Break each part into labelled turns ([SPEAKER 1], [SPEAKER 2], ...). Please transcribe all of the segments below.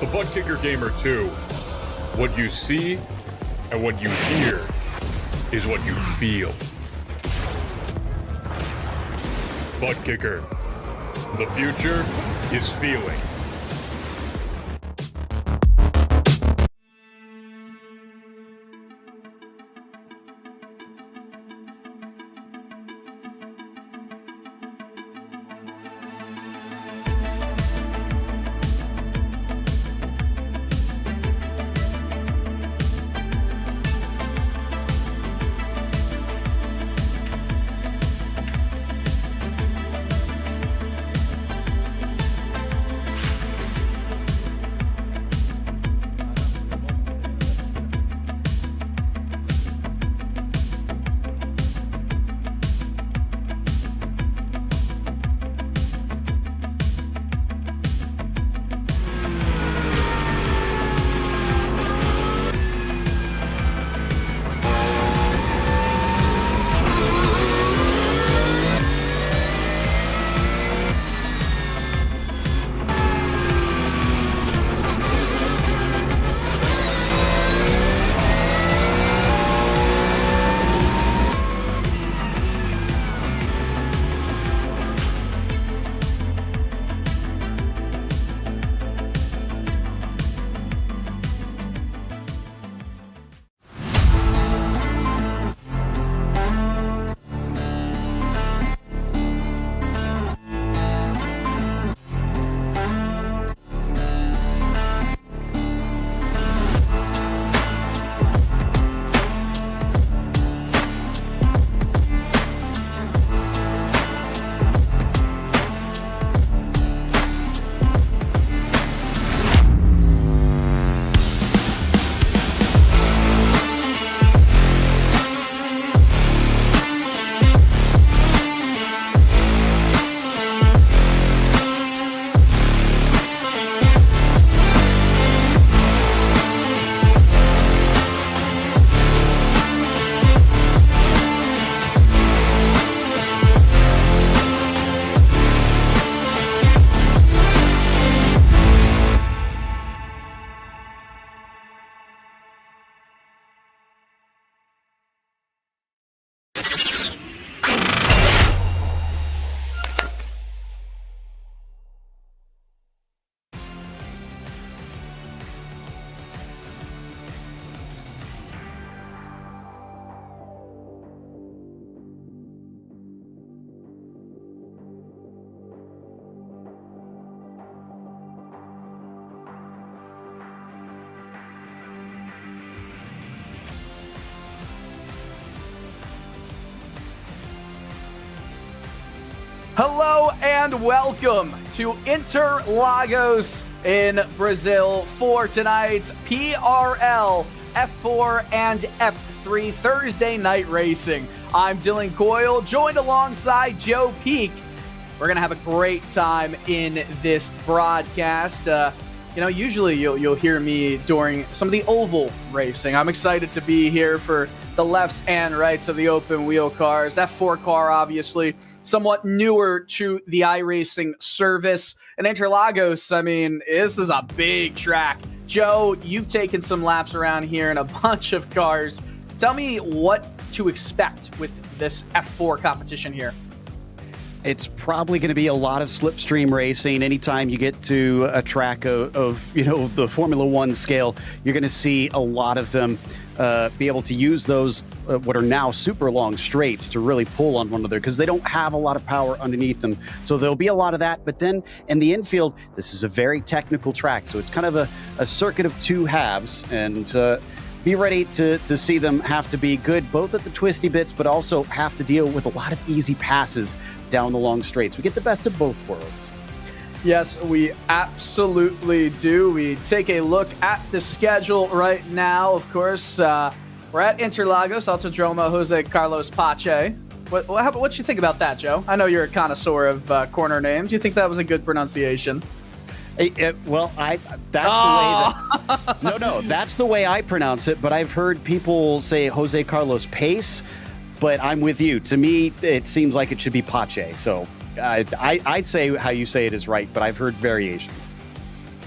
[SPEAKER 1] The Butt Kicker Gamer 2, what you see and what you hear is what you feel. Butt Kicker, the future is feeling.
[SPEAKER 2] Hello and welcome to Interlagos in Brazil for tonight's PRL F4 and F3 Thursday night racing. I'm Dylan Coyle, joined alongside Joe Peak. We're going to have a great time in this broadcast. Usually you'll hear me during some of the oval racing. I'm excited to be here for the lefts and rights of the open wheel cars. That 4 car, obviously, somewhat newer to the iRacing service. And Interlagos, I mean, this is a big track. Joe, you've taken some laps around here in a bunch of cars. Tell me what to expect with this F4 competition here.
[SPEAKER 3] It's probably going to be a lot of slipstream racing. Anytime you get to a track of the Formula One scale, you're going to see a lot of them be able to use those what are now super long straights to really pull on one another because they don't have a lot of power underneath them. So there'll be a lot of that. But then in the infield, this is a very technical track. So it's kind of a circuit of 2 halves. And be ready to see them have to be good both at the twisty bits, but also have to deal with a lot of easy passes down the long straights. We get the best of both worlds.
[SPEAKER 2] Yes, we absolutely do. We take a look at the schedule right now. Of course, we're at Interlagos, Autodromo Jose Carlos Pache. What you think about that, Joe? I know you're a connoisseur of corner names. Do you think that was a good pronunciation?
[SPEAKER 3] That's the way I pronounce it. But I've heard people say Jose Carlos Pace. But I'm with you. To me, it seems like it should be Pache. So I'd say how you say it is right, but I've heard variations.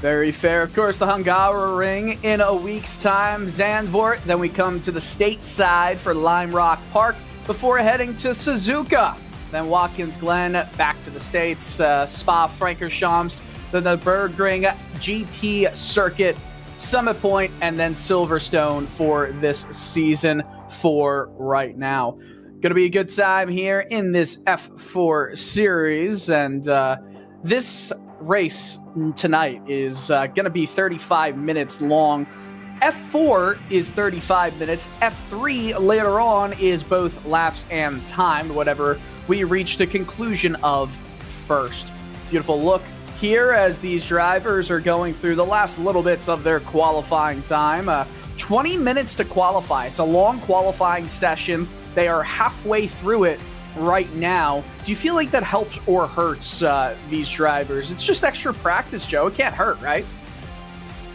[SPEAKER 2] Very fair. Of course, the Hungaroring in a week's time, Zandvoort. Then we come to the stateside for Lime Rock Park before heading to Suzuka. Then Watkins Glen, back to the States, Spa-Francorchamps, then the Nürburgring GP circuit, Summit Point, and then Silverstone for this season for right now. Going to be a good time here in this F4 series, and this race tonight is going to be 35 minutes long. F4 is 35 minutes. F3 later on is both laps and timed, whatever we reach the conclusion of first. Beautiful look here as these drivers are going through the last little bits of their qualifying time. 20 minutes to qualify. It's a long qualifying session. They are halfway through it right now. Do you feel like that helps or hurts these drivers? It's just extra practice, Joe. It can't hurt, right?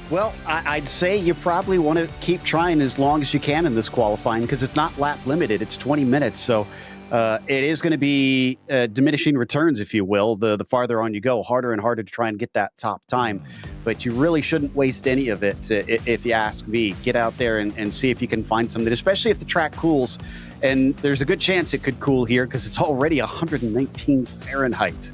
[SPEAKER 3] Well, I'd say you probably want to keep trying as long as you can in this qualifying because it's not lap limited. It's 20 minutes. So it is going to be diminishing returns, if you will. The farther on you go, harder and harder to try and get that top time. But you really shouldn't waste any of it, if you ask me. Get out there and see if you can find something, especially if the track cools. And there's a good chance it could cool here because it's already 119 Fahrenheit.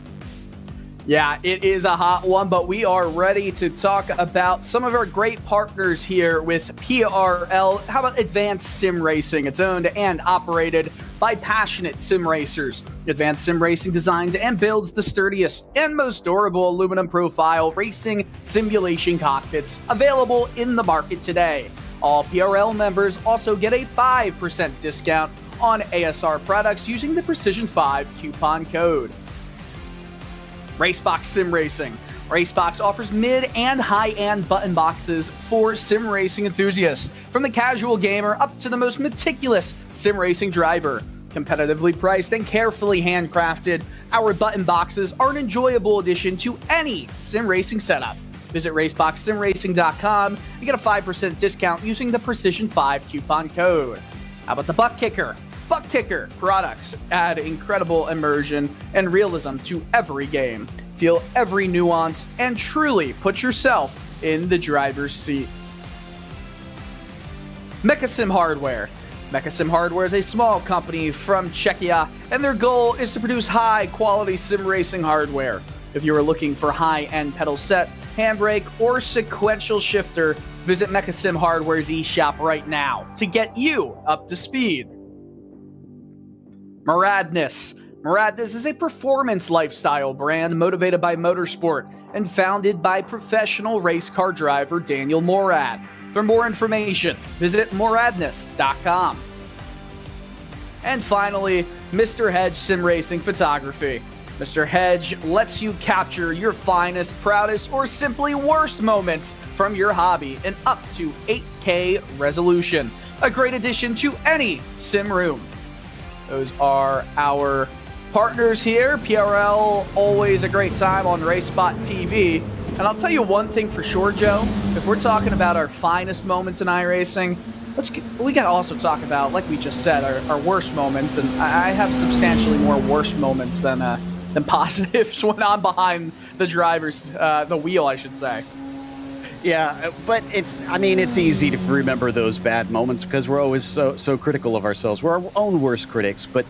[SPEAKER 2] Yeah, it is a hot one, but we are ready to talk about some of our great partners here with PRL. How about Advanced Sim Racing? It's owned and operated by passionate sim racers. Advanced Sim Racing designs and builds the sturdiest and most durable aluminum profile racing simulation cockpits available in the market today. All PRL members also get a 5% discount on ASR products using the Precision5 coupon code. RaceBox Sim Racing. RaceBox offers mid and high-end button boxes for sim racing enthusiasts, from the casual gamer up to the most meticulous sim racing driver. Competitively priced and carefully handcrafted, our button boxes are an enjoyable addition to any sim racing setup. Visit RaceBoxSimRacing.com and get a 5% discount using the Precision5 coupon code. How about the Butt Kicker? Butt Kicker products add incredible immersion and realism to every game. Feel every nuance and truly put yourself in the driver's seat. Mechasim Hardware. Mechasim Hardware is a small company from Czechia, and their goal is to produce high-quality sim racing hardware. If you are looking for high-end pedal set, handbrake, or sequential shifter, visit Mechasim Hardware's eShop right now to get you up to speed. Muradness. Muradness is a performance lifestyle brand motivated by motorsport and founded by professional race car driver Daniel Morad. For more information, visit moradness.com. And finally, Mr. Hedge Sim Racing Photography. Mr. Hedge lets you capture your finest, proudest, or simply worst moments from your hobby in up to 8K resolution. A great addition to any sim room. Those are our partners here. PRL, always a great time on RaceSpotTV. And I'll tell you one thing for sure, Joe. If we're talking about our finest moments in iRacing, we got to also talk about, like we just said, our worst moments. And I have substantially more worst moments than positives when I'm behind the wheel, I should say.
[SPEAKER 3] Yeah, but it's easy to remember those bad moments because we're always so critical of ourselves. We're our own worst critics, but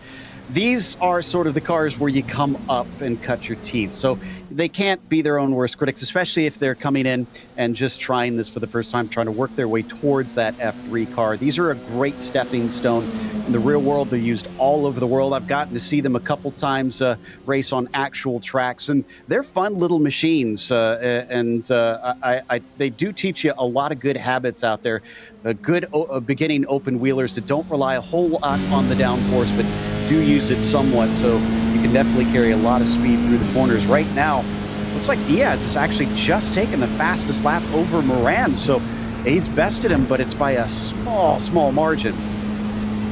[SPEAKER 3] these are sort of the cars where you come up and cut your teeth. So they can't be their own worst critics, especially if they're coming in and just trying this for the first time, trying to work their way towards that F3 car. These are a great stepping stone. In the real world, they're used all over the world. I've gotten to see them a couple times race on actual tracks, and they're fun little machines. They do teach you a lot of good habits out there. Good beginning open wheelers that don't rely a whole lot on the downforce, but do use it somewhat, so you can definitely carry a lot of speed through the corners. Right now, looks like Diaz is actually just taking the fastest lap over Moran, so he's bested him, but it's by a small margin.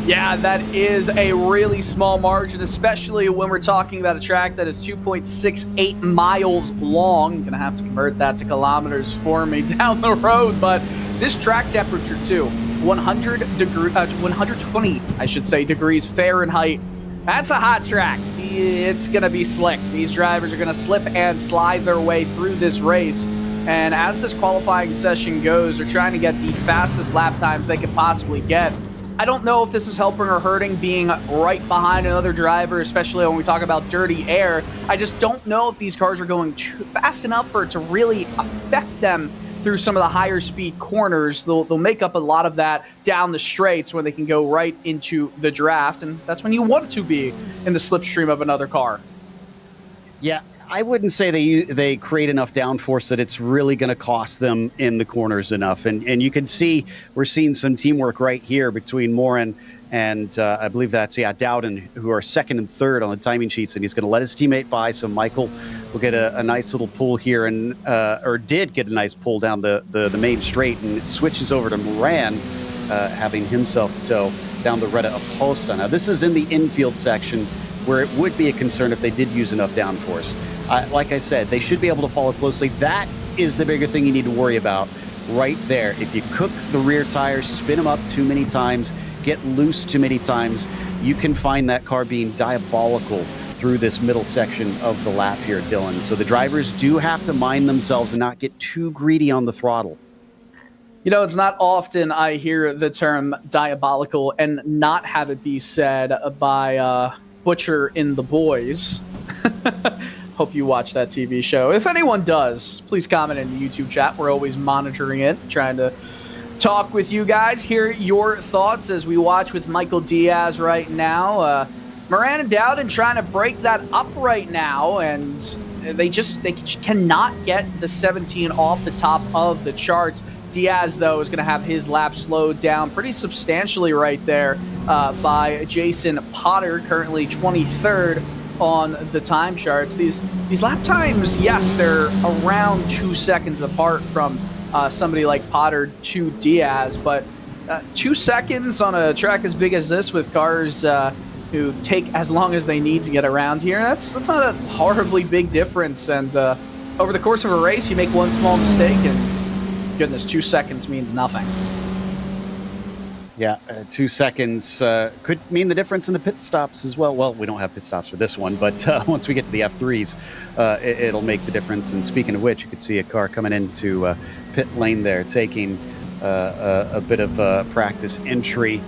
[SPEAKER 2] Yeah, that is a really small margin, especially when we're talking about a track that is 2.68 miles long. Gonna have to convert that to kilometers for me down the road, but this track temperature too, 120, I should say, degrees Fahrenheit. That's a hot track. It's gonna be slick. These drivers are gonna slip and slide their way through this race. And as this qualifying session goes, they're trying to get the fastest lap times they can possibly get. I don't know if this is helping or hurting being right behind another driver, especially when we talk about dirty air. I just don't know if these cars are going fast enough for it to really affect them through some of the higher speed corners. They'll make up a lot of that down the straights when they can go right into the draft, and that's when you want to be in the slipstream of another car.
[SPEAKER 3] Yeah, I wouldn't say they create enough downforce that it's really going to cost them in the corners enough. And you can see we're seeing some teamwork right here between Morin and I believe that's, Dowden, who are second and third on the timing sheets. And he's going to let his teammate by. So Michael will get a nice little pull here and or did get a nice pull down the main straight, and it switches over to Moran, having himself tow down the Retta Oposta. Now, this is in the infield section where it would be a concern if they did use enough downforce. Like I said, they should be able to follow closely. That is the bigger thing you need to worry about right there. If you cook the rear tires, spin them up too many times, get loose too many times, you can find that car being diabolical through this middle section of the lap here, Dylan. So the drivers do have to mind themselves and not get too greedy on the throttle.
[SPEAKER 2] You know, it's not often I hear the term diabolical and not have it be said by Butcher in The Boys. Hope you watch that TV show. If anyone does, please comment in the YouTube chat. We're always monitoring it, trying to talk with you guys, hear your thoughts as we watch with Michael Diaz right now. Moran and Dowden trying to break that up right now, and they cannot get the 17 off the top of the charts. Diaz, though, is going to have his lap slowed down pretty substantially right there by Jason Potter, currently 23rd on the time charts. These lap times, yes, they're around 2 seconds apart from somebody like Potter to Diaz, but 2 seconds on a track as big as this with cars who take as long as they need to get around here, that's not a horribly big difference. And over the course of a race, you make one small mistake and goodness, 2 seconds means nothing.
[SPEAKER 3] Yeah, 2 seconds could mean the difference in the pit stops as well. Well, we don't have pit stops for this one, but once we get to the F3s, it'll make the difference. And speaking of which, you could see a car coming into pit lane there, taking a bit of practice entry.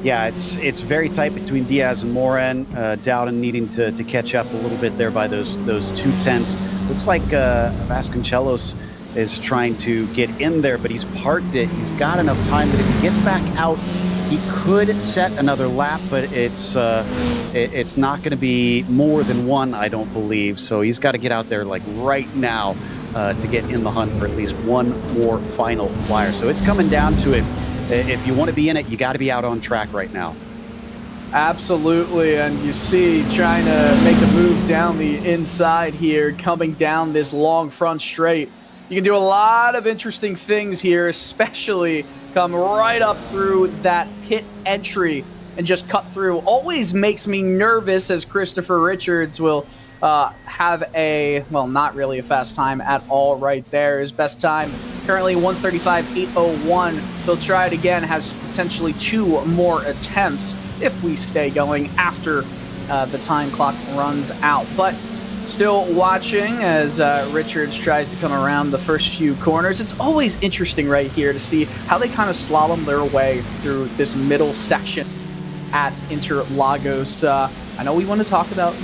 [SPEAKER 3] Yeah, it's very tight between Diaz and Moran. Dowden needing to catch up a little bit there by those 2/10. Looks like Vasconcelos is trying to get in there, but he's parked it. He's got enough time that if he gets back out, he could set another lap, but it's not going to be more than one, I don't believe. So he's got to get out there like right now to get in the hunt for at least one more final flyer. So it's coming down to it. If you want to be in it, you got to be out on track right now.
[SPEAKER 2] Absolutely, and you see trying to make a move down the inside here, coming down this long front straight. You can do a lot of interesting things here, especially come right up through that pit entry and just cut through. Always makes me nervous as Christopher Richards will have not really a fast time at all right there. His best time currently 1:35.801. He'll try it again, has potentially 2 more attempts if we stay going after the time clock runs out. But still watching as Richards tries to come around the first few corners. It's always interesting right here to see how they kind of slalom their way through this middle section at Interlagos. I know we want to talk about,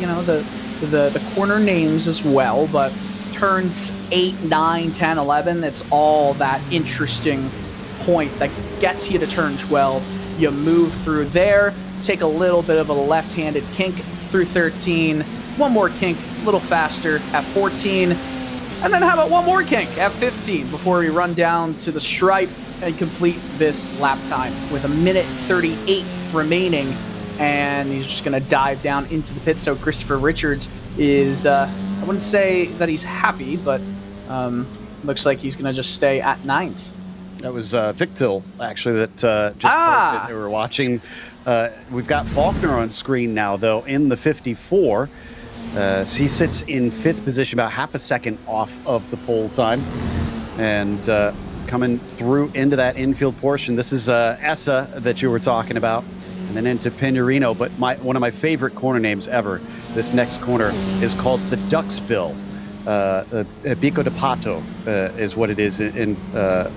[SPEAKER 2] the corner names as well, but turns 8, 9, 10, 11, it's all that interesting point that gets you to turn 12. You move through there, take a little bit of a left-handed kink through 13, one more kink, a little faster at 14, and then how about one more kink at 15 before we run down to the stripe and complete this lap time with 1:38 remaining, and he's just going to dive down into the pit. So Christopher Richards is, I wouldn't say that he's happy, but looks like he's going to just stay at 9th.
[SPEAKER 3] That was Victil, actually, that just parked it. They were watching. We've got Faulkner on screen now, though, in the 54. So he sits in 5th position, about half a second off of the pole time. And coming through into that infield portion, this is Essa that you were talking about, and then into Pinerino. But one of my favorite corner names ever, this next corner, is called the Duckspill. Bico de Pato is what it is in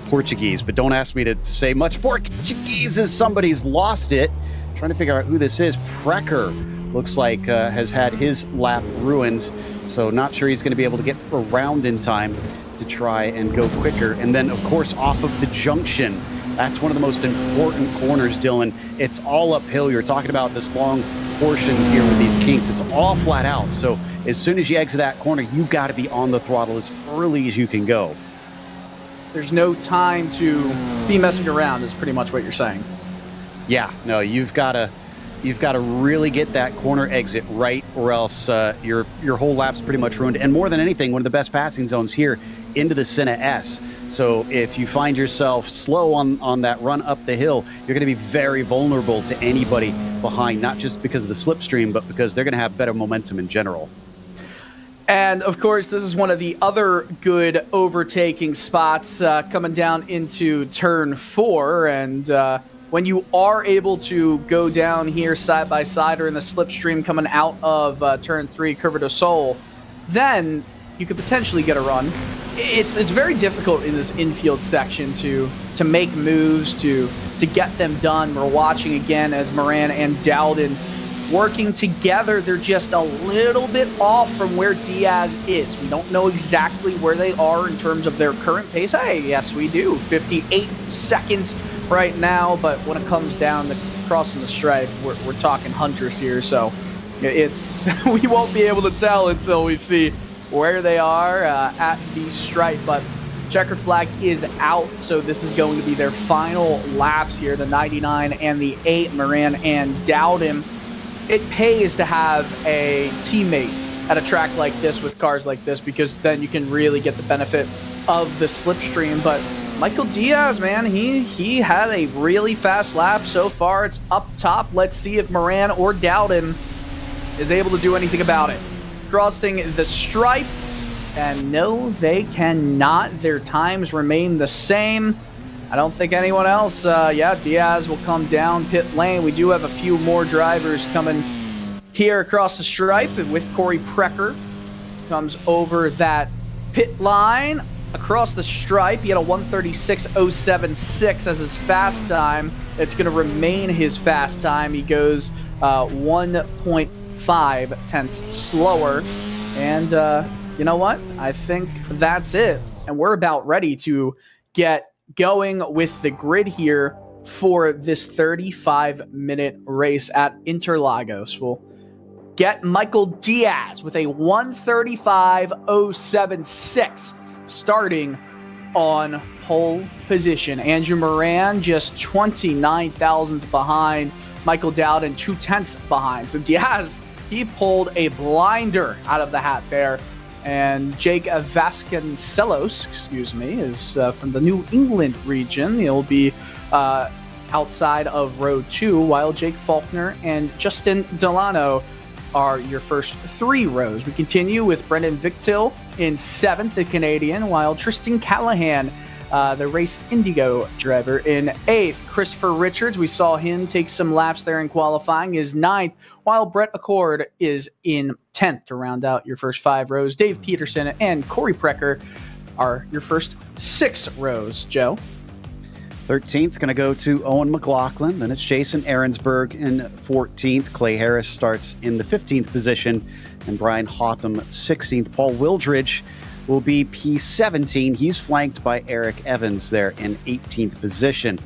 [SPEAKER 3] Portuguese, but don't ask me to say much Portuguese as somebody's lost it. Trying to figure out who this is. Precker looks like has had his lap ruined, so not sure he's going to be able to get around in time to try and go quicker. And then, of course, off of the junction, that's one of the most important corners, Dylan. It's all uphill. You're talking about this long portion here with these kinks. It's all flat out. So as soon as you exit that corner, you got to be on the throttle as early as you can go.
[SPEAKER 2] There's no time to be messing around is pretty much what you're saying.
[SPEAKER 3] Yeah, no, you've got to really get that corner exit right, or else your whole lap's pretty much ruined. And more than anything, one of the best passing zones here into the Senna S. So if you find yourself slow on that run up the hill, you're going to be very vulnerable to anybody behind, not just because of the slipstream, but because they're going to have better momentum in general.
[SPEAKER 2] And, of course, this is one of the other good overtaking spots coming down into Turn 4. And when you are able to go down here side by side or in the slipstream coming out of Turn 3, Curva do Sol, then you could potentially get a run. It's very difficult in this infield section to make moves, to get them done. We're watching again as Moran and Dowden working together. They're just a little bit off from where Diaz is. We don't know exactly where they are in terms of their current pace. Hey, yes, we do. 58 seconds right now, but when it comes down to crossing the stripe, we're talking hunters here, so it's we won't be able to tell until we see where they are at the stripe. But checkered flag is out, so this is going to be their final laps here, the 99 and the 8, Moran and Dowden. It pays to have a teammate at a track like this with cars like this, because then you can really get the benefit of the slipstream. But Michael Diaz, man, he had a really fast lap so far. It's up top. Let's see if Moran or Dowden is able to do anything about it. Crossing the stripe, and no, they cannot. Their times remain the same. I don't think anyone else. Diaz will come down pit lane. We do have a few more drivers coming here across the stripe, and with Corey Precker comes over that pit line across the stripe. He had a 1:36.076 as his fast time. It's going to remain his fast time. He goes 1.5 tenths slower. And you know what? I think that's it. And we're about ready to get going with the grid here for this 35-minute race at Interlagos. We'll get Michael Diaz with a 1:35.076 starting on pole position. Andrew Moran just 29 thousandths behind. Michael Dowden 2 tenths behind. So Diaz, he pulled a blinder out of the hat there. And Jake Vasconcelos, is from the New England region. He'll be outside of row 2, while Jake Faulkner and Justin Delano are your first 3 rows. We continue with Brendan Victil in 7th, the Canadian, while Tristan Callahan, the Race Indigo driver, in 8th. Christopher Richards, we saw him take some laps there in qualifying, is 9th, while Brett Accord is in 10th to round out your first 5 rows. Dave Peterson and Corey Precker are your first 6 rows. Joe?
[SPEAKER 3] 13th, going to go to Owen McLaughlin. Then it's Jason Ahrensberg in 14th. Clay Harris starts in the 15th position. And Brian Hotham, 16th. Paul Wildridge will be P17. He's flanked by Eric Evans there in 18th position.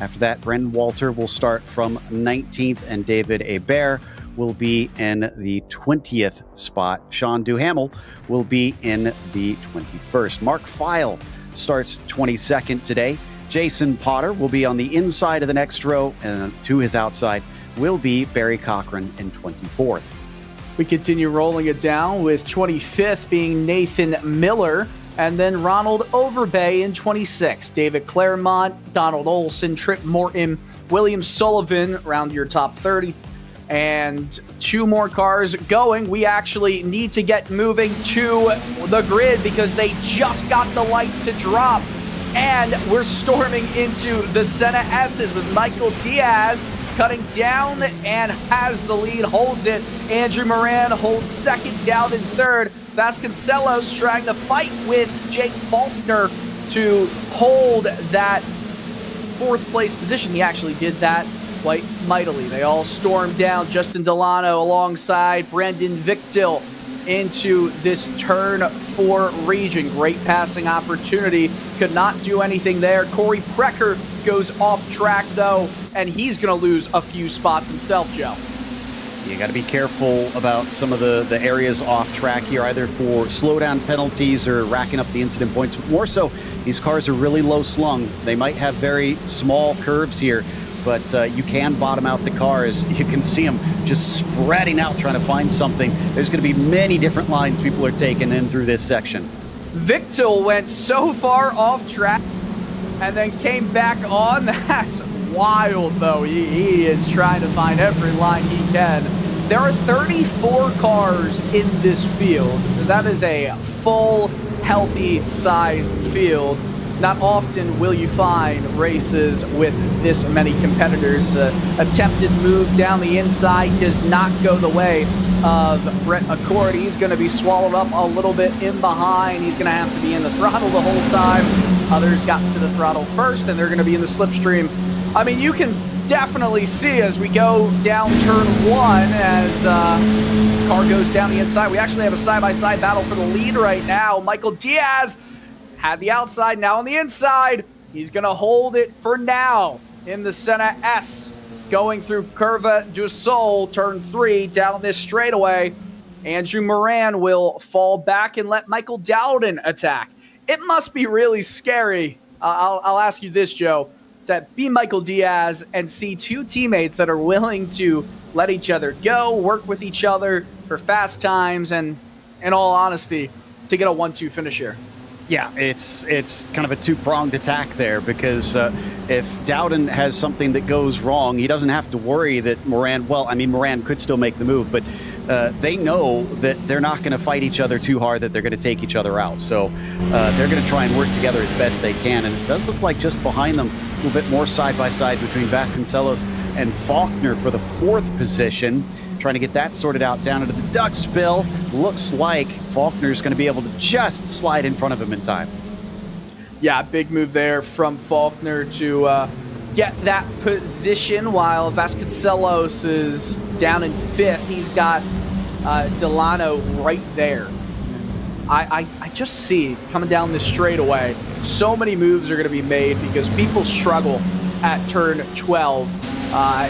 [SPEAKER 3] After that, Brendan Walter will start from 19th. And David Hebert will be in the 20th spot. Sean Duhamel will be in the 21st. Mark Feil starts 22nd today. Jason Potter will be on the inside of the next row, and to his outside will be Barry Cochran in 24th.
[SPEAKER 2] We continue rolling it down with 25th being Nathan Miller, and then Ronald Overbay in 26th. David Claremont, Donald Olson, Trip Morton, William Sullivan round your top 30. And 2 more cars going. We actually need to get moving to the grid because they just got the lights to drop. And we're storming into the Senna S's with Michael Diaz cutting down and has the lead, holds it. Andrew Moran holds second, Dowden third, Vasconcelos trying to fight with Jake Faulkner to hold that 4th place position. He actually did that quite mightily. They all stormed down. Justin Delano alongside Brandon Victil into this turn 4 region. Great passing opportunity. Could not do anything there. Corey Precker goes off track though, and he's going to lose a few spots himself, Joe.
[SPEAKER 3] You got to be careful about some of the areas off track here, either for slowdown penalties or racking up the incident points. But more so, these cars are really low slung. They might have very small curves here, but you can bottom out the cars. You can see them just spreading out trying to find something. There's going to be many different lines people are taking in through this section.
[SPEAKER 2] Victil went so far off track and then came back on. That's wild, though. He is trying to find every line he can. There are 34 cars in this field. That is a full, healthy-sized field. Not often will you find races with this many competitors. Attempted move down the inside does not go the way of Brett Accord. He's going to be swallowed up a little bit in behind. He's going to have to be in the throttle the whole time. Others got to the throttle first, and they're going to be in the slipstream. I mean, you can definitely see as we go down turn 1, as car goes down the inside. We actually have a side-by-side battle for the lead right now. Michael Diaz had the outside, now on the inside. He's going to hold it for now in the Senna S. Going through Curva du Sol, turn 3, down this straightaway. Andrew Moran will fall back and let Michael Dowden attack. It must be really scary. I'll ask you this, Joe, to be Michael Diaz and see 2 teammates that are willing to let each other go, work with each other for fast times, and in all honesty, to get a 1-2 finish here.
[SPEAKER 3] Yeah, it's kind of a 2-pronged attack there, because if Dowden has something that goes wrong, he doesn't have to worry that Moran, well, I mean, Moran could still make the move, but they know that they're not going to fight each other too hard, that they're going to take each other out. So they're going to try and work together as best they can. And it does look like just behind them, a little bit more side-by-side between Vasconcelos and Faulkner for the 4th position. Trying to get that sorted out down into the duck spill. Looks like Faulkner's going to be able to just slide in front of him in time.
[SPEAKER 2] Yeah, big move there from Faulkner to get that position, while Vasconcelos is down in 5th. He's got Delano right there. I just see coming down this straightaway, so many moves are going to be made because people struggle at turn 12.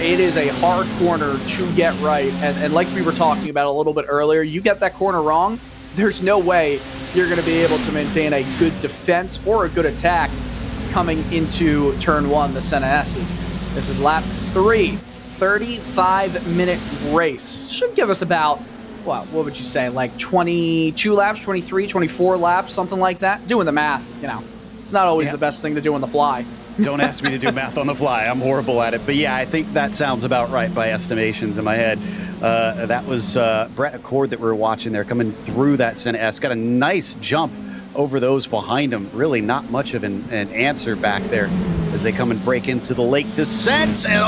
[SPEAKER 2] It is a hard corner to get right, and like we were talking about a little bit earlier, you get that corner wrong, there's no way you're going to be able to maintain a good defense or a good attack coming into turn 1, the Senna S's. This is lap 3, 35-minute race. Should give us about, what would you say, like 22 laps, 23, 24 laps, something like that? Doing the math, you know, it's not always the best thing to do on the fly.
[SPEAKER 3] Don't ask me to do math on the fly. I'm horrible at it. But yeah, I think that sounds about right by estimations in my head. That was Brett Accord that we were watching there coming through that Senna S. Got a nice jump over those behind him. Really not much of an answer back there as they come and break into the lake descent. And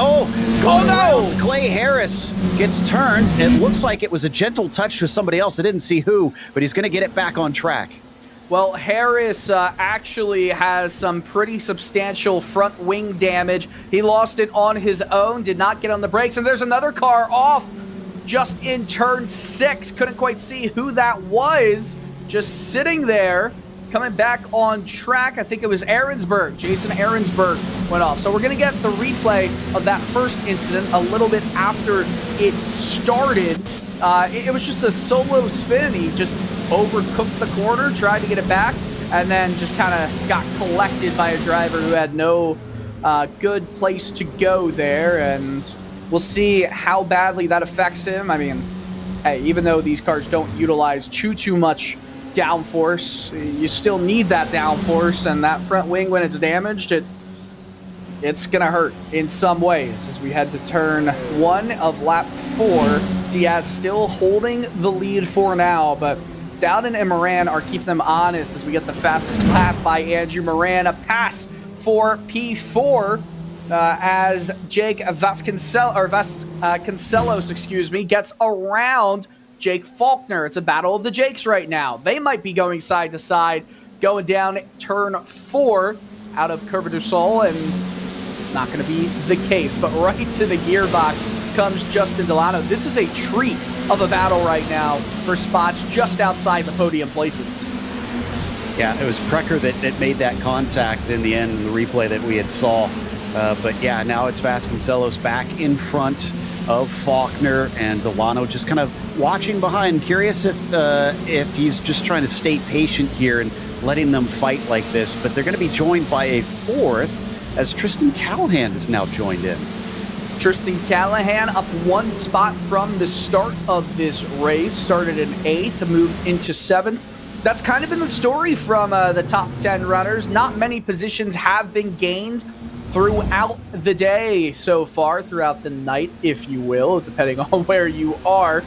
[SPEAKER 3] no! Clay Harris gets turned. It looks like it was a gentle touch with somebody else. I didn't see who, but he's going to get it back on track.
[SPEAKER 2] Well, Harris actually has some pretty substantial front wing damage. He lost it on his own, did not get on the brakes, and there's another car off just in turn 6. Couldn't quite see who that was, just sitting there, coming back on track. I think it was Ahrensberg. Jason Ahrensberg went off. So we're going to get the replay of that first incident a little bit after it started. It was just a solo spin. He just overcooked the corner, tried to get it back, and then just kind of got collected by a driver who had no good place to go there. And we'll see how badly that affects him. I mean, hey, even though these cars don't utilize too much downforce, you still need that downforce, and that front wing, when it's damaged, it's gonna hurt in some ways. As we head to turn 1 of lap 4, Diaz still holding the lead for now, but Dowden and Moran are keeping them honest as we get the fastest lap by Andrew Moran. A pass for P4 as Jake Vasconcelos, gets around Jake Faulkner. It's a battle of the Jakes right now. They might be going side to side, going down turn 4 out of Curva du Sol, and it's not going to be the case. But right to the gearbox comes Justin Delano. This is a treat of a battle right now for spots just outside the podium places.
[SPEAKER 3] Yeah, it was Precker that made that contact in the end in the replay that we had saw. But yeah, now it's Vasconcelos back in front of Faulkner, and Delano just kind of watching behind. Curious if he's just trying to stay patient here and letting them fight like this. But they're going to be joined by a fourth as Tristan Callahan is now joined in.
[SPEAKER 2] Tristan Callahan up 1 spot from the start of this race. Started in 8th, moved into 7th. That's kind of been the story from the top 10 runners. Not many positions have been gained throughout the day so far, throughout the night, if you will, depending on where you are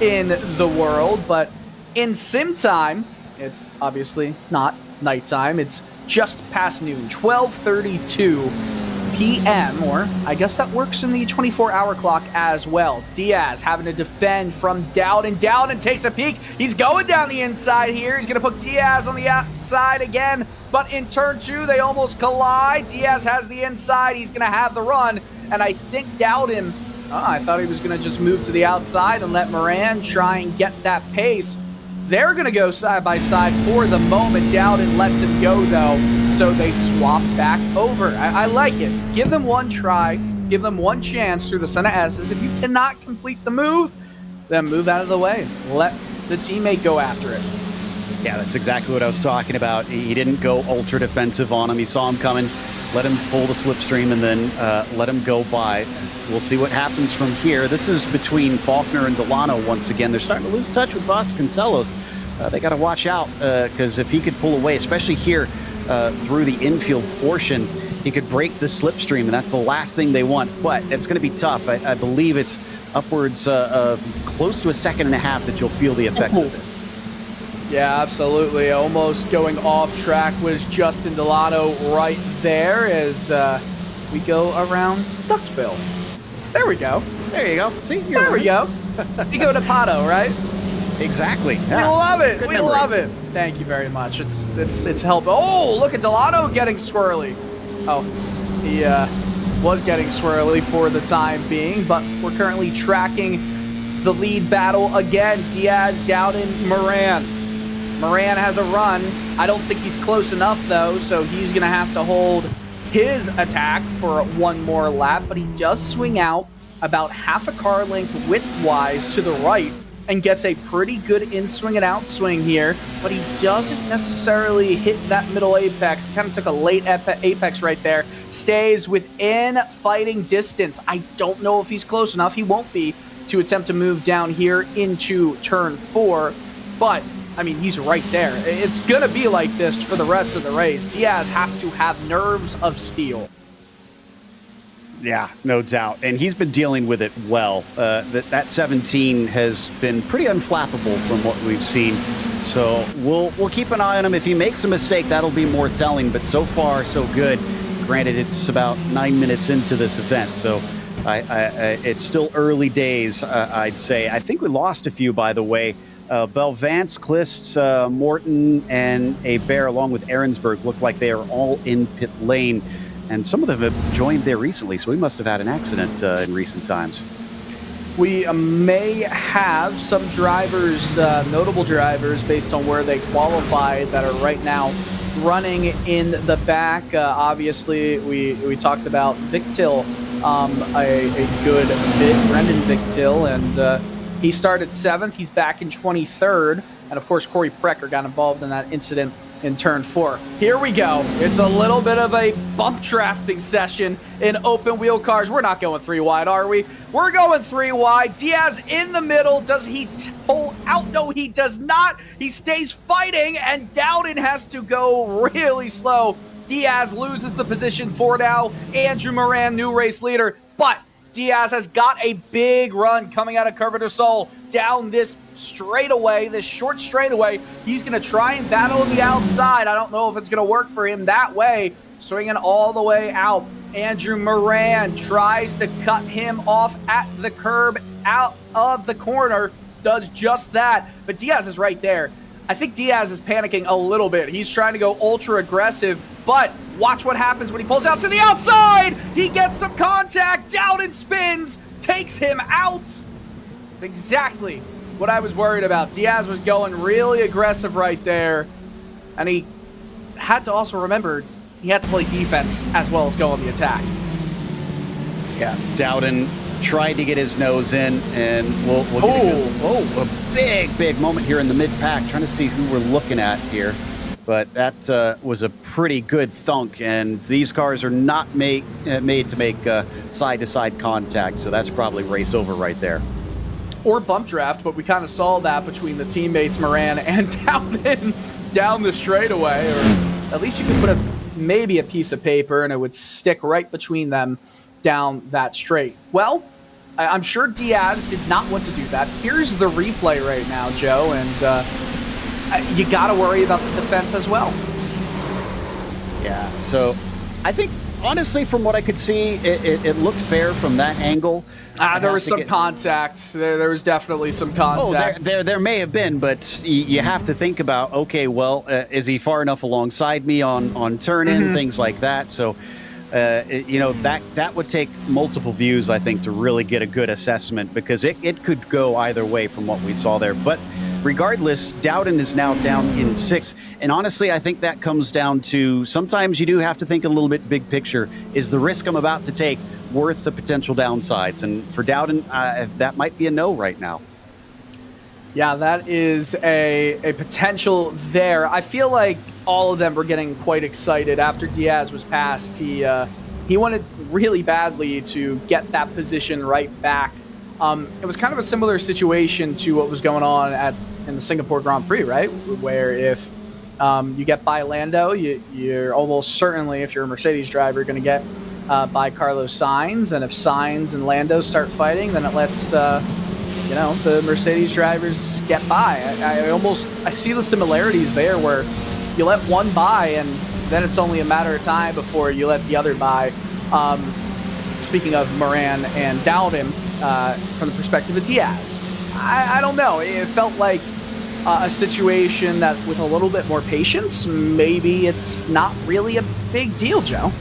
[SPEAKER 2] in the world. But in sim time, it's obviously not nighttime. It's just past noon, 12:32 p.m., or I guess that works in the 24-hour clock as well. Diaz having to defend from Dowden. Dowden takes a peek. He's going down the inside here. He's going to put Diaz on the outside again, but in turn 2, they almost collide. Diaz has the inside. He's going to have the run, and I think Dowden, I thought he was going to just move to the outside and let Moran try and get that pace. They're going to go side by side for the moment. Dowden lets him go, though, so they swap back over. I like it. Give them one try. Give them one chance through the center S's. If you cannot complete the move, then move out of the way. Let the teammate go after it.
[SPEAKER 3] Yeah, that's exactly what I was talking about. He didn't go ultra defensive on him. He saw him coming, let him pull the slipstream, and then let him go by. We'll see what happens from here. This is between Faulkner and Delano once again. They're starting to lose touch with Vasconcelos. They got to watch out because if he could pull away, especially here through the infield portion, he could break the slipstream, and that's the last thing they want. But it's going to be tough. I believe it's upwards of close to 1.5 seconds that you'll feel the effects of it.
[SPEAKER 2] Yeah, absolutely. Almost going off track was Justin Delano right there as we go around Duckbill. There we go.
[SPEAKER 3] There you go. See,
[SPEAKER 2] there we go. You go to Pato, right?
[SPEAKER 3] Exactly. Yeah.
[SPEAKER 2] We love it.
[SPEAKER 3] Good
[SPEAKER 2] we
[SPEAKER 3] memory.
[SPEAKER 2] love it. Thank you very much. It's helped. Oh, look at Delano getting swirly. Oh, he was getting swirly for the time being, but we're currently tracking the lead battle again. Diaz, Dowden, Moran. Moran has a run. I don't think he's close enough, though, so he's going to have to hold his attack for one more lap, but he does swing out about half a car length width-wise to the right and gets a pretty good in-swing and out-swing here, but he doesn't necessarily hit that middle apex. He kind of took a late apex right there. Stays within fighting distance. I don't know if he's close enough. He won't be to attempt to move down here into turn 4, but I mean, he's right there. It's going to be like this for the rest of the race. Diaz has to have nerves of steel.
[SPEAKER 3] Yeah, no doubt. And he's been dealing with it well. That 17 has been pretty unflappable from what we've seen. So we'll keep an eye on him. If he makes a mistake, that'll be more telling. But so far, so good. Granted, it's about 9 minutes into this event. So it's still early days, I'd say. I think we lost a few, by the way. Belvance, Klist, Morton, and Bear, along with Ahrensburg, look like they are all in pit lane. And some of them have joined there recently, so we must have had an accident in recent times.
[SPEAKER 2] We may have some drivers, notable drivers, based on where they qualified that are right now running in the back. Obviously, we talked about Victil, a good bit, Brendan Victil, and he started 7th. He's back in 23rd. And, of course, Corey Precker got involved in that incident in turn 4. Here we go. It's a little bit of a bump drafting session in open wheel cars. We're not going 3 wide, are we? We're going 3 wide. Diaz in the middle. Does he pull out? No, he does not. He stays fighting, and Dowden has to go really slow. Diaz loses the position for now. Andrew Moran, new race leader. But Diaz has got a big run coming out of Curva du Sol down this straightaway, this short straightaway. He's going to try and battle the outside. I don't know if it's going to work for him that way. Swinging all the way out. Andrew Moran tries to cut him off at the curb out of the corner. does just that. But Diaz is right there. I think Diaz is panicking a little bit. He's trying to go ultra aggressive, but watch what happens when he pulls out to the outside. He gets some contact, Dowden spins, takes him out. It's exactly what I was worried about. Diaz was going really aggressive right there, and he had to also remember he had to play defense as well as go on the attack.
[SPEAKER 3] Yeah, Dowden tried to get his nose in, and we'll get a big moment here in the mid-pack. Trying to see who we're looking at here, but that was a pretty good thunk, and these cars are not made to make side-to-side contact, so that's probably race over right there.
[SPEAKER 2] Or bump draft, but we kind of saw that between the teammates Moran and Dowden down the straightaway, or at least you could put maybe a piece of paper and it would stick right between them down that straight. Well, I'm sure Diaz did not want to do that. Here's the replay right now, Joe, and you got to worry about the defense as well.
[SPEAKER 3] Yeah, so I think, honestly, from what I could see, it looked fair from that angle.
[SPEAKER 2] There was some contact. There was definitely some contact.
[SPEAKER 3] Oh, there may have been, but you have to think about, okay, well, is he far enough alongside me on turn-in, things like that. So, you know, that would take multiple views, I think, to really get a good assessment, because it could go either way from what we saw there. But regardless, Dowden is now down in 6. And honestly, I think that comes down to sometimes you do have to think a little bit big picture. Is the risk I'm about to take worth the potential downsides? And for Dowden, that might be a no right now.
[SPEAKER 2] Yeah, that is a potential there. I feel like all of them were getting quite excited after Diaz was passed. He wanted really badly to get that position right back. It was kind of a similar situation to what was going on in the Singapore Grand Prix, right? Where if you get by Lando, you're almost certainly, if you're a Mercedes driver, going to get by Carlos Sainz. And if Sainz and Lando start fighting, then it lets the Mercedes drivers get by. I see the similarities there, where you let one by, and then it's only a matter of time before you let the other by. Speaking of Moran and Dowden, from the perspective of Diaz, I don't know. It felt like a situation that, with a little bit more patience, maybe it's not really a big deal, Joe.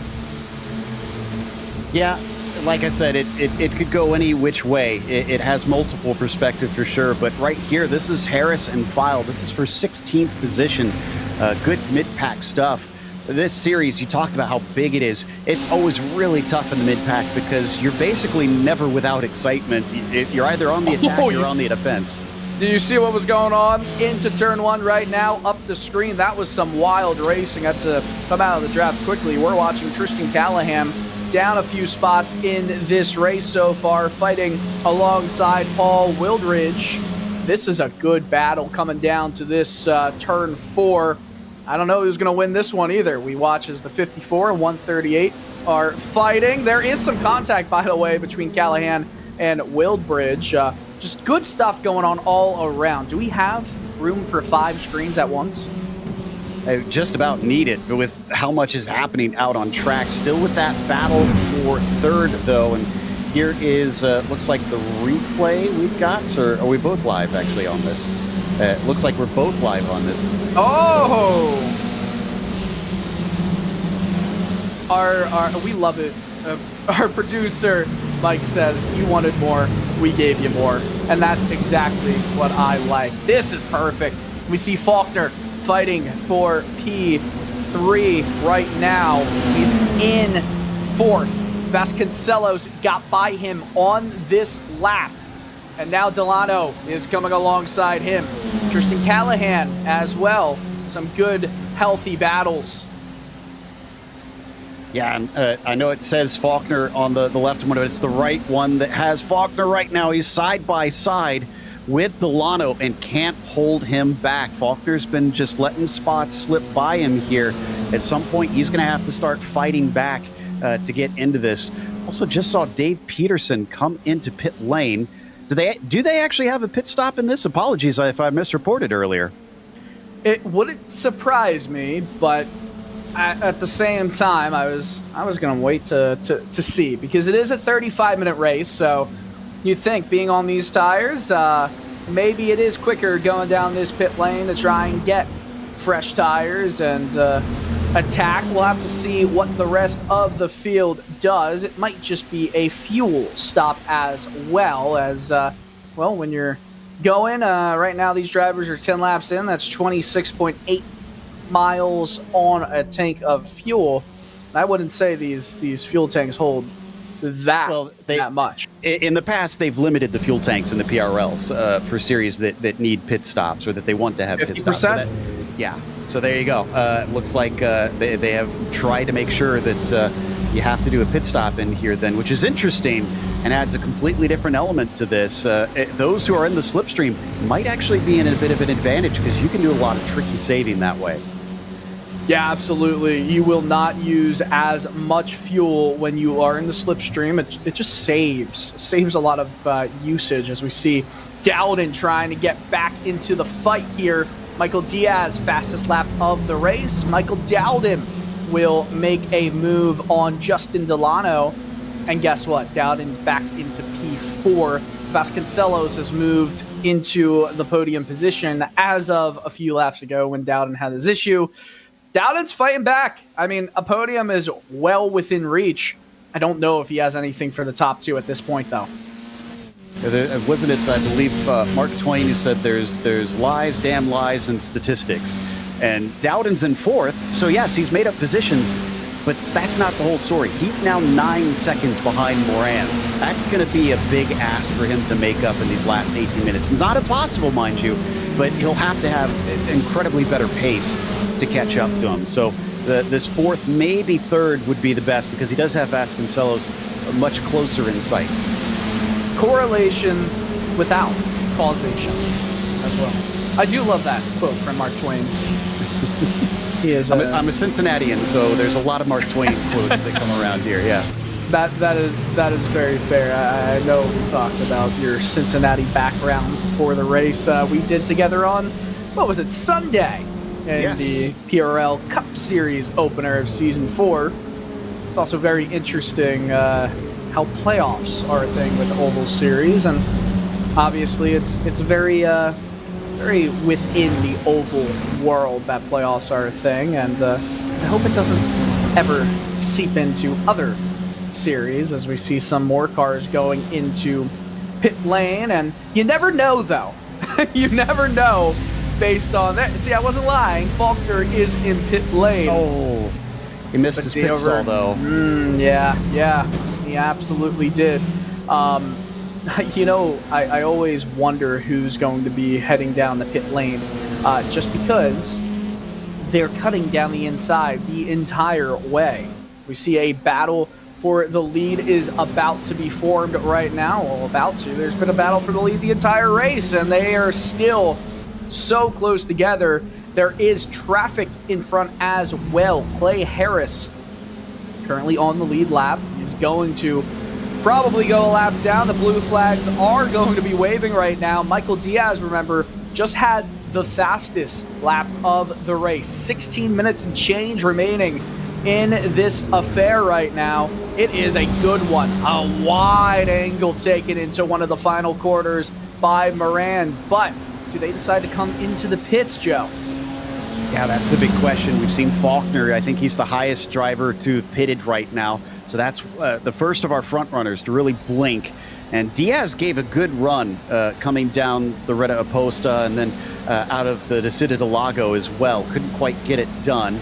[SPEAKER 3] Yeah, like I said, it could go any which way. It has multiple perspectives for sure, but right here, this is Harris and File. This is for 16th position. Good mid-pack stuff. This series, you talked about how big it is. It's always really tough in the mid-pack because you're basically never without excitement. You're either on the attack or on the defense.
[SPEAKER 2] Do you see what was going on into turn 1 right now? Up the screen, that was some wild racing. Had to come out of the draft quickly. We're watching Tristan Callahan down a few spots in this race so far, fighting alongside Paul Wildridge. This is a good battle coming down to this turn 4. I don't know who's going to win this one either. We watch as the 54 and 138 are fighting. There is some contact, by the way, between Callahan and Wildbridge. Just good stuff going on all around. Do we have room for 5 screens at once?
[SPEAKER 3] I just about need it, but with how much is happening out on track. Still with that battle for 3rd, though. And here is, looks like the replay we've got. Or are we both live, actually, on this? Looks like we're both live on this.
[SPEAKER 2] Oh! We love it. Our producer, Mike, says, you wanted more, we gave you more. And that's exactly what I like. This is perfect. We see Faulkner fighting for P3 right now. He's in 4th. Vasconcelos got by him on this lap. And now Delano is coming alongside him. Tristan Callahan as well. Some good, healthy battles.
[SPEAKER 3] Yeah, I know it says Faulkner on the left one, but it's the right one that has Faulkner right now. He's side by side with Delano and can't hold him back. Faulkner's been just letting spots slip by him here. At some point, he's going to have to start fighting back to get into this. Also, just saw Dave Peterson come into pit lane. Do they actually have a pit stop in this? Apologies if I misreported earlier.
[SPEAKER 2] It wouldn't surprise me, but at the same time, I was going to wait to see, because it is a 35-minute race. So you think, being on these tires, maybe it is quicker going down this pit lane to try and get fresh tires and attack. We'll have to see what the rest of the field does. It might just be a fuel stop as well, as well, when you're going right now, these drivers are 10 laps in. That's 26.8 miles on a tank of fuel. I wouldn't say these fuel tanks hold that much.
[SPEAKER 3] In the past, they've limited the fuel tanks in the PRLs for series that need pit stops or that they want to have 50%? Pit stops. Yeah. So there you go. It looks like they have tried to make sure that you have to do a pit stop in here then, which is interesting and adds a completely different element to this. Those who are in the slipstream might actually be in a bit of an advantage because you can do a lot of tricky saving that way.
[SPEAKER 2] Yeah, absolutely. You will not use as much fuel when you are in the slipstream. It just saves a lot of usage, as we see Dowden trying to get back into the fight here. Michael Diaz, fastest lap of the race. Michael Dowden will make a move on Justin Delano. And guess what? Dowden's back into P4. Vasconcelos has moved into the podium position as of a few laps ago when Dowden had his issue. Dowden's fighting back. I mean, a podium is well within reach. I don't know if he has anything for the top two at this point, though.
[SPEAKER 3] Wasn't it, I believe, Mark Twain who said there's lies, damn lies, and statistics. And Dowden's in fourth, so yes, he's made up positions, but that's not the whole story. He's now 9 seconds behind Moran. That's going to be a big ask for him to make up in these last 18 minutes. Not impossible, mind you, but he'll have to have incredibly better pace to catch up to him. So this fourth, maybe third would be the best because he does have Vasconcelos much closer in sight.
[SPEAKER 2] Correlation without causation as well. I do love that quote from Mark Twain. He is.
[SPEAKER 3] I'm a Cincinnatian, so there's a lot of Mark Twain quotes that come around here. Yeah,
[SPEAKER 2] that is very fair. I know we talked about your Cincinnati background before the race. We did together on, what was it, Sunday in the PRL Cup Series opener of Season 4. It's also very interesting how playoffs are a thing with Oval Series, and obviously it's very within the Oval world that playoffs are a thing, and I hope it doesn't ever seep into other series as we see some more cars going into pit lane, and you never know though. You never know based on that. See, I wasn't lying. Faulkner is in pit lane.
[SPEAKER 3] Oh, he missed his pit stall though.
[SPEAKER 2] Yeah, he absolutely did. You know, I always wonder who's going to be heading down the pit lane, just because they're cutting down the inside the entire way. We see a battle for the lead is about to be formed right now. Well, there's been a battle for the lead the entire race, and they are still so close together. There is traffic in front as well. Clay Harris currently on the lead lap. He's going to probably go a lap down. The blue flags are going to be waving right now. Michael Diaz, remember, just had the fastest lap of the race. 16 minutes and change remaining in this affair right now. It is a good one. A wide angle taken into one of the final quarters by Moran. But do they decide to come into the pits, Joe?
[SPEAKER 3] Yeah, that's the big question. We've seen Faulkner. I think he's the highest driver to have pitted right now. So that's the first of our front runners to really blink. And Diaz gave a good run coming down the Reta Oposta and then out of the Descida del Lago as well. Couldn't quite get it done.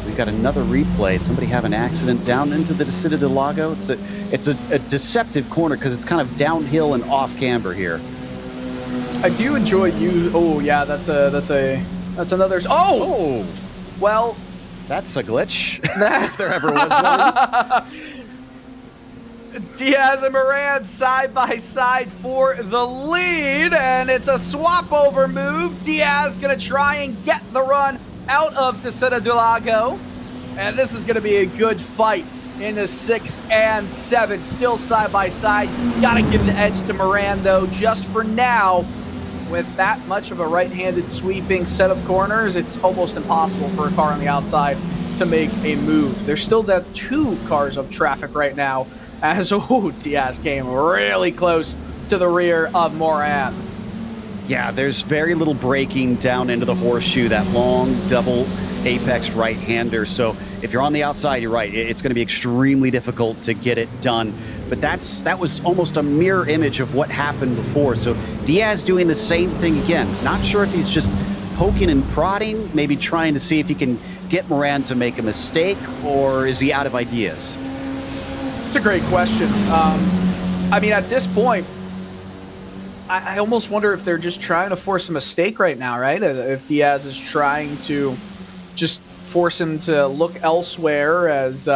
[SPEAKER 3] We've got another replay. Somebody have an accident down into the Descida del Lago. It's a deceptive corner because it's kind of downhill and off camber here.
[SPEAKER 2] I do enjoy you. Oh yeah, that's another. Oh, well,
[SPEAKER 3] that's a glitch. If there ever was one.
[SPEAKER 2] Diaz and Moran side by side for the lead, and it's a swap over move. Diaz gonna try and get the run out of Descida del Lago, and this is gonna be a good fight in the 6 and 7, still side by side. Gotta give the edge to Moran though, just for now. With that much of a right-handed sweeping set of corners, it's almost impossible for a car on the outside to make a move. There's still that 2 cars of traffic right now, as Diaz came really close to the rear of Moran.
[SPEAKER 3] Yeah, there's very little braking down into the horseshoe, that long double apex right-hander. So if you're on the outside, you're right. It's going to be extremely difficult to get it done. But that was almost a mirror image of what happened before. So Diaz doing the same thing again. Not sure if he's just poking and prodding, maybe trying to see if he can get Moran to make a mistake, or is he out of ideas?
[SPEAKER 2] It's a great question. I mean, at this point, I almost wonder if they're just trying to force a mistake right now, right? If Diaz is trying to just force him to look elsewhere, as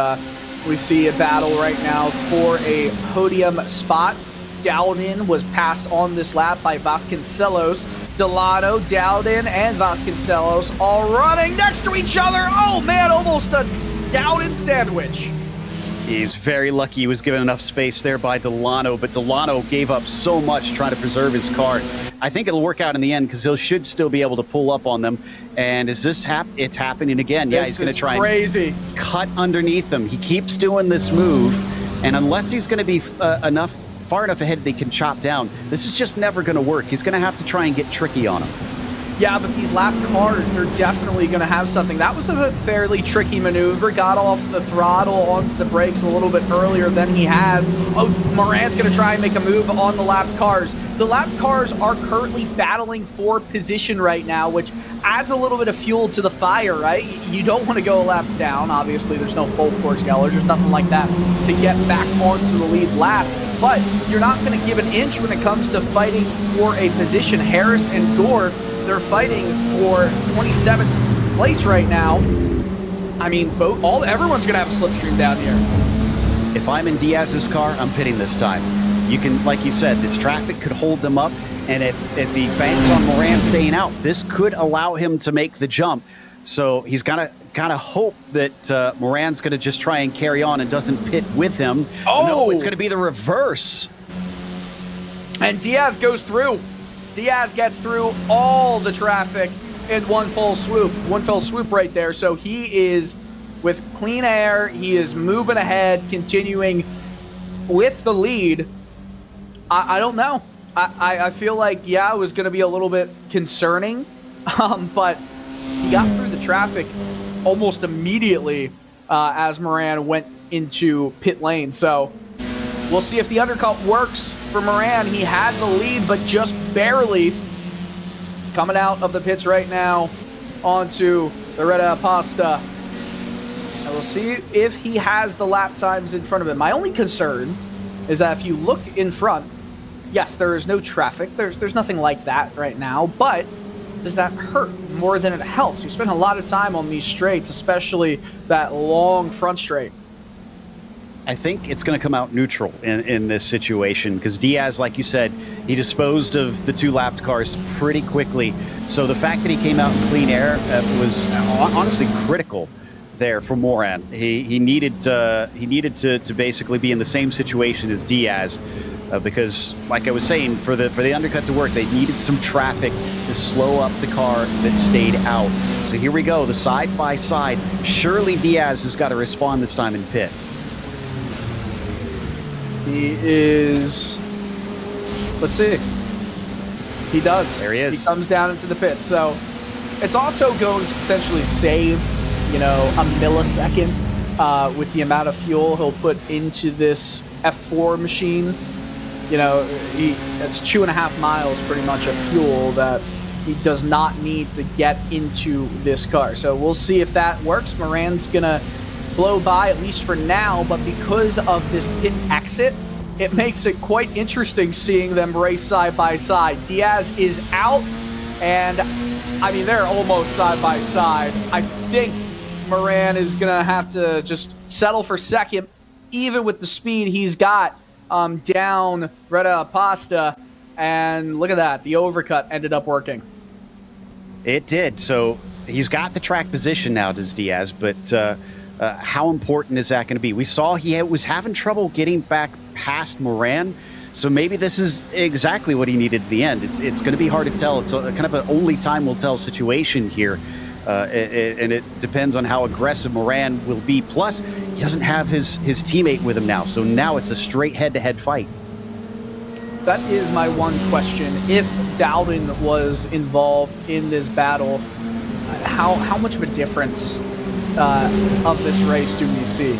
[SPEAKER 2] we see a battle right now for a podium spot. Dowden was passed on this lap by Vasconcelos. Delano, Dowden, and Vasconcelos all running next to each other. Oh man, almost a Dowden sandwich.
[SPEAKER 3] He's very lucky he was given enough space there by Delano, but Delano gave up so much trying to preserve his car. I think it'll work out in the end because he should still be able to pull up on them. And is this it's happening again? Yeah, he's going to try and cut underneath them. He keeps doing this move, and unless he's going to be far enough ahead they can chop down, this is just never going to work. He's going to have to try and get tricky on him.
[SPEAKER 2] Yeah, but these lap cars, they're definitely going to have something. That was a fairly tricky maneuver. Got off the throttle onto the brakes a little bit earlier than he has. Oh, Moran's going to try and make a move on the lap cars. The lap cars are currently battling for position right now, which adds a little bit of fuel to the fire, right? You don't want to go a lap down. Obviously, there's no full course yellers. There's nothing like that to get back onto the lead lap. But you're not going to give an inch when it comes to fighting for a position. Harris and Gore, they're fighting for 27th place right now. I mean, everyone's going to have a slipstream down here.
[SPEAKER 3] If I'm in Diaz's car, I'm pitting this time. You can, like you said, this traffic could hold them up, and if he banks on Moran staying out, this could allow him to make the jump. So he's got to kind of hope that Moran's going to just try and carry on and doesn't pit with him.
[SPEAKER 2] Oh!
[SPEAKER 3] No, it's going to be the reverse.
[SPEAKER 2] And Diaz goes through. Diaz gets through all the traffic in one fell swoop right there. So he is with clean air. He is moving ahead, continuing with the lead. I don't know. I feel like, yeah, it was going to be a little bit concerning, but he got through the traffic almost immediately as Moran went into pit lane. So we'll see if the undercut works for Moran. He had the lead, but just barely. Coming out of the pits right now onto the Red Pasta. And we'll see if he has the lap times in front of him. My only concern is that if you look in front, yes, there is no traffic. There's nothing like that right now, but does that hurt more than it helps? You spend a lot of time on these straights, especially that long front straight.
[SPEAKER 3] I think it's going to come out neutral in this situation because Diaz, like you said, he disposed of the two lapped cars pretty quickly. So the fact that he came out in clean air was honestly critical there for Moran. He needed to basically be in the same situation as Diaz because, like I was saying, for the undercut to work, they needed some traffic to slow up the car that stayed out. So here we go, the side by side. Surely Diaz has got to respond this time in pit.
[SPEAKER 2] He is, let's see. He does.
[SPEAKER 3] There he is.
[SPEAKER 2] He comes down into the pit. So it's also going to potentially save, a millisecond with the amount of fuel he'll put into this F4 machine. That's 2.5 miles pretty much of fuel that he does not need to get into this car. So we'll see if that works. Moran's going to blow by, at least for now, but because of this pit exit, it makes it quite interesting seeing them race side by side. Diaz is out, and I mean, they're almost side by side. I think Moran is gonna have to just settle for second, even with the speed he's got down Red Pasta, and look at that, the overcut ended up working.
[SPEAKER 3] It did. So he's got the track position now, does Diaz, but how important is that going to be? We saw he was having trouble getting back past Moran, so maybe this is exactly what he needed at the end. It's going to be hard to tell. It's kind of an only time will tell situation here, and it depends on how aggressive Moran will be. Plus, he doesn't have his teammate with him now, so now it's a straight head-to-head fight.
[SPEAKER 2] That is my one question. If Dowden was involved in this battle, how much of a difference of this race do we see?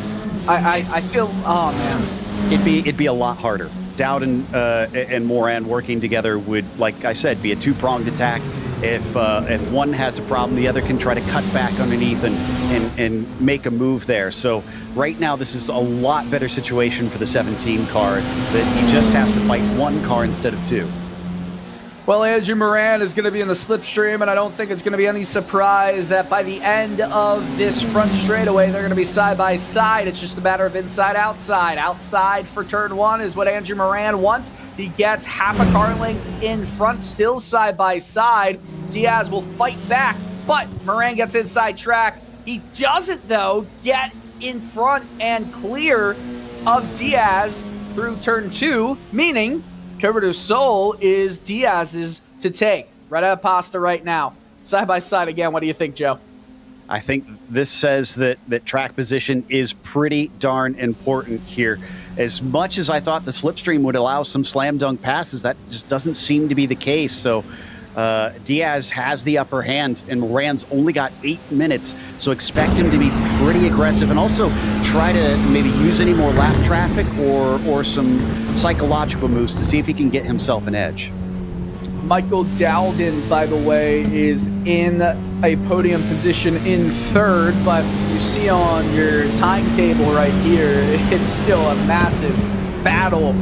[SPEAKER 2] I feel, oh man,
[SPEAKER 3] it'd be a lot harder. Dowden and Moran working together would, like I said, be a two-pronged attack. If one has a problem, the other can try to cut back underneath and make a move there. So right now, this is a lot better situation for the 17 car, that he just has to fight one car instead of two.
[SPEAKER 2] Well, Andrew Moran is going to be in the slipstream, and I don't think it's going to be any surprise that by the end of this front straightaway, they're going to be side by side. It's just a matter of inside, outside. Outside for turn one is what Andrew Moran wants. He gets half a car length in front, still side by side. Diaz will fight back, but Moran gets inside track. He doesn't, though, get in front and clear of Diaz through turn two, meaning Cover to Soul is Diaz's to take. Right out of pasta right now. Side by side again. What do you think, Joe?
[SPEAKER 3] I think this says that track position is pretty darn important here. As much as I thought the slipstream would allow some slam dunk passes, that just doesn't seem to be the case. So Diaz has the upper hand, and Moran's only got 8 minutes. So expect him to be pretty aggressive, and also try to maybe use any more lap traffic or some psychological moves to see if he can get himself an edge.
[SPEAKER 2] Michael Dowden, by the way, is in a podium position in third, but you see on your timetable right here, it's still a massive battle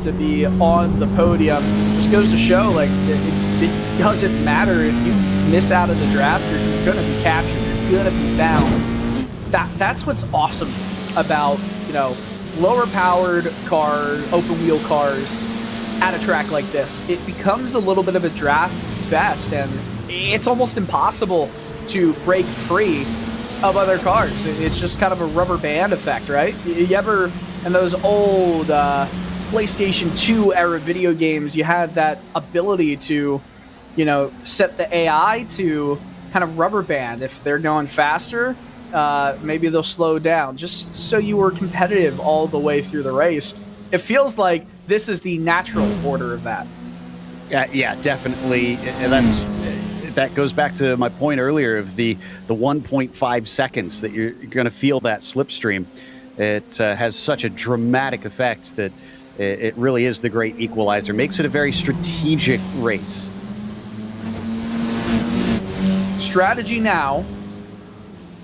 [SPEAKER 2] to be on the podium. Just goes to show, like, it doesn't matter if you miss out of the draft, you're going to be captured, you're going to be found. That's what's awesome about, you know, lower powered cars, open wheel cars at a track like this. It becomes a little bit of a draft fest, and it's almost impossible to break free of other cars. It's just kind of a rubber band effect, right? You ever, in those old PlayStation 2 era video games, you had that ability to, you know, set the AI to kind of rubber band. If they're going faster, maybe they'll slow down, just so you were competitive all the way through the race. It feels like this is the natural order of that.
[SPEAKER 3] Yeah, definitely. And that goes back to my point earlier of the 1.5 seconds that you're going to feel that slipstream. It has such a dramatic effect that it really is the great equalizer. Makes it a very strategic race.
[SPEAKER 2] Strategy now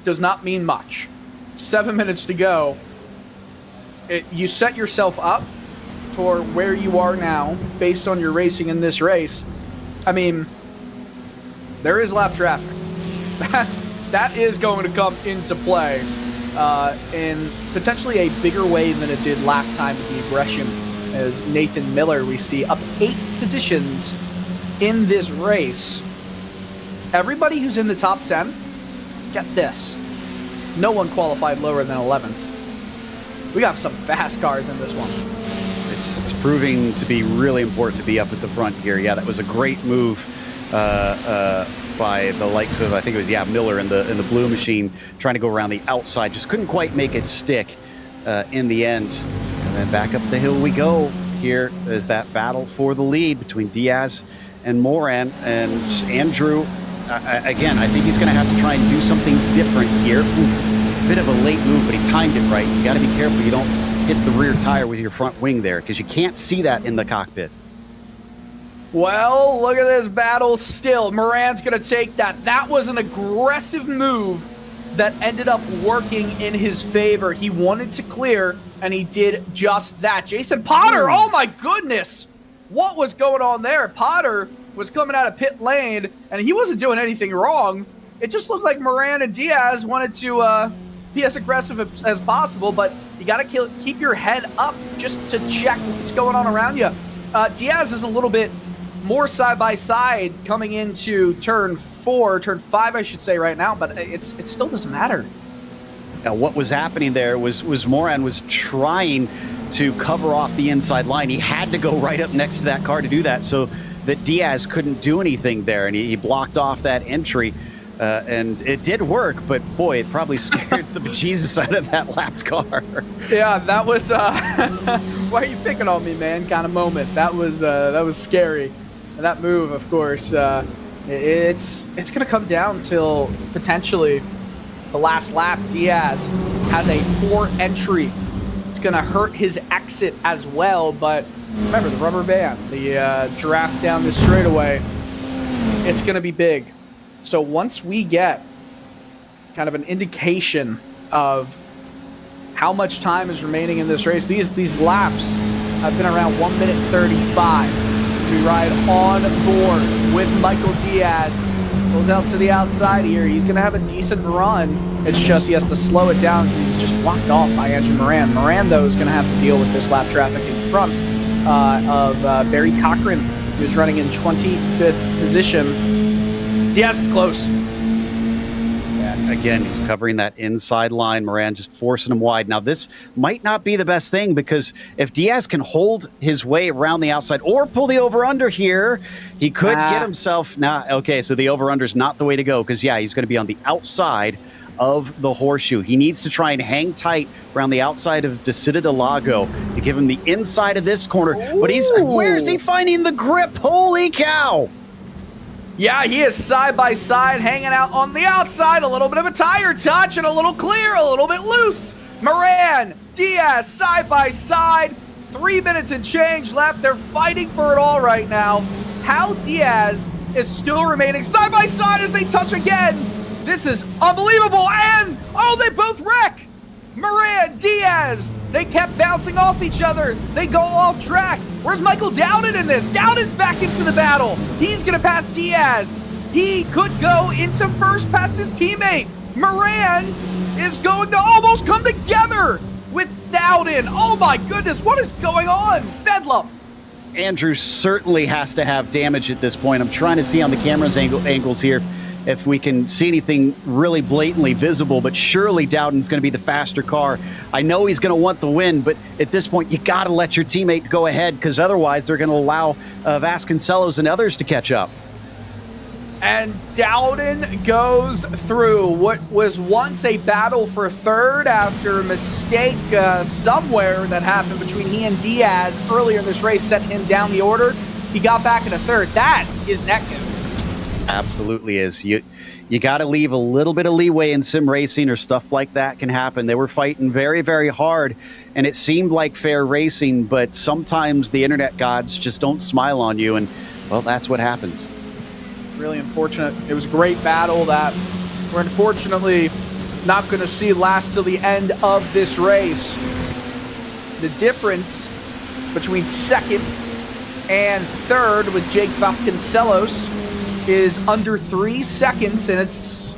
[SPEAKER 2] does not mean much. 7 minutes to go. You set yourself up for where you are now based on your racing in this race. I mean, there is lap traffic. That is going to come into play in potentially a bigger way than it did last time with the aggression, as Nathan Miller, we see, up 8 positions in this race. Everybody who's in the top 10, get this, no one qualified lower than 11th. We got some fast cars in this one.
[SPEAKER 3] It's proving to be really important to be up at the front here. Yeah, that was a great move by the likes of, I think it was, Miller in the blue machine, trying to go around the outside. Just couldn't quite make it stick in the end. And then back up the hill we go. Here is that battle for the lead between Diaz and Moran. And Andrew, again, I think he's going to have to try and do something different here. Bit of a late move, but he timed it right. You got to be careful you don't hit the rear tire with your front wing there, because you can't see that in the cockpit.
[SPEAKER 2] Well, look at this battle still. Moran's going to take that. That was an aggressive move that ended up working in his favor. He wanted to clear, and he did just that. Jason Potter, oh my goodness. What was going on there? Potter was coming out of pit lane, and he wasn't doing anything wrong. It just looked like Moran and Diaz wanted to be as aggressive as possible, but you got to keep your head up just to check what's going on around you. Diaz is a little bit more side-by-side coming into turn 5, I should say, right now, but it still doesn't matter.
[SPEAKER 3] Now, what was happening there was Moran was trying to cover off the inside line. He had to go right up next to that car to do that, so that Diaz couldn't do anything there, and he blocked off that entry. And it did work, but boy, it probably scared the bejesus out of that lapped car.
[SPEAKER 2] Yeah, that was why are you picking on me, man? Kind of moment. That was scary. And that move, of course, it's gonna come down till potentially the last lap. Diaz has a poor entry. It's gonna hurt his exit as well. But remember the rubber band, the draft down this straightaway. It's gonna be big. So once we get kind of an indication of how much time is remaining in this race, these laps have been around 1 minute 35. We ride on board with Michael Diaz. Goes out to the outside here. He's going to have a decent run. It's just he has to slow it down. He's just blocked off by Andrew Moran. Moran, though, is going to have to deal with this lap traffic in front of Barry Cochran, who's running in 25th position. Diaz is close.
[SPEAKER 3] Again, he's covering that inside line. Moran just forcing him wide. Now, this might not be the best thing, because if Diaz can hold his way around the outside or pull the over-under here, he could get himself... okay, so the over-under is not the way to go, because, yeah, he's going to be on the outside of the horseshoe. He needs to try and hang tight around the outside of Desida del Lago to give him the inside of this corner. Ooh. But where is he finding the grip? Holy cow!
[SPEAKER 2] Yeah, he is side by side, hanging out on the outside. A little bit of a tire touch and a little clear, a little bit loose. Moran, Diaz, side by side. 3 minutes and change left. They're fighting for it all right now. How Diaz is still remaining side by side as they touch again. This is unbelievable. And, oh, they both wreck. Moran, Diaz, they kept bouncing off each other. They go off track. Where's Michael Dowden in this? Dowden's back into the battle. He's going to pass Diaz. He could go into first past his teammate. Moran is going to almost come together with Dowden. Oh my goodness, what is going on? Bedlam.
[SPEAKER 3] Andrew certainly has to have damage at this point. I'm trying to see on the camera's angles here if we can see anything really blatantly visible, but surely Dowden's going to be the faster car. I know he's going to want the win, but at this point, you got to let your teammate go ahead, because otherwise they're going to allow Vasconcelos and others to catch up.
[SPEAKER 2] And Dowden goes through what was once a battle for third after a mistake somewhere that happened between he and Diaz earlier in this race, set him down the order. He got back into third. That is neck good.
[SPEAKER 3] Absolutely is. You got to leave a little bit of leeway in sim racing, or stuff like that can happen. They were fighting very, very hard, and it seemed like fair racing, but sometimes the internet gods just don't smile on you, and, well, that's what happens.
[SPEAKER 2] Really unfortunate. It was a great battle that we're unfortunately not going to see last till the end of this race. The difference between second and third with Jake Vasconcelos is under 3 seconds, and it's,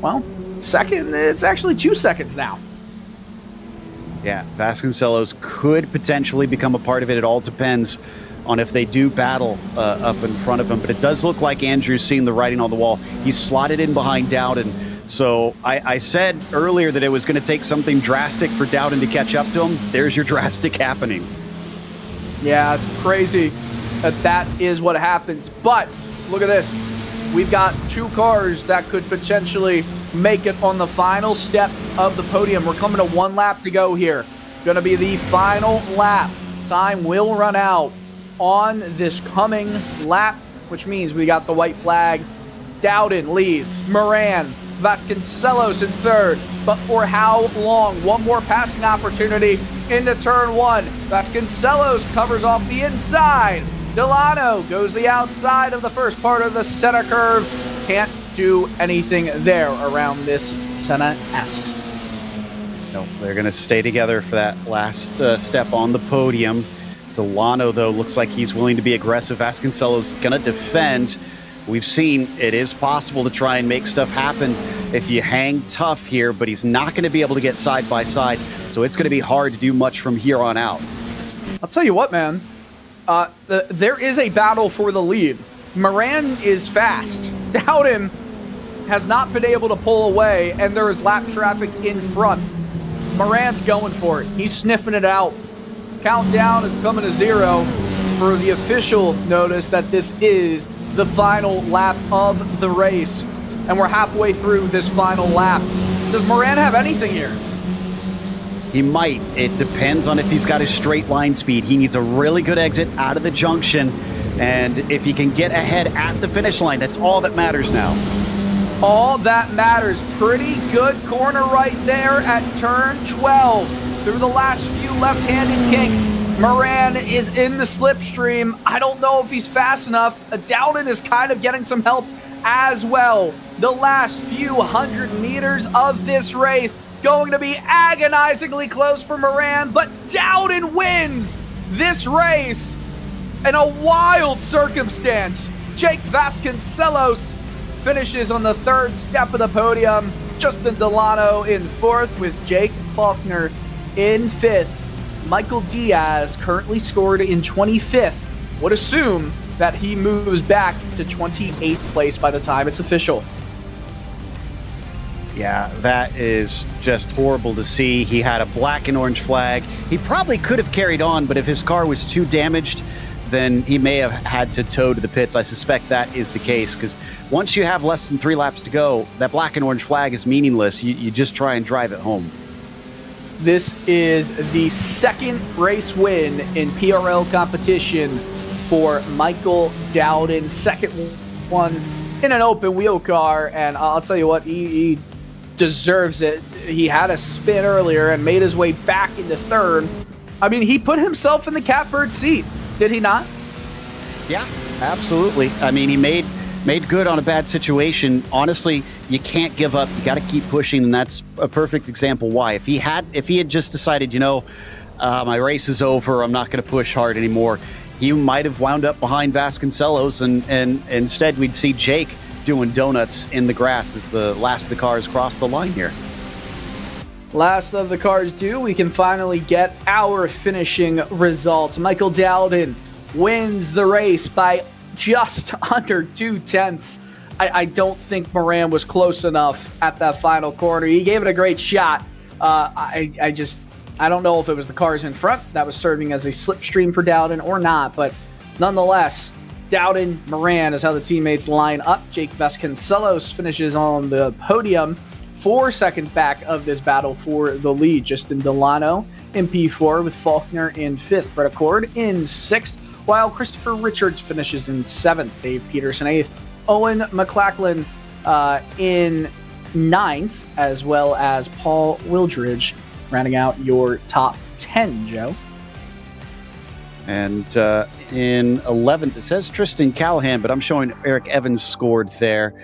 [SPEAKER 2] well, second, it's actually 2 seconds now.
[SPEAKER 3] Yeah, Vasconcelos could potentially become a part of it. It all depends on if they do battle up in front of him, but it does look like Andrew's seeing the writing on the wall. He's slotted in behind Dowden. So I said earlier that it was going to take something drastic for Dowden to catch up to him. There's your drastic happening.
[SPEAKER 2] Yeah, crazy that is what happens. But look at this. We've got 2 cars that could potentially make it on the final step of the podium. We're coming to 1 lap to go here. Going to be the final lap. Time will run out on this coming lap, which means we got the white flag. Dowden leads. Moran, Vasconcelos in third. But for how long? One more passing opportunity into turn 1. Vasconcelos covers off the inside. Delano goes the outside of the first part of the center curve. Can't do anything there around this Senna S.
[SPEAKER 3] No, they're going to stay together for that last step on the podium. Delano, though, looks like he's willing to be aggressive. Vasconcelos going to defend. We've seen it is possible to try and make stuff happen if you hang tough here, but he's not going to be able to get side by side, so it's going to be hard to do much from here on out.
[SPEAKER 2] I'll tell you what, man. There is a battle for the lead. Moran is fast. Dowden has not been able to pull away, and there is lap traffic in front. Moran's going for it. He's sniffing it out. Countdown is coming to 0 for the official notice that this is the final lap of the race. And we're halfway through this final lap. Does Moran have anything here?
[SPEAKER 3] He might. It depends on if he's got his straight line speed. He needs a really good exit out of the junction. And if he can get ahead at the finish line, that's all that matters now.
[SPEAKER 2] All that matters. Pretty good corner right there at turn 12. Through the last few left-handed kinks, Moran is in the slipstream. I don't know if he's fast enough. Dowden is kind of getting some help as well. The last few hundred meters of this race going to be agonizingly close for Moran, but Dowden wins this race in a wild circumstance. Jake Vasconcelos finishes on the third step of the podium. Justin Delano in fourth with Jake Faulkner in fifth. Michael Diaz currently scored in 25th. Would assume that he moves back to 28th place by the time it's official.
[SPEAKER 3] Yeah, that is just horrible to see. He had a black and orange flag. He probably could have carried on, but if his car was too damaged, then he may have had to tow to the pits. I suspect that is the case, because once you have less than 3 laps to go, that black and orange flag is meaningless. You just try and drive it home.
[SPEAKER 2] This is the second race win in PRL competition for Michael Dowden. Second one in an open wheel car, and I'll tell you what, he deserves it. He had a spin earlier and made his way back into third. I mean, he put himself in the catbird seat, did he not?
[SPEAKER 3] Yeah, absolutely. I mean, he made good on a bad situation. Honestly, you can't give up. You got to keep pushing, and that's a perfect example why. If he had just decided, my race is over, I'm not going to push hard anymore, he might have wound up behind Vasconcelos, and instead we'd see Jake doing donuts in the grass as the last of the cars cross the line here.
[SPEAKER 2] Last of the cars do. We can finally get our finishing results. Michael Dowden wins the race by just under 2/10. I don't think Moran was close enough at that final corner. He gave it a great shot. I don't know if it was the cars in front that was serving as a slipstream for Dowden or not, but nonetheless, Dowden, Moran is how the teammates line up. Jake Vasconcelos finishes on the podium, 4 seconds back of this battle for the lead. Justin Delano in P4 with Faulkner in 5th. Brett Accord in 6th, while Christopher Richards finishes in 7th. Dave Peterson 8th. Owen McLachlan in 9th, as well as Paul Wildridge rounding out your top 10, Joe.
[SPEAKER 3] And in 11th, it says Tristan Callahan, but I'm showing Eric Evans scored there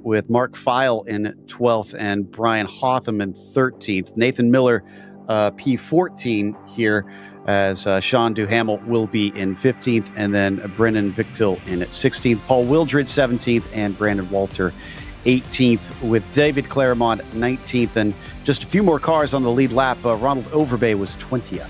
[SPEAKER 3] with Mark Feil in 12th and Brian Hotham in 13th. Nathan Miller, P14 here, as Sean Duhamel will be in 15th, and then Brennan Victil in 16th. Paul Wildred 17th, and Brandon Walter 18th, with David Claremont 19th, and just a few more cars on the lead lap. Ronald Overbay was 20th.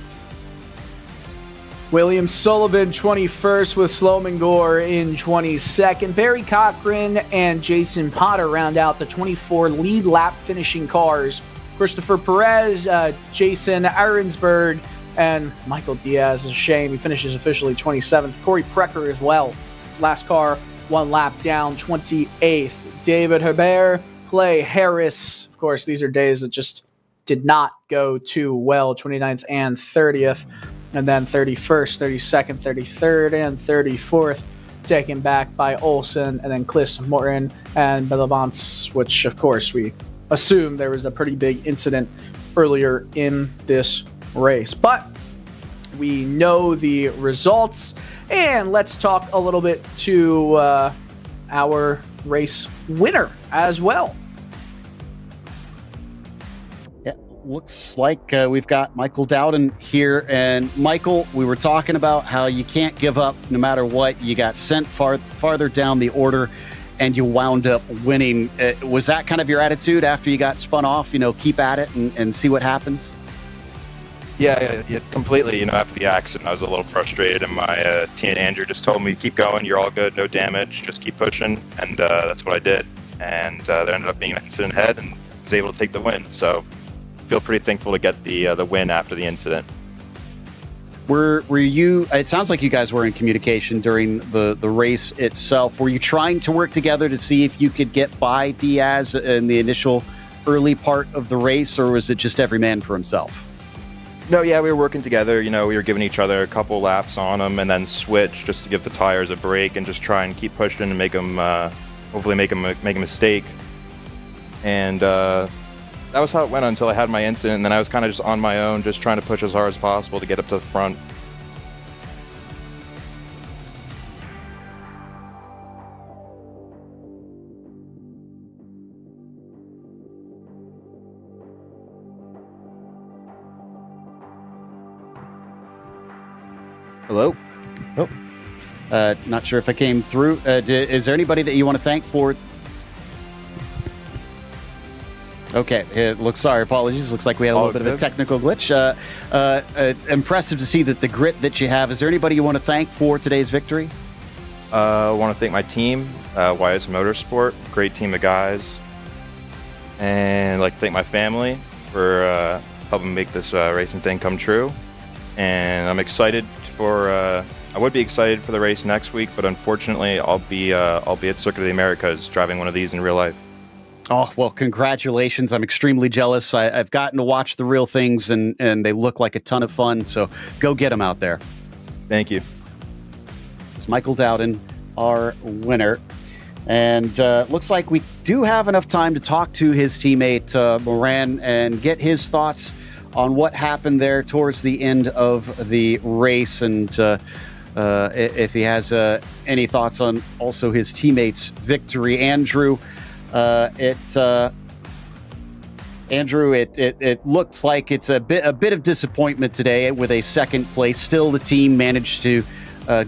[SPEAKER 2] William Sullivan 21st with Sloman Gore in 22nd. Barry Cochran and Jason Potter round out the 24 lead lap finishing cars. Christopher Perez, Jason Arensberg, and Michael Diaz. It's a shame he finishes officially 27th. Corey Precker as well. Last car, 1 lap down, 28th. David Herbert, Clay Harris. Of course, these are days that just did not go too well. 29th and 30th. And then 31st, 32nd, 33rd, and 34th taken back by Olsen, and then Kliss Morton and Bellavance, which, of course, we assume there was a pretty big incident earlier in this race. But we know the results, and let's talk a little bit to our race winner as well.
[SPEAKER 3] Looks like we've got Michael Dowden here. And Michael, we were talking about how you can't give up no matter what. You got sent farther down the order and you wound up winning. Was that kind of your attitude after you got spun off? Keep at it and see what happens?
[SPEAKER 4] Yeah, completely. After the accident, I was a little frustrated, and my teammate Andrew just told me, keep going, you're all good, no damage, just keep pushing. And that's what I did. And there ended up being an incident ahead, and was able to take the win. So feel pretty thankful to get the win after the incident.
[SPEAKER 3] Were you? It sounds like you guys were in communication during the race itself. Were you trying to work together to see if you could get by Diaz in the initial early part of the race, or was it just every man for himself?
[SPEAKER 4] No, yeah, we were working together. You know, we were giving each other a couple laps on them and then switch just to give the tires a break and just try and keep pushing and make them, hopefully make a mistake. And that was how it went until I had my incident. And then I was kind of just on my own, just trying to push as hard as possible to get up to the front. Hello?
[SPEAKER 3] Oh, not sure if I came through. Is there anybody that you want to thank for? Okay, apologies. Looks like we had a little bit of a technical glitch. Impressive to see that the grit that you have. Is there anybody you want to thank for today's victory?
[SPEAKER 4] I want to thank my team, YS Motorsport, great team of guys. And I'd like to thank my family for helping make this racing thing come true. And I'm excited I would be excited for the race next week, but unfortunately I'll be at Circuit of the Americas driving one of these in real life.
[SPEAKER 3] Oh, well, congratulations. I'm extremely jealous. I've gotten to watch the real things, and they look like a ton of fun, so go get them out there.
[SPEAKER 4] Thank you.
[SPEAKER 3] It's Michael Dowden, our winner. And looks like we do have enough time to talk to his teammate, Moran, and get his thoughts on what happened there towards the end of the race, and if he has any thoughts on also his teammate's victory. Andrew, it looks like it's a bit of disappointment today with a second place. Still, the team managed to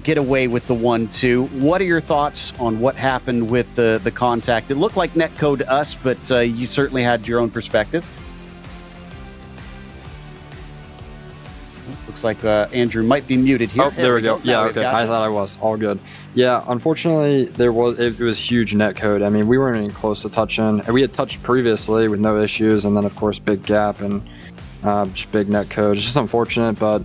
[SPEAKER 3] get away with the 1-2. What are your thoughts on what happened with the contact? It looked like netcode to us, but you certainly had your own perspective. Looks like Andrew might be muted here.
[SPEAKER 5] Oh, there we go. Yeah, okay. I thought I was. All good. Yeah, unfortunately, it was huge netcode. I mean, we weren't even close to touching. We had touched previously with no issues, and then, of course, big gap and just big netcode. It's just unfortunate, but,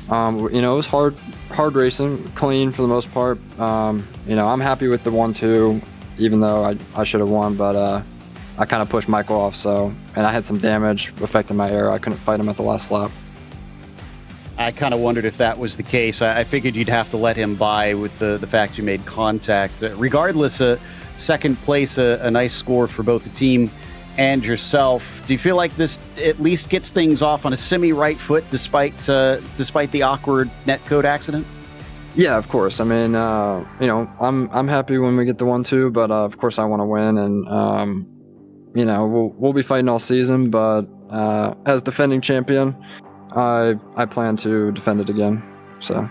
[SPEAKER 5] it was hard racing, clean for the most part. I'm happy with the 1-2, even though I should have won, but I kind of pushed Michael off, and I had some damage affecting my air. I couldn't fight him at the last lap.
[SPEAKER 3] I kind of wondered if that was the case. I figured you'd have to let him by with the fact you made contact. Regardless, second place, a nice score for both the team and yourself. Do you feel like this at least gets things off on a semi-right foot despite the awkward netcode accident?
[SPEAKER 5] Yeah, of course. I mean, I'm happy when we get the 1-2, but of course I want to win, and we'll be fighting all season. But as defending champion, I plan to defend it again. So,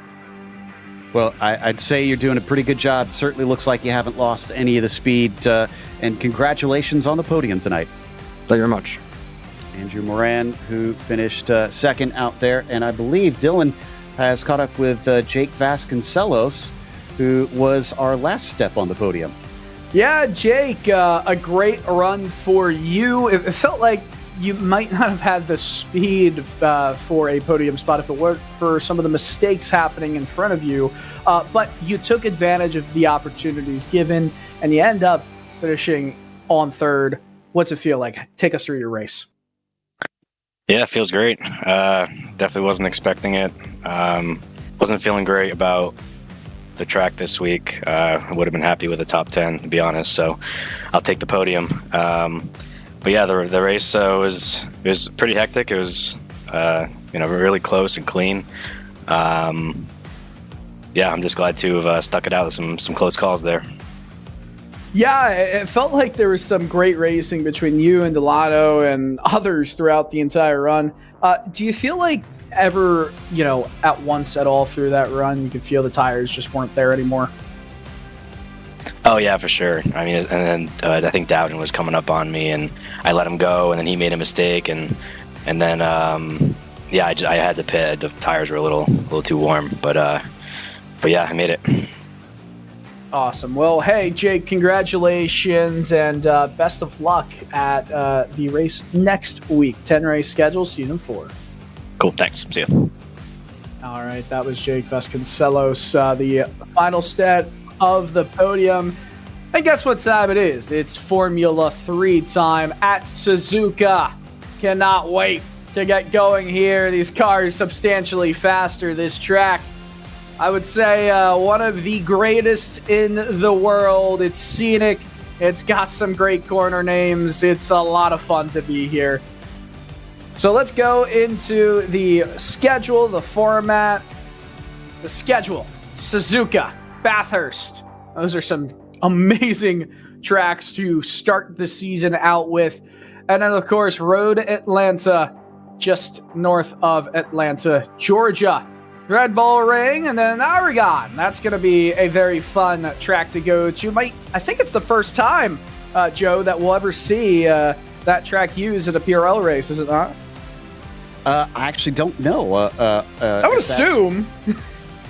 [SPEAKER 3] well, I'd say you're doing a pretty good job. Certainly looks like you haven't lost any of the speed. And congratulations on the podium tonight.
[SPEAKER 5] Thank you very much.
[SPEAKER 3] Andrew Moran, who finished second out there, and I believe Dylan has caught up with Jake Vasconcelos, who was our last step on the podium.
[SPEAKER 2] Yeah, Jake, a great run for you. It felt like you might not have had the speed for a podium spot if it weren't for some of the mistakes happening in front of you. But you took advantage of the opportunities given, and you end up finishing on third. What's it feel like? Take us through your race.
[SPEAKER 6] Yeah, it feels great. Definitely wasn't expecting it. Wasn't feeling great about the track this week. I would have been happy with a top 10, to be honest. So I'll take the podium. But yeah, the race was pretty hectic. It was really close and clean. I'm just glad to have stuck it out with some close calls there.
[SPEAKER 2] Yeah, it felt like there was some great racing between you and Delano and others throughout the entire run. Do you feel like ever, at once at all through that run, you could feel the tires just weren't there anymore?
[SPEAKER 6] Oh yeah, for sure. I mean, and then I think Dowden was coming up on me, and I let him go, and then he made a mistake, and then I had to pit. The tires were a little too warm, but yeah, I made it.
[SPEAKER 2] Awesome. Well, hey, Jake, congratulations and best of luck at the race next week. 10 race schedule, season 4.
[SPEAKER 6] Cool. Thanks. See you.
[SPEAKER 2] All right. That was Jake Vasconcelos, the final stat of the podium. And guess what time it is? It's Formula 3 time at Suzuka. Cannot wait to get going here. These cars substantially faster. This track, I would say, one of the greatest in the world. It's scenic. It's got some great corner names. It's a lot of fun to be here. So let's go into the schedule, the format. The schedule. Suzuka, Bathurst. Those are some amazing tracks to start the season out with. And then, of course, Road Atlanta, just north of Atlanta, Georgia. Red Bull Ring, and then Oregon. That's going to be a very fun track to go to. I think it's the first time, Joe, that we'll ever see that track used at a PRL race, is it not?
[SPEAKER 3] I actually don't know.
[SPEAKER 2] I would assume.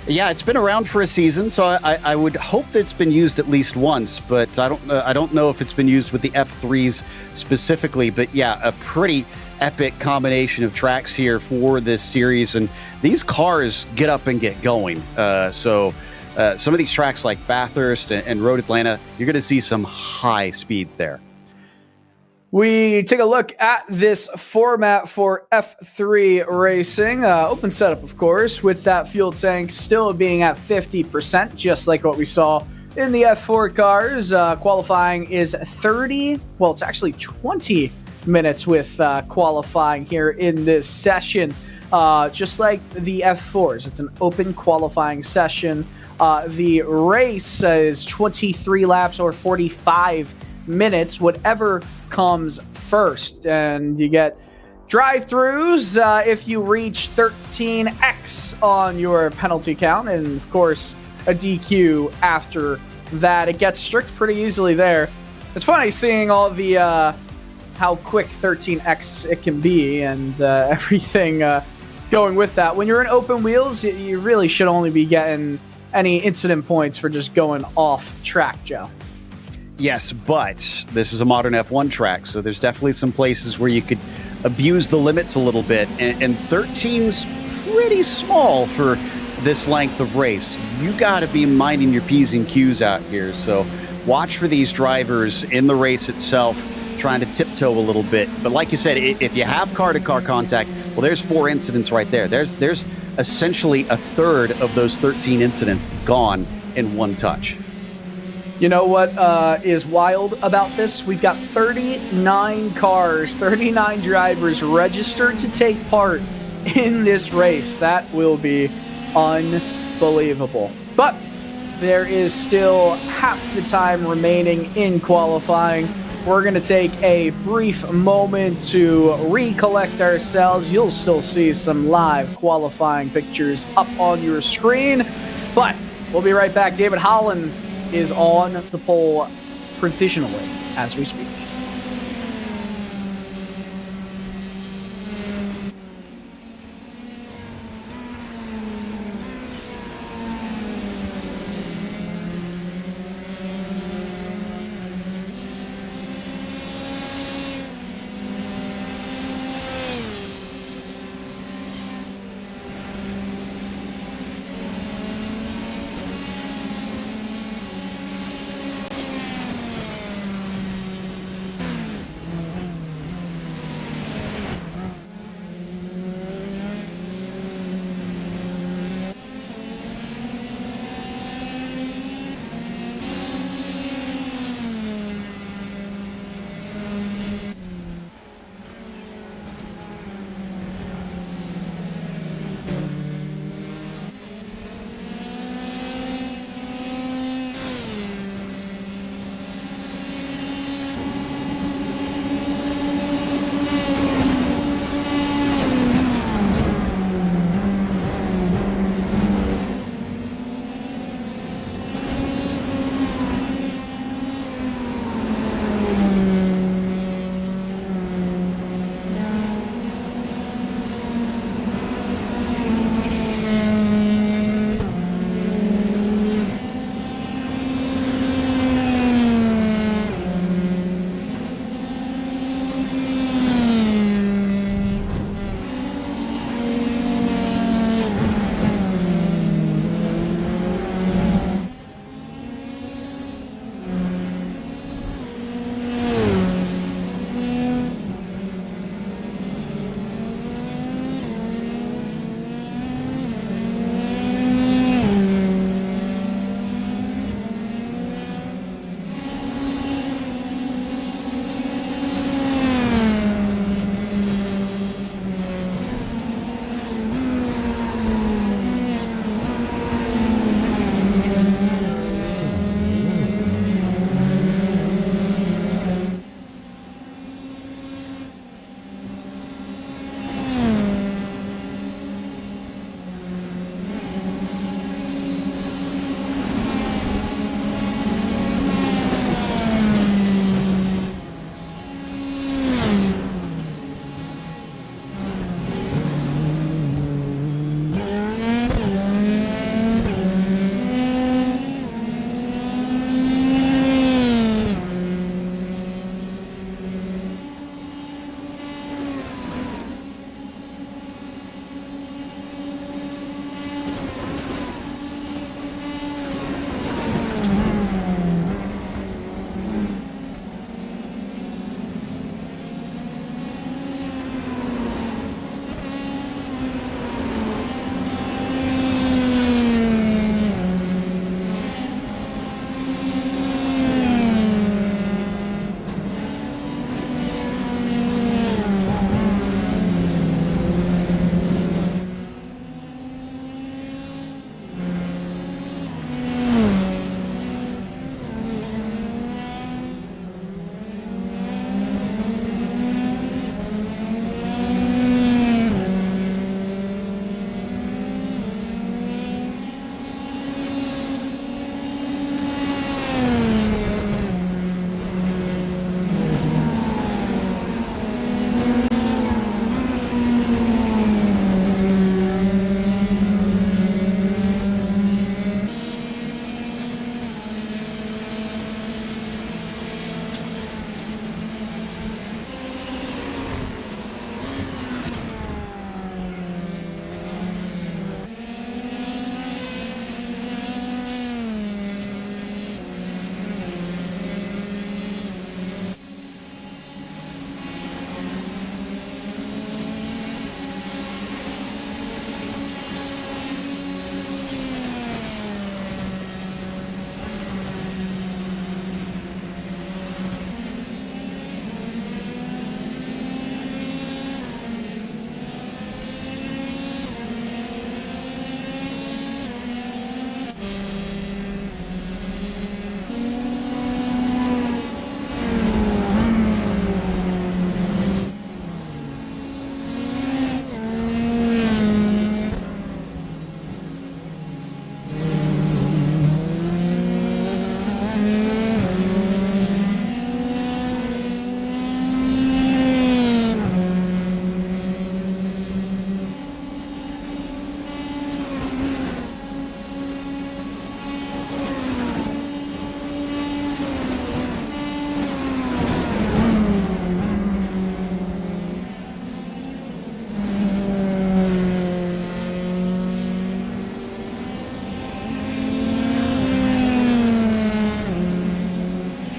[SPEAKER 3] Yeah, it's been around for a season, so I would hope that it's been used at least once, but I don't know if it's been used with the F3s specifically. But yeah, a pretty epic combination of tracks here for this series, and these cars get up and get going. So some of these tracks like Bathurst and Road Atlanta, you're going to see some high speeds there.
[SPEAKER 2] We take a look at this format for F3 racing. Open setup, of course, with that fuel tank still being at 50%, just like what we saw in the F4 cars. Qualifying is 30, well, it's actually 20 minutes with qualifying here in this session. Just like the F4s, it's an open qualifying session. The race is 23 laps or 45 minutes, whatever comes first. And you get drive-throughs if you reach 13x on your penalty count, and of course a DQ after that. It gets strict pretty easily there. It's funny seeing all the how quick 13x it can be, and everything going with that. When you're in open wheels, you really should only be getting any incident points for just going off track, Joe.
[SPEAKER 3] Yes, but this is a modern F1 track, so there's definitely some places where you could abuse the limits a little bit, and 13's pretty small for this length of race. You got to be minding your P's and Q's out here, so watch for these drivers in the race itself trying to tiptoe a little bit. But like you said, if you have car-to-car contact, well, there's 4 incidents right there. There's essentially a third of those 13 incidents gone in one touch.
[SPEAKER 2] You know what is wild about this? We've got 39 cars, 39 drivers registered to take part in this race. That will be unbelievable. But there is still half the time remaining in qualifying. We're going to take a brief moment to recollect ourselves. You'll still see some live qualifying pictures up on your screen. But we'll be right back. David Holland is on the pole provisionally as we speak.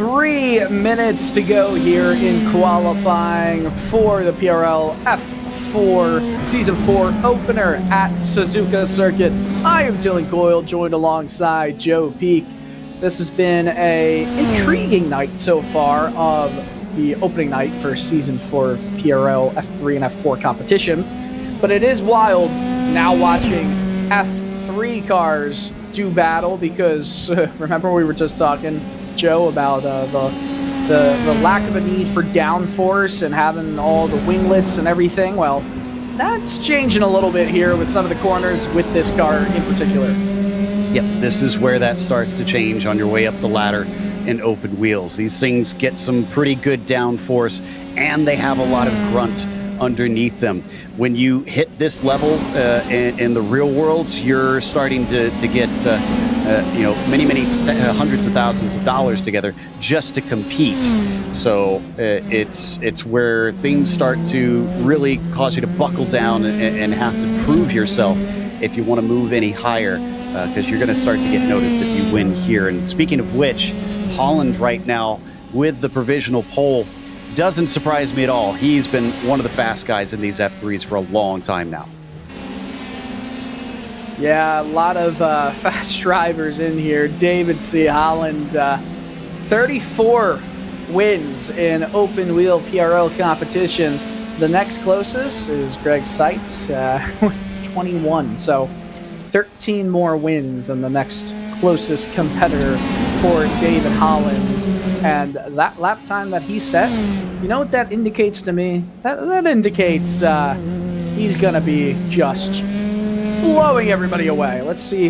[SPEAKER 2] 3 minutes to go here in qualifying for the PRL F4 Season 4 opener at Suzuka Circuit. I am Dylan Coyle, joined alongside Joe Peak. This has been a intriguing night so far of the opening night for Season 4 of PRL F3 and F4 competition. But it is wild now watching F3 cars do battle because remember we were just talking, Joe, about the lack of a need for downforce and having all the winglets and everything. Well, that's changing a little bit here with some of the corners with this car in particular.
[SPEAKER 3] Yep, this is where that starts to change on your way up the ladder in open wheels. These things get some pretty good downforce, and they have a lot of grunt underneath them. When you hit this level in the real world, you're starting to get many hundreds of thousands of dollars together just to compete. So it's where things start to really cause you to buckle down and have to prove yourself if you want to move any higher, because you're going to start to get noticed if you win here. And speaking of which, Holland right now with the provisional pole doesn't surprise me at all. He's been one of the fast guys in these F3s for a long time now.
[SPEAKER 2] Yeah, a lot of fast drivers in here. David C. Holland, 34 wins in open wheel PRL competition. The next closest is Greg Seitz with 21. So 13 more wins than the next closest competitor for David Holland. And that lap time that he set, you know what that indicates to me? That indicates he's going to be just blowing everybody away. Let's see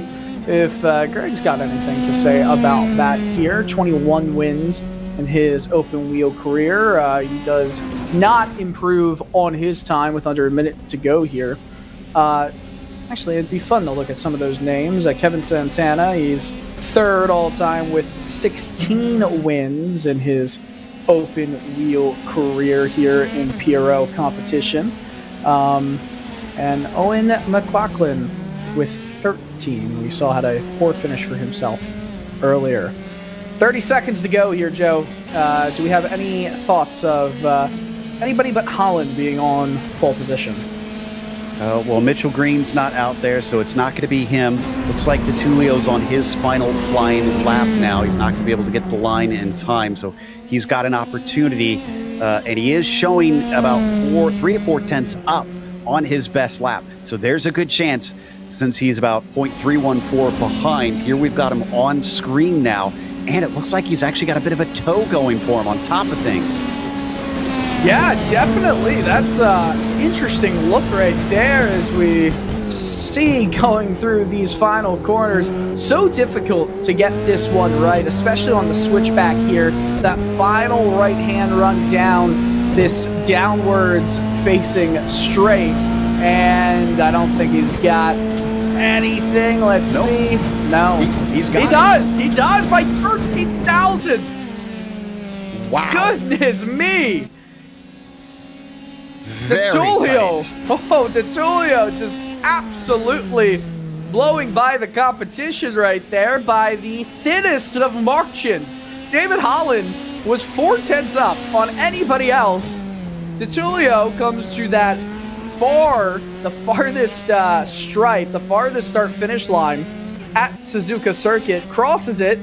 [SPEAKER 2] if Greg's got anything to say about that here. 21 wins in his open wheel career. He does not improve on his time with under a minute to go here. Actually, it'd be fun to look at some of those names. Kevin Santana, he's third all-time with 16 wins in his open wheel career here in PRL competition. And Owen McLaughlin with 13. We saw had a poor finish for himself earlier. 30 seconds to go here, Joe. Do we have any thoughts of anybody but Holland being on pole position?
[SPEAKER 3] Well, Mitchell Green's not out there, so it's not going to be him. Looks like DeTulio's on his final flying lap now. He's not going to be able to get the line in time, so he's got an opportunity, and he is showing about 3 to 4 tenths up on his best lap. So there's a good chance, since he's about 0.314 behind. Here we've got him on screen now, and it looks like he's actually got a bit of a toe going for him on top of things.
[SPEAKER 2] Yeah, definitely. That's an interesting look right there as we see going through these final corners. So difficult to get this one right, especially on the switchback here. That final right-hand run down, this downwards facing straight. And I don't think he's got anything. Let's see. No.
[SPEAKER 3] He
[SPEAKER 2] does. He does by 13 thousandths.
[SPEAKER 3] Wow.
[SPEAKER 2] Goodness me.
[SPEAKER 3] Very
[SPEAKER 2] DeTulio.
[SPEAKER 3] tight.
[SPEAKER 2] Oh, DeTulio just absolutely blowing by the competition right there by the thinnest of margins. David Holland was 4 tenths up on anybody else. DeTulio comes to that the farthest stripe, the farthest start-finish line at Suzuka Circuit, crosses it,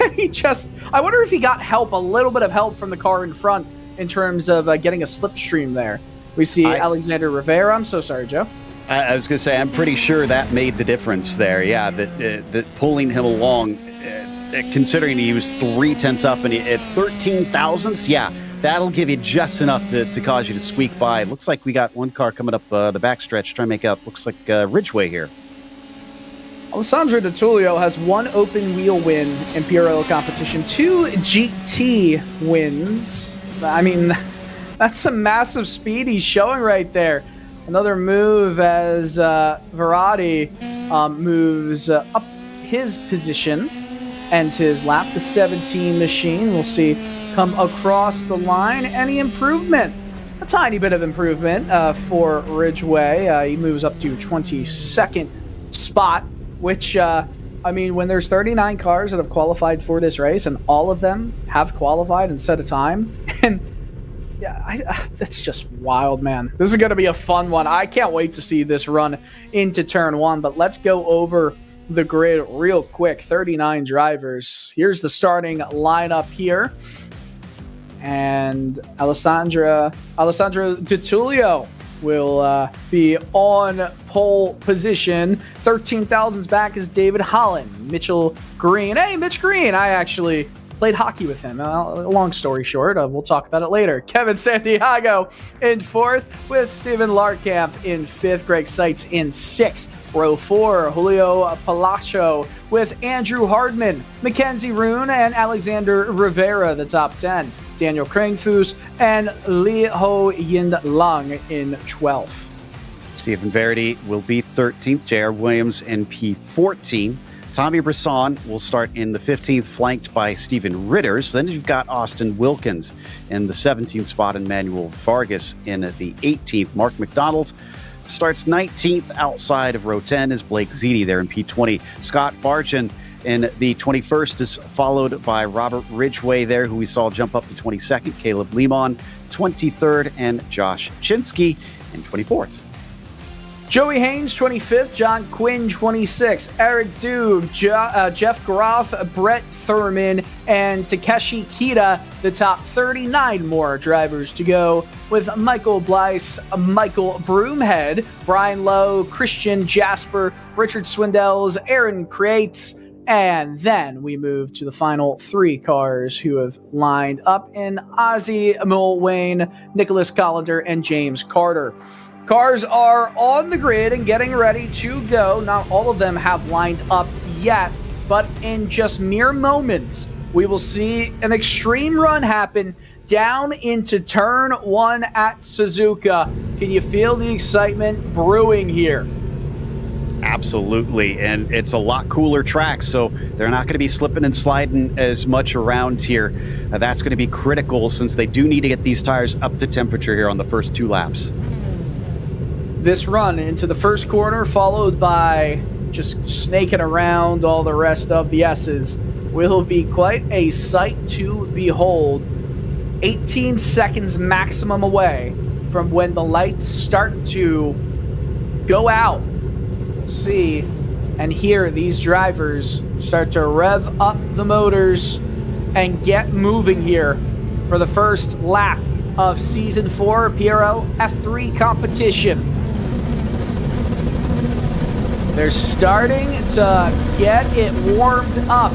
[SPEAKER 2] and he just, I wonder if he got help, a little bit of help from the car in front in terms of getting a slipstream there. We see Alexander Rivera. I'm so sorry, Joe.
[SPEAKER 3] I was going to say, I'm pretty sure that made the difference there. Yeah, that pulling him along, considering he was 3 tenths up and at 13 thousandths, yeah, that'll give you just enough to cause you to squeak by. Looks like we got one car coming up the backstretch, trying to make up, looks like Ridgeway here.
[SPEAKER 2] Alessandro DeTulio has 1 open wheel win in PRL competition, 2 GT wins. I mean, that's some massive speed he's showing right there. Another move as Verratti moves up his position, ends his lap. The 17 machine, we'll see, come across the line. Any improvement? A tiny bit of improvement for Ridgeway. He moves up to 22nd spot, which I mean, when there's 39 cars that have qualified for this race and all of them have qualified and set a time, and yeah, that's just wild, man. This is going to be a fun one. I can't wait to see this run into turn one, but let's go over the grid real quick. 39 drivers. Here's the starting lineup here. And Alessandro Di Tullio will be on pole position. 13,000's back is David Holland. Mitchell Green. Hey, Mitch Green. I actually played hockey with him. Long story short, we'll talk about it later. Kevin Santiago in fourth with Steven Larkamp in fifth. Greg Seitz in sixth. Row 4, Julio Palacio with Andrew Hardman, Mackenzie Roon, and Alexander Rivera, the top 10. Daniel Krangfus and Li Ho Yin Lang in 12th.
[SPEAKER 3] Stephen Verity will be 13th. J.R. Williams in P14. Tommy Brisson will start in the 15th, flanked by Stephen Ritters. Then you've got Austin Wilkins in the 17th spot and Manuel Vargas in the 18th. Mark McDonald starts 19th outside of row 10 is Blake Ziti there in P20. Scott Bargen in the 21st is followed by Robert Ridgway there, who we saw jump up to 22nd. Caleb Lemon, 23rd, and Josh Chinsky in 24th.
[SPEAKER 2] Joey Haynes, 25th. John Quinn, 26th. Eric Doob, Jeff Groff, Brett Thurman, and Takeshi Kita, the top 39 more drivers to go, with Michael Blyce, Michael Broomhead, Brian Lowe, Christian Jasper, Richard Swindells, Aaron Creates, and then we move to the final three cars who have lined up in Ozzy Mulwayne, Nicholas Collender, and James Carter. Cars are on the grid and getting ready to go. Not all of them have lined up yet, but in just mere moments, we will see an extreme run happen down into turn one at Suzuka. Can you feel the excitement brewing here?
[SPEAKER 3] Absolutely, and it's a lot cooler track, so they're not going to be slipping and sliding as much around here. That's going to be critical since they do need to get these tires up to temperature here on the first two laps.
[SPEAKER 2] This run into the first corner, followed by just snaking around all the rest of the S's, will be quite a sight to behold. 18 seconds maximum away from when the lights start to go out. We'll see and hear these drivers start to rev up the motors and get moving here for the first lap of Season 4 PRL F3 competition. They're starting to get it warmed up.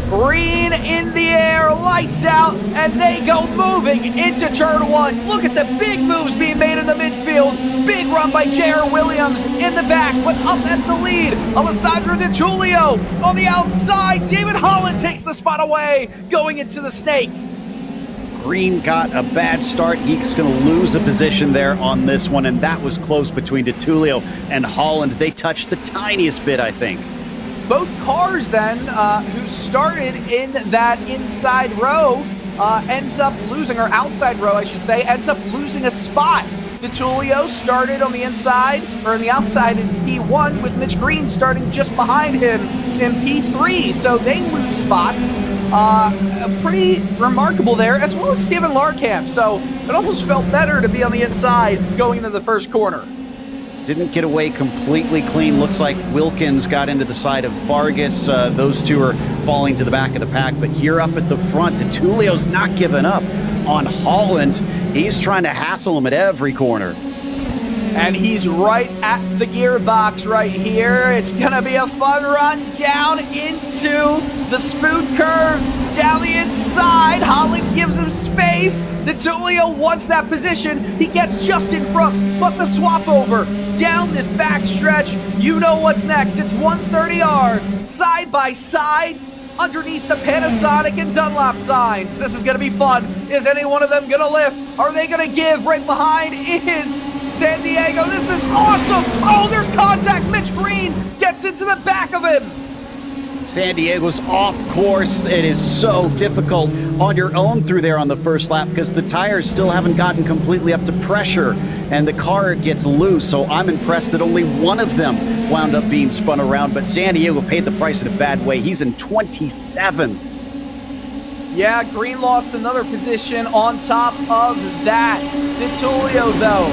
[SPEAKER 2] Green in the air, lights out, and they go moving into turn one. Look at the big moves being made in the midfield. Big run by J.R. Williams in the back, but up at the lead. Alessandro Di Tullio on the outside. David Holland takes the spot away, going into the snake.
[SPEAKER 3] Green got a bad start. He's going to lose a position there on this one, and that was close between Di Tullio and Holland. They touched the tiniest bit, I think.
[SPEAKER 2] Both cars then, who started in that inside row, ends up losing, or outside row, I should say, ends up losing a spot. Di Tullio started on the inside, or on the outside in P1, with Mitch Green starting just behind him in P3, so they lose spots. Pretty remarkable there, as well as Steven Larkamp, so it almost felt better to be on the inside going into the first corner.
[SPEAKER 3] Didn't get away completely clean. Looks like Wilkins got into the side of Vargas. Those two are falling to the back of the pack, but here up at the front, Di Tullio's not giving up on Holland. He's trying to hassle him at every corner.
[SPEAKER 2] And he's right at the gearbox right here. It's going to be a fun run down into the smooth curve, down the inside. Holland gives him space. Di Tullio wants that position. He gets just in front, but the swap over down this back stretch. You know what's next. It's 130R, side by side, underneath the Panasonic and Dunlop signs. This is going to be fun. Is any one of them going to lift? Are they going to give? Right behind is San Diego. This is awesome. Oh, there's contact. Mitch Green gets into the back of him.
[SPEAKER 3] San Diego's off course. It is so difficult on your own through there on the first lap because the tires still haven't gotten completely up to pressure and the car gets loose. So I'm impressed that only one of them wound up being spun around, but San Diego paid the price in a bad way. He's in 27th.
[SPEAKER 2] Yeah, Green lost another position on top of that. DiTullio, though,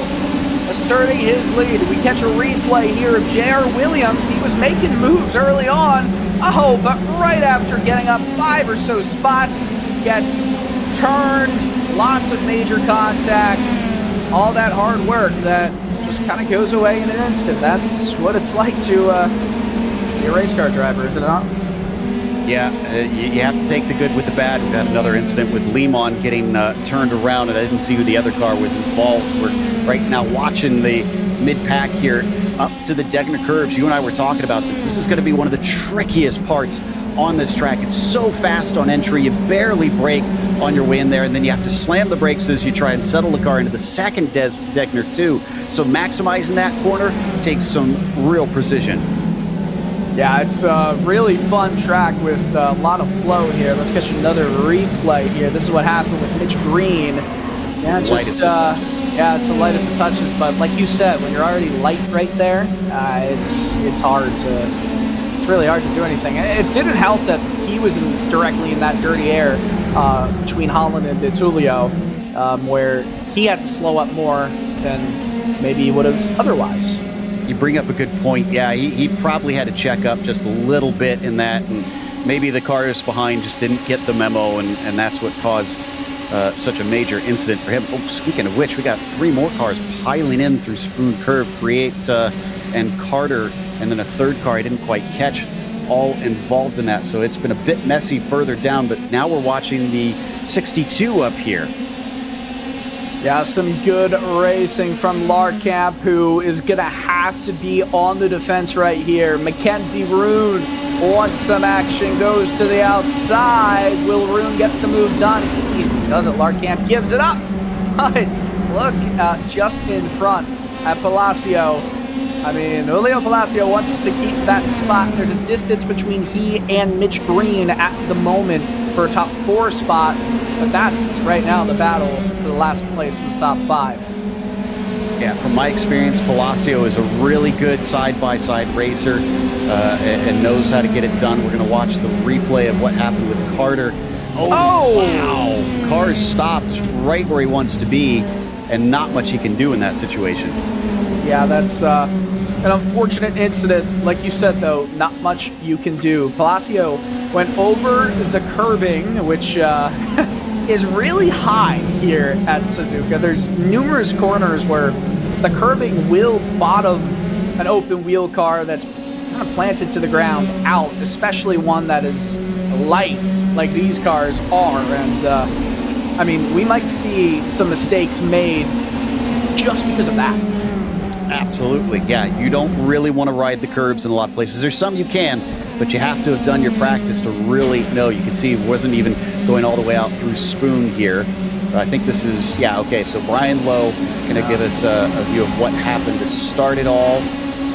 [SPEAKER 2] asserting his lead. We catch a replay here of J.R. Williams. He was making moves early on. Oh, but right after getting up 5 or so spots, gets turned, lots of major contact, all that hard work that just kind of goes away in an instant. That's what it's like to be a race car driver, is it not?
[SPEAKER 3] Yeah, you have to take the good with the bad. We've had another incident with Limon getting turned around, and I didn't see who the other car was involved. We're right now watching the mid-pack here up to the Degner curves. You and I were talking about this. This is going to be one of the trickiest parts on this track. It's so fast on entry, you barely brake on your way in there, and then you have to slam the brakes as you try and settle the car into the second Degner too. So maximizing that corner takes some real precision.
[SPEAKER 2] Yeah, it's a really fun track with a lot of flow here. Let's catch another replay here. This is what happened with Mitch Green. Yeah, just yeah, it's the lightest of touches, but like you said, when you're already light right there, it's hard to, it's really hard to do anything. It didn't help that he was directly in that dirty air between Holland and DiTullio, where he had to slow up more than maybe he would have otherwise.
[SPEAKER 3] You bring up a good point. Yeah, he probably had to check up just a little bit in that, and maybe the cars behind just didn't get the memo, and that's what caused such a major incident for him. Oh, speaking of which, we got 3 more cars piling in through Spoon Curve, Create and Carter, and then a third car I didn't quite catch, all involved in that. So it's been a bit messy further down, but now we're watching the 62 up here.
[SPEAKER 2] Yeah, some good racing from Larkamp, who is going to have to be on the defense right here. Mackenzie Roon wants some action, goes to the outside. Will Roon get the move done? Easy does it. Larkamp gives it up. But look just in front at Palacio. I mean, Julio Palacio wants to keep that spot. There's a distance between he and Mitch Green at the moment for a top 4 spot. But that's right now the battle for the last place in the top 5.
[SPEAKER 3] Yeah, from my experience, Palacio is a really good side-by-side racer and knows how to get it done. We're going to watch the replay of what happened with Carter. Oh, wow. Car's stopped right where he wants to be, and not much he can do in that situation.
[SPEAKER 2] Yeah, that's an unfortunate incident. Like you said, though, not much you can do. Palacio went over the curbing, which is really high here at Suzuka. There's numerous corners where the curbing will bottom an open wheel car that's kind of planted to the ground out, especially one that is light like these cars are. And I mean, we might see some mistakes made just because of that.
[SPEAKER 3] Absolutely, yeah. You don't really want to ride the curbs in a lot of places. There's some you can, but you have to have done your practice to really know. You can see it wasn't even going all the way out through Spoon here. I think this is, yeah, okay, so Brian Lowe going to give us a view of what happened to start it all.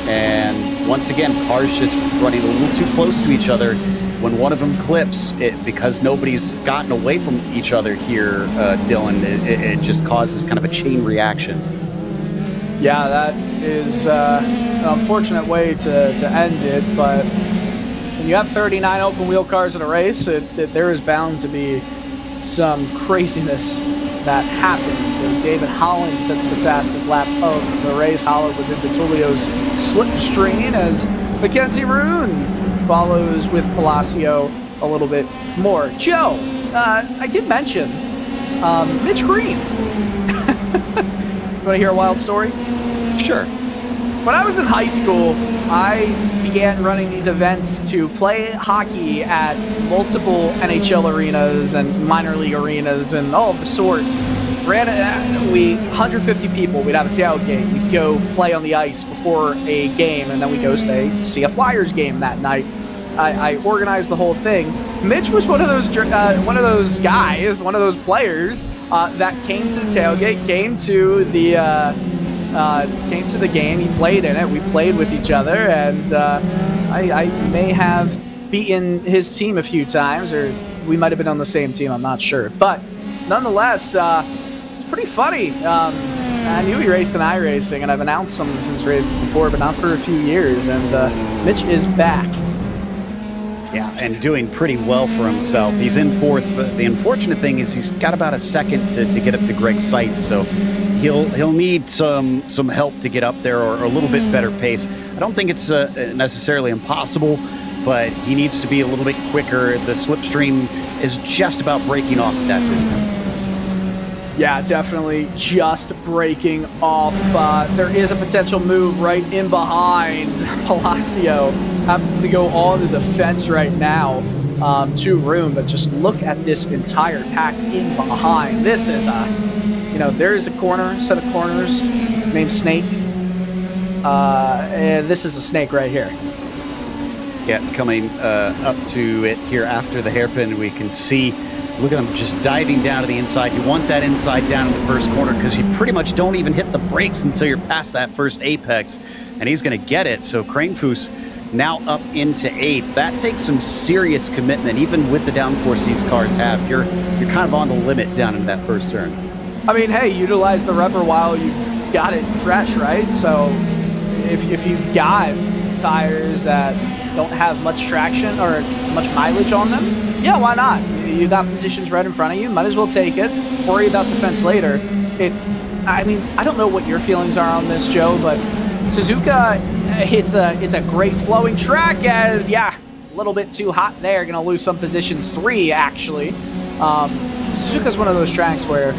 [SPEAKER 3] And once again, cars just running a little too close to each other. When one of them clips, because nobody's gotten away from each other here, Dylan, it just causes kind of a chain reaction.
[SPEAKER 2] Yeah, that is an unfortunate way to end it, but when you have 39 open wheel cars in a race, there is bound to be some craziness that happens. As David Holland sets the fastest lap of the race. Holland was in DiTullio's slipstream as Mackenzie Roon follows with Palacio a little bit more. Joe, I did mention Mitch Green. You want to hear a wild story?
[SPEAKER 3] Sure.
[SPEAKER 2] When I was in high school, I began running these events to play hockey at multiple NHL arenas and minor league arenas and all of the sort. 150 people, we'd have a tailgate. We'd go play on the ice before a game, and then we'd go see a Flyers game that night. I organized the whole thing. Mitch was one of those guys, one of those players that came to the tailgate, came to the game. He played in it. We played with each other, and I may have beaten his team a few times, or we might have been on the same team, I'm not sure. But nonetheless, it's pretty funny. I knew he raced in iRacing, and I've announced some of his races before, but not for a few years, and Mitch is back.
[SPEAKER 3] Yeah, and doing pretty well for himself. He's in fourth. The unfortunate thing is he's got about a second to get up to Greg's sights, so he'll need some help to get up there, or a little bit better pace. I don't think it's necessarily impossible, but he needs to be a little bit quicker. The slipstream is just about breaking off that distance.
[SPEAKER 2] Yeah, definitely just breaking off. There is a potential move right in behind Palacio. Having to go on the fence right now to room, but just look at this entire pack in behind. This is there is a set of corners named Snake. And this is a snake right here.
[SPEAKER 3] Yeah, coming up to it here after the hairpin, we can see, look at him just diving down to the inside. You want that inside down in the first corner because you pretty much don't even hit the brakes until you're past that first apex, and he's going to get it. So Kranefoos now up into 8th. That takes some serious commitment, even with the downforce these cars have. You're kind of on the limit down in that first turn.
[SPEAKER 2] I mean, hey, utilize the rubber while you've got it fresh, right? So if you've got tires that don't have much traction or much mileage on them, yeah, why not? You got positions right in front of you, might as well take it. Worry about the fence later. I mean, I don't know what your feelings are on this, Joe, but Suzuka, it's a great flowing track, as, yeah, a little bit too hot there. Going to lose some positions. 3, actually. Suzuka's one of those tracks where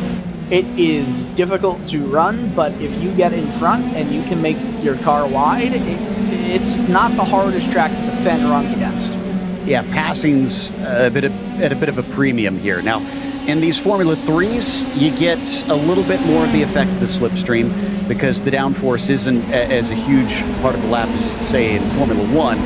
[SPEAKER 2] it is difficult to run, but if you get in front and you can make your car wide, it's not the hardest track to defend runs against.
[SPEAKER 3] Yeah, passing's at a bit of a premium here. Now, in these Formula 3s, you get a little bit more of the effect of the slipstream because the downforce isn't as a huge part of the lap as, say, in Formula 1,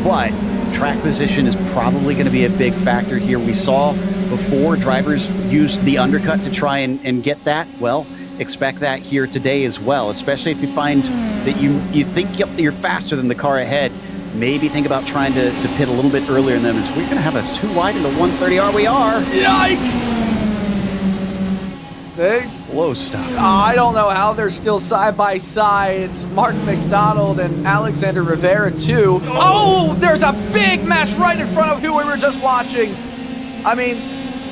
[SPEAKER 3] but track position is probably going to be a big factor here. We saw before drivers used the undercut to try and get that. Well, expect that here today as well, especially if you find that you think you're faster than the car ahead. Maybe think about trying to pit a little bit earlier than them. Is we're going to have us too wide in the 130R. We are.
[SPEAKER 2] Yikes!
[SPEAKER 3] Close stuff.
[SPEAKER 2] I don't know how they're still side by side. It's Mark McDonald and Alexander Rivera too. Oh, there's a big mess right in front of who we were just watching. I mean,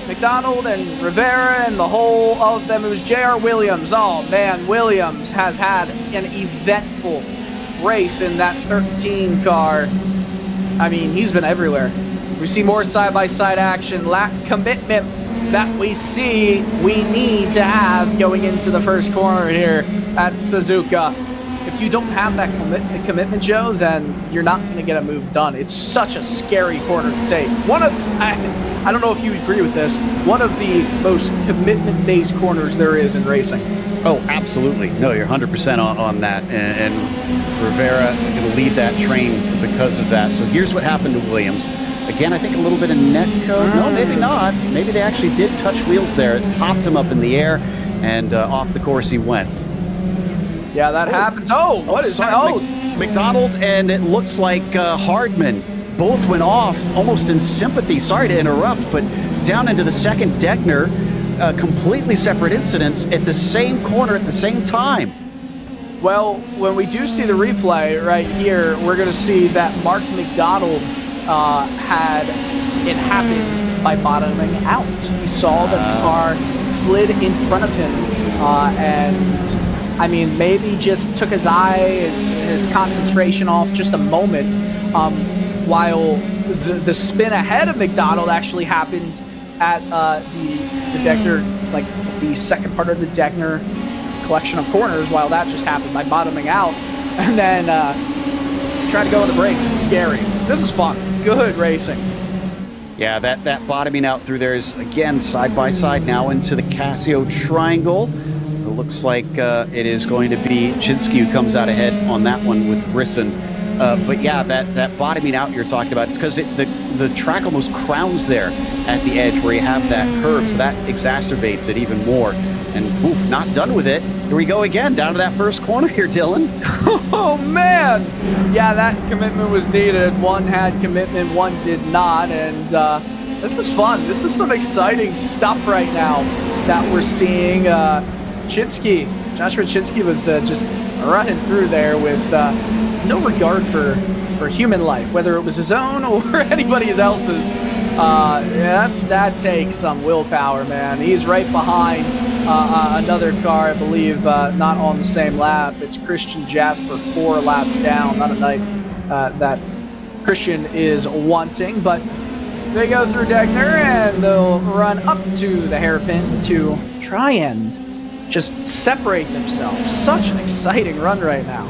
[SPEAKER 2] McDonald and Rivera and the whole of them. It was J.R. Williams. Oh man, Williams has had an eventful race in that 13 car. I mean, he's been everywhere. We see more side-by-side action, lack commitment that we see we need to have going into the first corner here at Suzuka. If you don't have that commitment, Joe, then you're not going to get a move done. It's such a scary corner to take. I don't know if you agree with this, one of the most commitment-based corners there is in racing.
[SPEAKER 3] Oh, absolutely. No, you're 100% on that. And Rivera going to lead that train because of that. So here's what happened to Williams. Again, I think a little bit of net code. No, maybe not. Maybe they actually did touch wheels there. It popped him up in the air, and off the course he went.
[SPEAKER 2] Yeah, that happens. Oh, what is that? Oh,
[SPEAKER 3] McDonald and it looks like Hardman both went off almost in sympathy. Sorry to interrupt, but down into the second Degner, completely separate incidents at the same corner at the same time.
[SPEAKER 2] Well, when we do see the replay right here, we're going to see that Mark McDonald had it happen by bottoming out. He saw that the car slid in front of him, and I mean, maybe just took his eye and his concentration off just a moment, while the spin ahead of McDonald actually happened at the Degner, like the second part of the Degner collection of corners, while that just happened by bottoming out, and then trying to go on the brakes. It's scary. This is fun. Good racing.
[SPEAKER 3] Yeah, that bottoming out through there is, again, side-by-side now into the Casio Triangle. It looks like it is going to be Chinsky who comes out ahead on that one with Brisson. But yeah, that bottoming out you're talking about, it's because the track almost crowns there at the edge where you have that curve, so that exacerbates it even more. And oof, not done with it. here we go again, down to that first corner here, Dylan.
[SPEAKER 2] Oh, man. Yeah, that commitment was needed. One had commitment, one did not. And this is fun. This is some exciting stuff right now that we're seeing. Joshua Chinsky was just running through there with no regard for human life, whether it was his own or anybody else's. That takes some willpower, man. He's right behind another car, I believe, not on the same lap. It's Christian Jasper 4 laps down. Not a night that Christian is wanting, but they go through Degner and they'll run up to the hairpin to try and just separate themselves. Such an exciting run right now.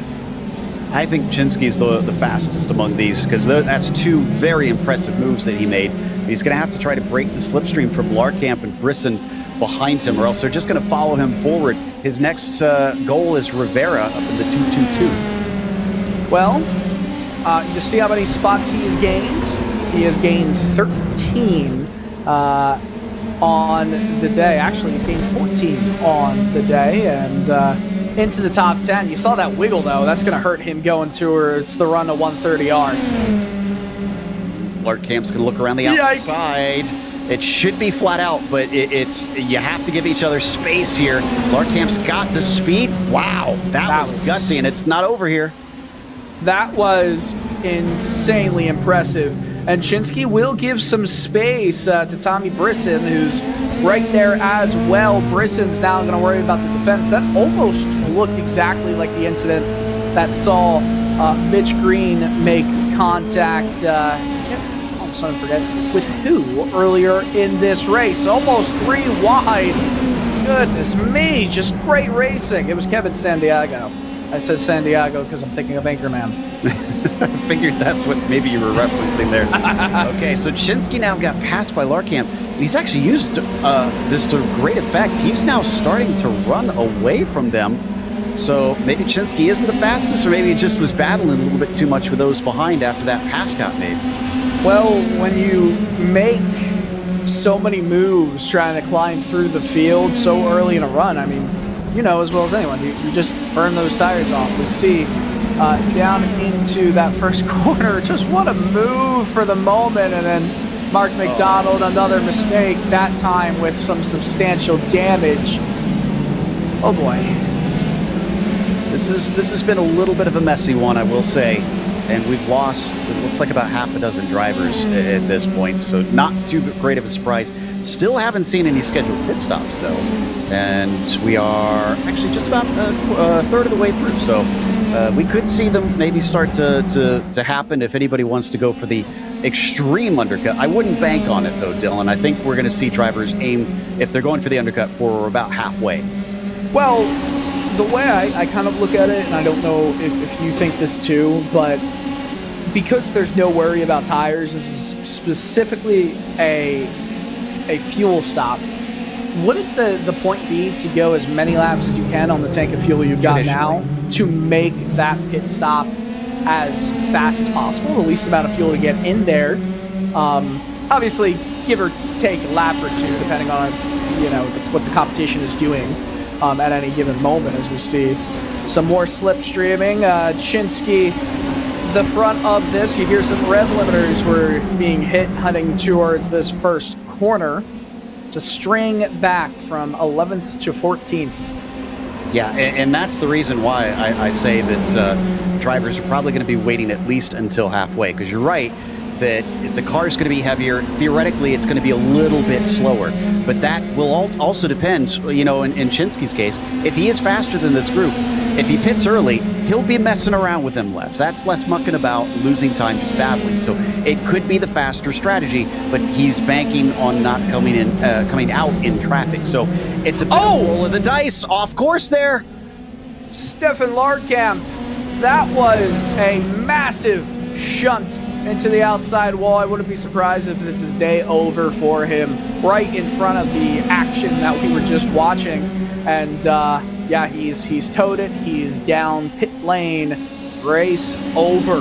[SPEAKER 3] I think Chinsky's the fastest among these because that's two very impressive moves that he made. He's going to have to try to break the slipstream from Larkamp and Brisson behind him, or else they're just going to follow him forward. His next goal is Rivera up in the 222.
[SPEAKER 2] Well, you see how many spots he has gained? He has gained 13 on the day. Actually, he gained 14 on the day, and into the top 10. You saw that wiggle, though. That's going to hurt him going towards the run to 130R.
[SPEAKER 3] Larkamp's going to look around the outside. Yikes. It should be flat out, but it's you have to give each other space here. Larkamp's got the speed. Wow, that was gutsy, and it's not over here.
[SPEAKER 2] That was insanely impressive. And Chinsky will give some space to Tommy Brisson, who's right there as well. Brisson's now going to worry about the defense. That almost looked exactly like the incident that saw Mitch Green make contact, I'm sorry to forget, with who earlier in this race. Almost 3 wide. Goodness me, just great racing. It was Kevin Santiago. I said San Diego because I'm thinking of Anchorman.
[SPEAKER 3] I figured that's what maybe you were referencing there. Okay, so Chinsky now got passed by Larkamp. He's actually used this to great effect. He's now starting to run away from them. So maybe Chinsky isn't the fastest, or maybe he just was battling a little bit too much with those behind after that pass got made.
[SPEAKER 2] Well, when you make so many moves trying to climb through the field so early in a run, I mean, you know as well as anyone, you just burn those tires off. We see down into that first corner, just what a move for the moment, and then Mark McDonald, another mistake, that time with some substantial damage. Oh boy.
[SPEAKER 3] This has been a little bit of a messy one, I will say, and we've lost, it looks like about half a dozen drivers at this point, so not too great of a surprise. Still haven't seen any scheduled pit stops, though, and we are actually just about a third of the way through, so we could see them maybe start to happen if anybody wants to go for the extreme undercut. I wouldn't bank on it, though, Dylan. I think we're going to see drivers aim, if they're going for the undercut, for about halfway.
[SPEAKER 2] Well, the way I kind of look at it, and I don't know if you think this too, but because there's no worry about tires, this is specifically a fuel stop. Wouldn't the point be to go as many laps as you can on the tank of fuel you've got now to make that pit stop as fast as possible, the least amount of fuel to get in there? Obviously, give or take a lap or two, depending on if, what the competition is doing at any given moment, as we see some more slipstreaming. Chinsky, the front of this, you hear some rev limiters were being hit heading towards this first corner. It's a string back from 11th to 14th.
[SPEAKER 3] Yeah, and that's the reason why I say that drivers are probably going to be waiting at least until halfway, because you're right that the car is going to be heavier. Theoretically, it's going to be a little bit slower, but that will also depend, in Chinsky's case, if he is faster than this group, if he pits early, he'll be messing around with them less. That's less mucking about, losing time, just battling. So it could be the faster strategy, but he's banking on not coming out in traffic. So it's a bit of a roll of the dice. Off course there.
[SPEAKER 2] Stefan Larkamp, that was a massive shunt into the outside wall. I wouldn't be surprised if this is day over for him, right in front of the action that we were just watching. And yeah, he's towed it. He's down pit lane. Race over.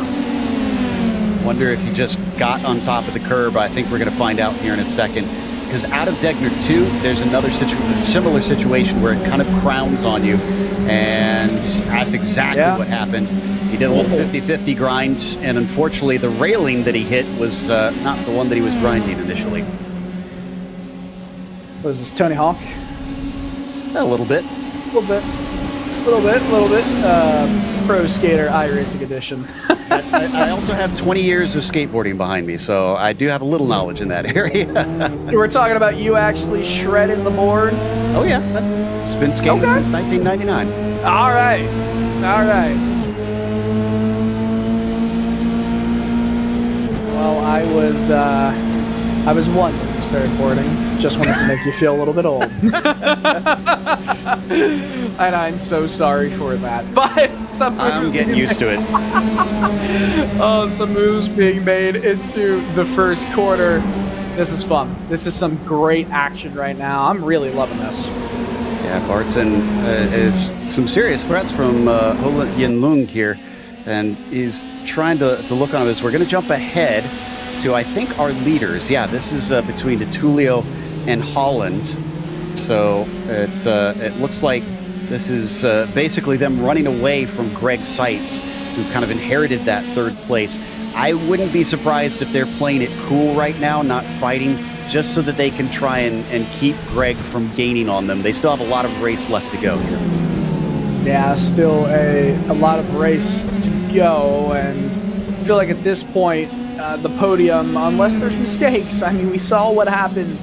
[SPEAKER 3] Wonder if he just got on top of the curb. I think we're going to find out here in a second. because out of Degner 2, there's another similar situation where it kind of crowns on you, and that's exactly what happened. He did a little 50-50 grinds, and unfortunately the railing that he hit was not the one that he was grinding initially.
[SPEAKER 2] Was this Tony Hawk?
[SPEAKER 3] A little bit.
[SPEAKER 2] A little bit. Pro Skater iRacing edition.
[SPEAKER 3] I also have 20 years of skateboarding behind me, so I do have a little knowledge in that area.
[SPEAKER 2] We're talking about you actually shredding the board.
[SPEAKER 3] Oh yeah, it's been skating since 1999.
[SPEAKER 2] All right. Well, I was one when you started boarding. Just wanted to make you feel a little bit old. And I'm so sorry for that. But
[SPEAKER 3] I'm getting used to it.
[SPEAKER 2] Some moves being made into the first quarter. This is fun. This is some great action right now. I'm really loving this.
[SPEAKER 3] Yeah, Barton is some serious threats from Ho Yin Lung here, and he's trying to look on this. We're going to jump ahead to, I think, our leaders. Yeah, this is between Tullio and Holland. So it looks like this is basically them running away from Greg Seitz, who kind of inherited that third place. I wouldn't be surprised if they're playing it cool right now, not fighting, just so that they can try and keep Greg from gaining on them. They still have a lot of race left to go here.
[SPEAKER 2] Yeah, still a lot of race to go, and I feel like at this point, the podium, unless there's mistakes, I mean, we saw what happened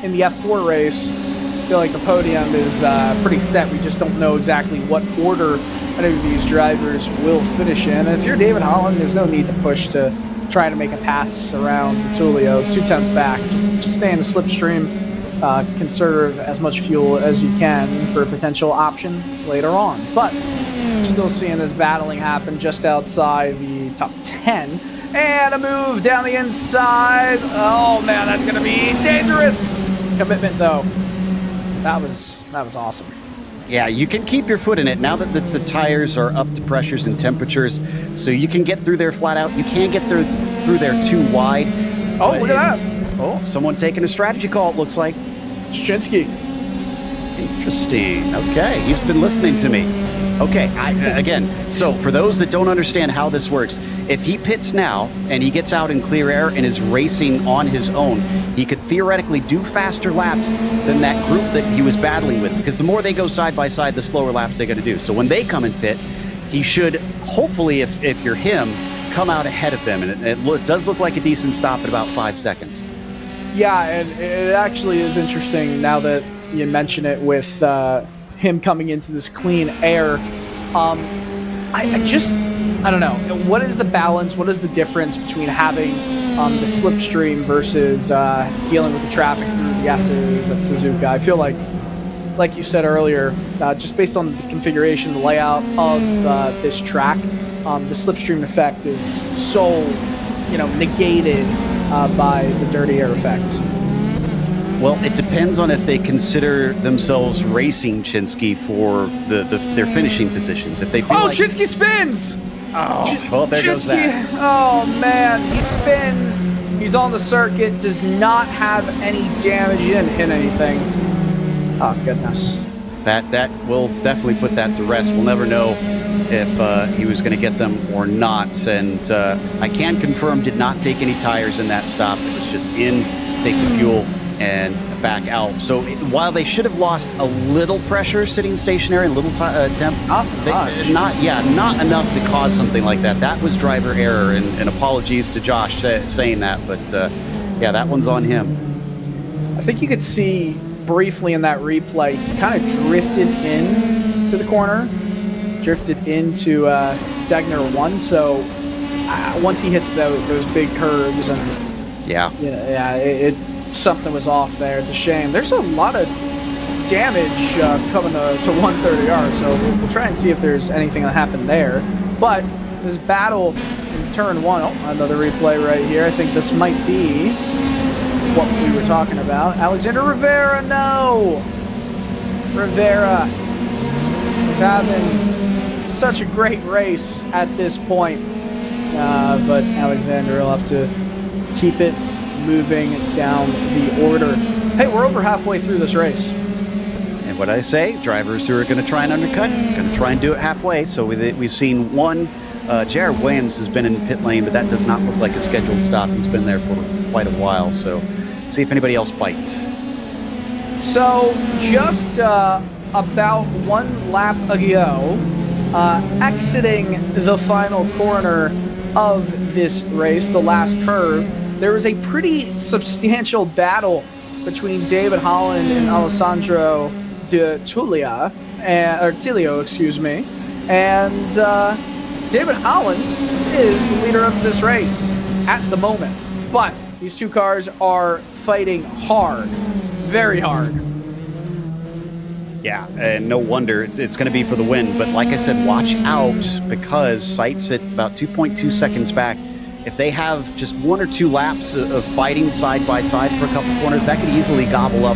[SPEAKER 2] in the F4 race. I feel like the podium is pretty set. We just don't know exactly what order any of these drivers will finish in. And if you're David Holland, there's no need to push to try to make a pass around Tullio 2/10 back. Just stay in the slipstream, conserve as much fuel as you can for a potential option later on. But still seeing this battling happen just outside the top 10. And a move down the inside. Oh man, that's gonna be dangerous. Commitment though. That was awesome.
[SPEAKER 3] Yeah, you can keep your foot in it now that the tires are up to pressures and temperatures, so you can get through there flat out. You can't get through there too wide.
[SPEAKER 2] Oh, look at that.
[SPEAKER 3] Oh, someone taking a strategy call, it looks like.
[SPEAKER 2] Shinsky.
[SPEAKER 3] Interesting. Okay, he's been listening to me. Okay, again, so for those that don't understand how this works, if he pits now and he gets out in clear air and is racing on his own, he could theoretically do faster laps than that group that he was battling with, because the more they go side by side, the slower laps they're going to do. So when they come and pit, he should, hopefully, if you're him, come out ahead of them. And it does look like a decent stop at about 5 seconds.
[SPEAKER 2] Yeah, and it actually is interesting now that you mention it with him coming into this clean air. I don't know. What is the balance? What is the difference between having the slipstream versus dealing with the traffic through the S's at Suzuka? I feel like you said earlier, just based on the configuration, the layout of this track, the slipstream effect is so, negated by the dirty air effect.
[SPEAKER 3] Well, it depends on if they consider themselves racing Chinsky for their finishing positions. If they feel like...
[SPEAKER 2] Chinsky spins!
[SPEAKER 3] Oh, well, there goes that.
[SPEAKER 2] Oh, man, he spins. He's on the circuit, does not have any damage. He didn't hit anything. Oh, goodness.
[SPEAKER 3] That will definitely put that to rest. We'll never know if he was going to get them or not. And I can confirm did not take any tires in that stop. It was just in, take the fuel, and back out. So while they should have lost a little pressure sitting stationary, a little temp, not enough to cause something like that. That was driver error, and apologies to Josh saying that, but yeah, that one's on him.
[SPEAKER 2] I think you could see briefly in that replay, he kind of drifted in to the corner, drifted into Degner 1, so once he hits those big curves and something was off there. It's a shame. There's a lot of damage coming to 130R, so we'll try and see if there's anything that happened there. But this battle in turn 1, another replay right here. I think this might be what we were talking about. Alexander Rivera, no! Rivera is having such a great race at this point, but Alexander will have to keep it moving down the order. Hey, we're over halfway through this race.
[SPEAKER 3] And what I say, drivers who are going to try and undercut, going to try and do it halfway. So we've seen one. Jared Williams has been in pit lane, but that does not look like a scheduled stop. He's been there for quite a while. So see if anybody else bites.
[SPEAKER 2] So just about one lap ago, exiting the final corner of this race, the last curve, there was a pretty substantial battle between David Holland and Alessandro de Tulio, excuse me. And David Holland is the leader of this race at the moment. But these two cars are fighting hard, very hard.
[SPEAKER 3] Yeah, and no wonder it's going to be for the win. But like I said, watch out, because Seitz at about 2.2 seconds back. If they have just 1 or 2 laps of fighting side by side for a couple corners, that could easily gobble up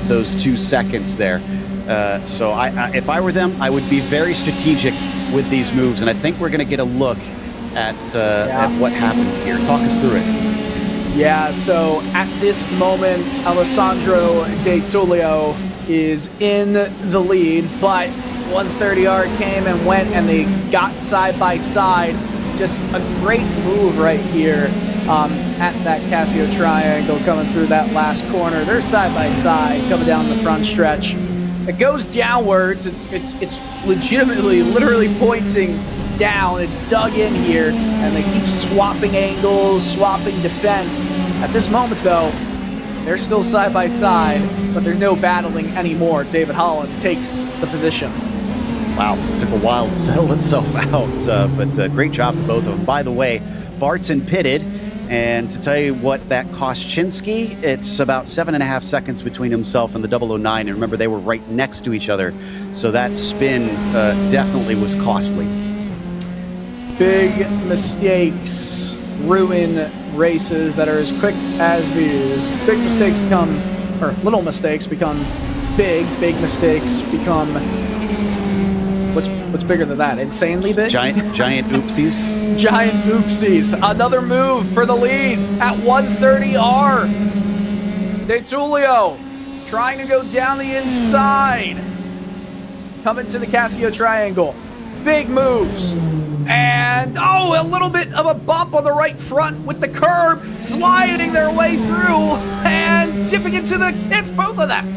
[SPEAKER 3] those 2 seconds there. So if I were them, I would be very strategic with these moves. And I think we're going to get a look at what happened here. Talk us through it.
[SPEAKER 2] Yeah, so at this moment, Alessandro de Tulio is in the lead, but 130R came and went, and they got side by side. Just a great move right here at that Casio triangle, coming through that last corner. They're side by side coming down the front stretch. It goes downwards. It's legitimately, literally pointing down. It's dug in here, and they keep swapping angles, swapping defense. At this moment, though, they're still side by side, but there's no battling anymore. David Holland takes the position.
[SPEAKER 3] Wow, it took a while to settle itself out, but great job to both of them. By the way, Barton pitted, and to tell you what that cost Chinsky, it's about 7.5 seconds between himself and the 009, and remember, they were right next to each other, so that spin definitely was costly.
[SPEAKER 2] Big mistakes ruin races that are as quick as these. Big mistakes become, or little mistakes become big. Big mistakes become, what's bigger than that? Insanely big?
[SPEAKER 3] Giant oopsies.
[SPEAKER 2] Giant oopsies. Another move for the lead at 130R. De Tulio trying to go down the inside. Coming to the Casio triangle. Big moves. And, a little bit of a bump on the right front with the curb, sliding their way through and tipping into the pits, both of them.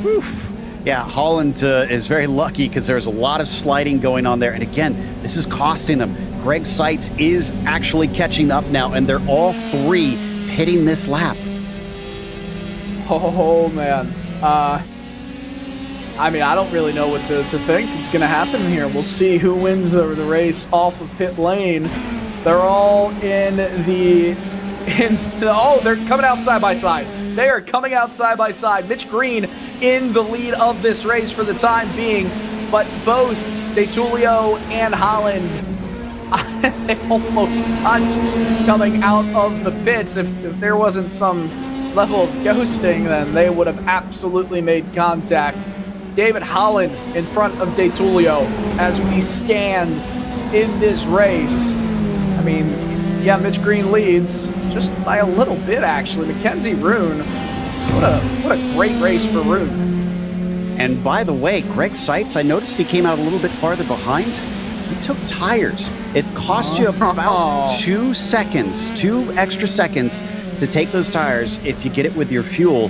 [SPEAKER 3] Oof. Yeah, Holland is very lucky because there's a lot of sliding going on there. And again, this is costing them. Greg Seitz is actually catching up now, and they're all 3 pitting this lap.
[SPEAKER 2] Oh, man. I mean, I don't really know what to think is going to happen here. We'll see who wins the race off of pit lane. They're all they're coming out side by side. They are coming out side by side. Mitch Green in the lead of this race for the time being, but both De Tulio and Holland, they almost touched coming out of the pits. If there wasn't some level of ghosting, then they would have absolutely made contact. David Holland in front of De Tulio as we stand in this race. I mean, yeah, Mitch Green leads just by a little bit, actually. Mackenzie Roon, what a great race for Roon.
[SPEAKER 3] And by the way, Greg Seitz, I noticed he came out a little bit farther behind. He took tires. It cost you about 2 seconds, 2 extra seconds to take those tires if you get it with your fuel.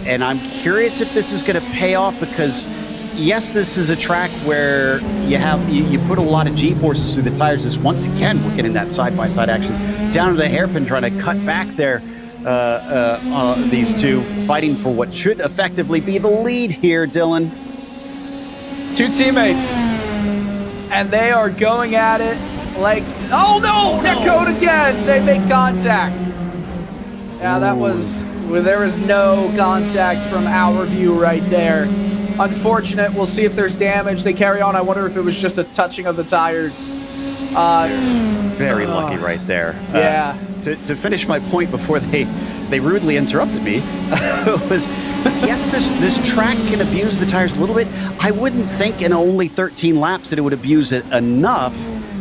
[SPEAKER 3] And I'm curious if this is going to pay off, because yes, this is a track where you put a lot of G-forces through the tires. This, once again, we're getting that side-by-side action down to the hairpin, trying to cut back there. These two fighting for what should effectively be the lead here, Dylan.
[SPEAKER 2] 2 teammates, and they are going at it like, oh no, they're code again. They make contact. Yeah, there was no contact from our view right there. Unfortunate. We'll see if there's damage. They carry on. I wonder if it was just a touching of the tires.
[SPEAKER 3] Very lucky right there.
[SPEAKER 2] Yeah.
[SPEAKER 3] To finish my point before they rudely interrupted me, was yes, this track can abuse the tires a little bit. I wouldn't think in only 13 laps that it would abuse it enough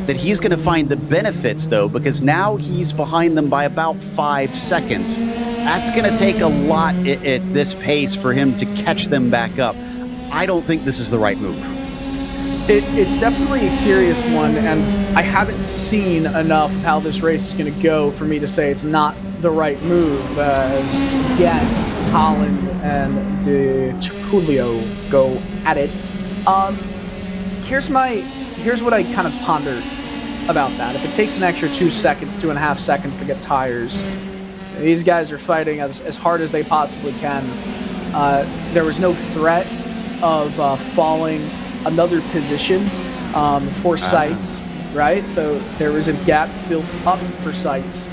[SPEAKER 3] that he's going to find the benefits, though, because now he's behind them by about 5 seconds. That's going to take a lot at this pace for him to catch them back up. I don't think this is the right move.
[SPEAKER 2] It's definitely a curious one, and I haven't seen enough of how this race is going to go for me to say it's not the right move. As again, Holland and De Tulio go at it. Here's what I kind of pondered about that. If it takes an extra 2 seconds, 2.5 seconds to get tires, these guys are fighting as hard as they possibly can. There was no threat of falling another position for Seitz, right? So there was a gap built up for Seitz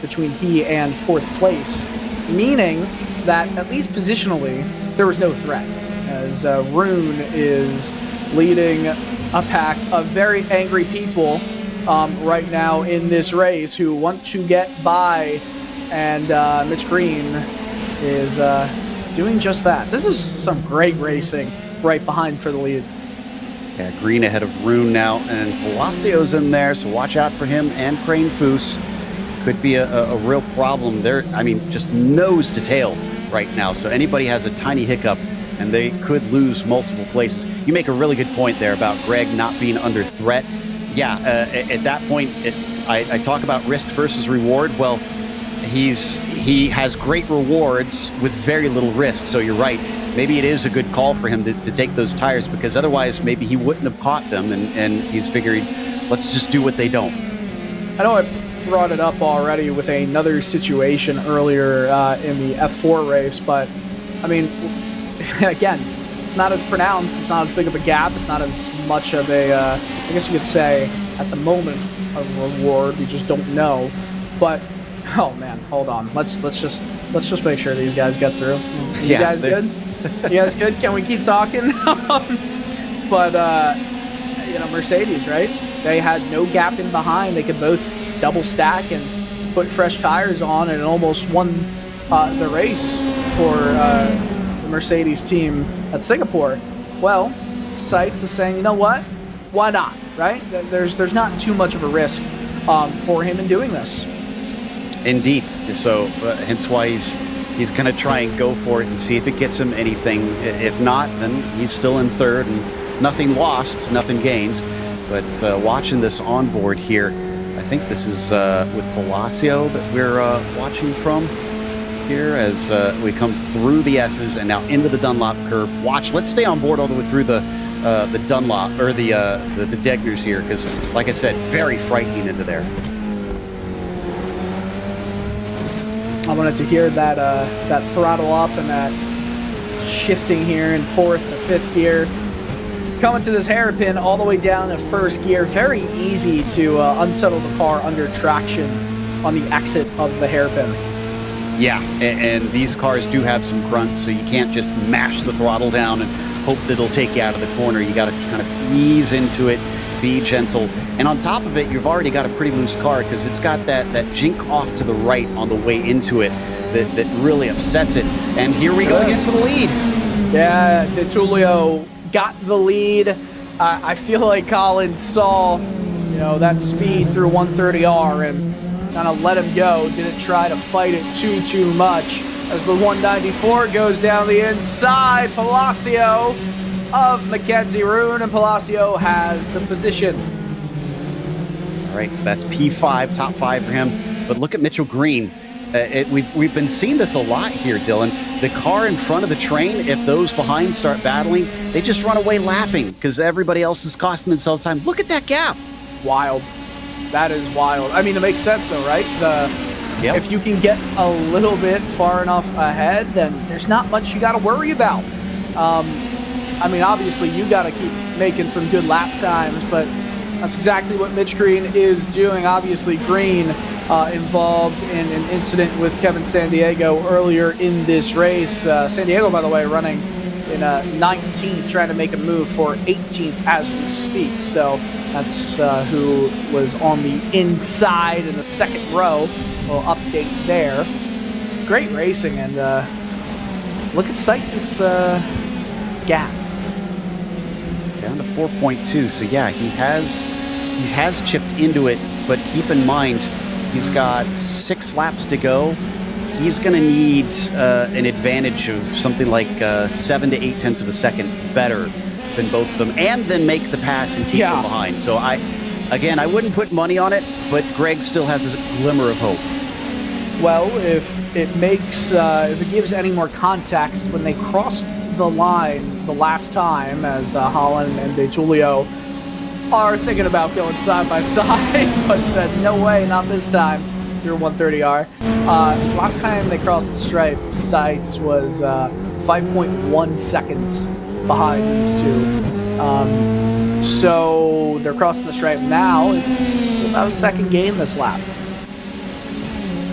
[SPEAKER 2] between he and 4th place, meaning that at least positionally there was no threat, as Rune is leading a pack of very angry people right now in this race who want to get by, and Mitch Green is doing just that. This is some great racing right behind for the lead.
[SPEAKER 3] Yeah, Green ahead of Rune now, and Palacio's in there, so watch out for him and Crane Foose. Could be a real problem there. I mean, just nose to tail right now, so anybody has a tiny hiccup and they could lose multiple places. You make a really good point there about Greg not being under threat. Yeah, at that point, I talk about risk versus reward. Well, he has great rewards with very little risk, so you're right. Maybe it is a good call for him to take those tires, because otherwise maybe he wouldn't have caught them, and he's figuring, let's just do what they don't.
[SPEAKER 2] I know I brought it up already with another situation earlier in the F4 race, but I mean, again, it's not as pronounced, it's not as big of a gap, it's not as much of a, I guess you could say, at the moment, a reward. We just don't know. But oh man, hold on. Let's just make sure these guys get through. You guys good? You guys good? Can we keep talking? But you know, Mercedes, right? They had no gap in behind. They could both double stack and put fresh tires on, and almost won the race for the Mercedes team at Singapore. Well, Seitz is saying, you know what? Why not? Right? There's not too much of a risk for him in doing this.
[SPEAKER 3] Indeed. So hence why he's going to try and go for it and see if it gets him anything. If not, then he's still in third, and nothing lost, nothing gained. But watching this onboard here, I think this is with Palacio that we're watching from here as we come through the S's and now into the Dunlop curve. Watch, let's stay on board all the way through the Dunlop, or the Degners here, because like I said, very frightening into there.
[SPEAKER 2] I wanted to hear that throttle up and that shifting here in 4th to 5th gear. Coming to this hairpin all the way down to 1st gear. Very easy to unsettle the car under traction on the exit of the hairpin.
[SPEAKER 3] Yeah, and these cars do have some grunt, so you can't just mash the throttle down and hope that it'll take you out of the corner. You got to kind of ease into it, be gentle. And on top of it, you've already got a pretty loose car, because it's got that jink off to the right on the way into it that really upsets it. And here we go again for the lead.
[SPEAKER 2] Yeah, De Tulio got the lead. I feel like Collins saw, that speed through 130R and kind of let him go. Didn't try to fight it too much. As the 194 goes down the inside, Palacio of Mackenzie Rune, and Palacio has the position.
[SPEAKER 3] All right, so that's P5, top 5 for him. But look at Mitchell Green. We've been seeing this a lot here, Dylan. The car in front of the train, if those behind start battling, they just run away laughing because everybody else is costing themselves time. Look at that gap.
[SPEAKER 2] Wild. That is wild. I mean, it makes sense though, right?
[SPEAKER 3] Yep.
[SPEAKER 2] If you can get a little bit far enough ahead, then there's not much you got to worry about. I mean, obviously, you got to keep making some good lap times, but that's exactly what Mitch Green is doing. Obviously, Green involved in an incident with Kevin Sandiego earlier in this race. Sandiego, by the way, running in 19th, trying to make a move for 18th as we speak. So that's who was on the inside in the second row. A little update there. It's great racing, and look at Seitz's gap.
[SPEAKER 3] Down to 4.2, so yeah, he has he has chipped into it, but keep in mind, he's got 6 laps to go. He's going to need an advantage of something like 7 to 8 tenths of a second better than both of them, and then make the pass and keep them behind. So I wouldn't put money on it, but Greg still has a glimmer of hope.
[SPEAKER 2] Well, if it gives any more context, when they crossed the line the last time, as Holland and De Tullio are thinking about going side by side, but said, no way, not this time, through 130R. Last time they crossed the stripe, Seitz was 5.1 seconds behind these two. So they're crossing the stripe now. It's about a second gain this lap.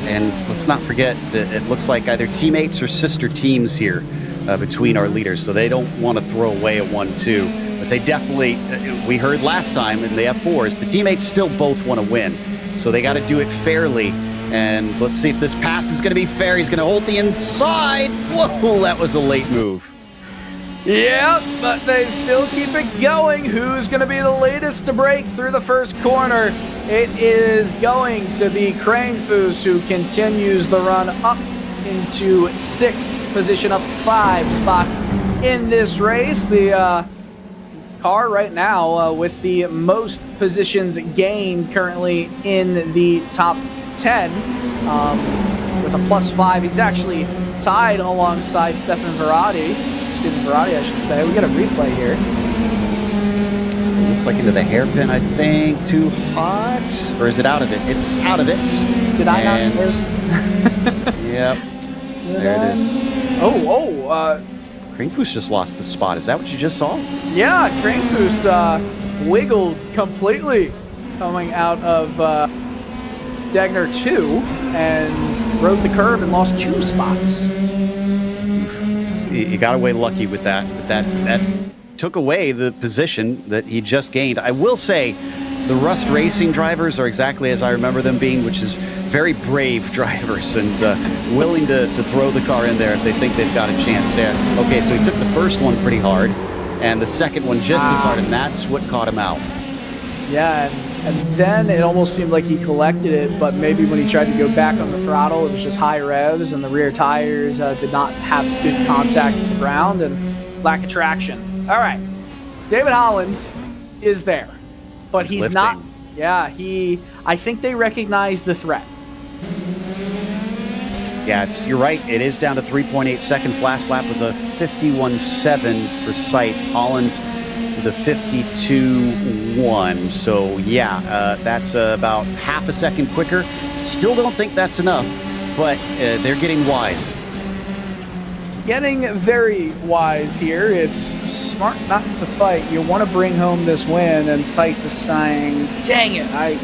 [SPEAKER 3] And let's not forget that it looks like either teammates or sister teams here between our leaders, so they don't want to throw away a 1-2. But they definitely, we heard last time in the F4s, the teammates still both want to win. So they got to do it fairly. And let's see if this pass is going to be fair. He's going to hold the inside. Whoa, that was a late move.
[SPEAKER 2] Yeah, but they still keep it going. Who's going to be the latest to break through the first corner? It is going to be Kranefoos, who continues the run up into 6th position, up 5 spots in this race. The car right now with the most positions gained currently in the top 10 with a +5. He's actually tied alongside Stefan Verratti, I should say. We got a replay here.
[SPEAKER 3] So it looks like into the hairpin, I think. Too hot, or is it out of it? It's out of it.
[SPEAKER 2] Did I not hear?
[SPEAKER 3] Yep. There it is. Kranefoos just lost a spot. Is that what you just saw?
[SPEAKER 2] Yeah, Kranefoos wiggled completely coming out of Degner 2 and rode the curb and lost 2 spots.
[SPEAKER 3] He got away lucky with that. That took away the position that he just gained. I will say the Rust Racing drivers are exactly as I remember them being, which is very brave drivers and willing to throw the car in there if they think they've got a chance there. Okay, so he took the first one pretty hard and the second one just as hard, and that's what caught him out.
[SPEAKER 2] Yeah, and then it almost seemed like he collected it, but maybe when he tried to go back on the throttle, it was just high revs and the rear tires did not have good contact with the ground and lack of traction. All right, David Holland is there, but he's
[SPEAKER 3] lifting.
[SPEAKER 2] not. Yeah, I think they recognize the threat.
[SPEAKER 3] Yeah, you're right. It is down to 3.8 seconds. Last lap was a 51.7 for Seitz. Holland with a 52.1. So, yeah, that's about half a second quicker. Still don't think that's enough, but they're getting wise.
[SPEAKER 2] Getting very wise here. It's smart not to fight. You want to bring home this win, and Seitz is saying, dang it, I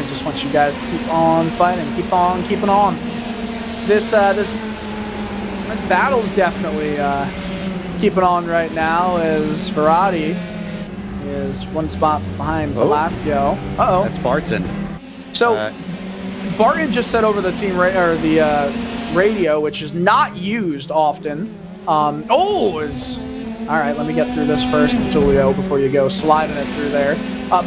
[SPEAKER 2] just want you guys to keep on fighting, keep on keeping on. This battle's definitely keeping on right now, as Verratti is 1 spot behind Velasco. Uh-oh.
[SPEAKER 3] That's Barton.
[SPEAKER 2] So Barton just said over the team radio, which is not used often. All right, let me get through this first, Tulio, before you go sliding it through there.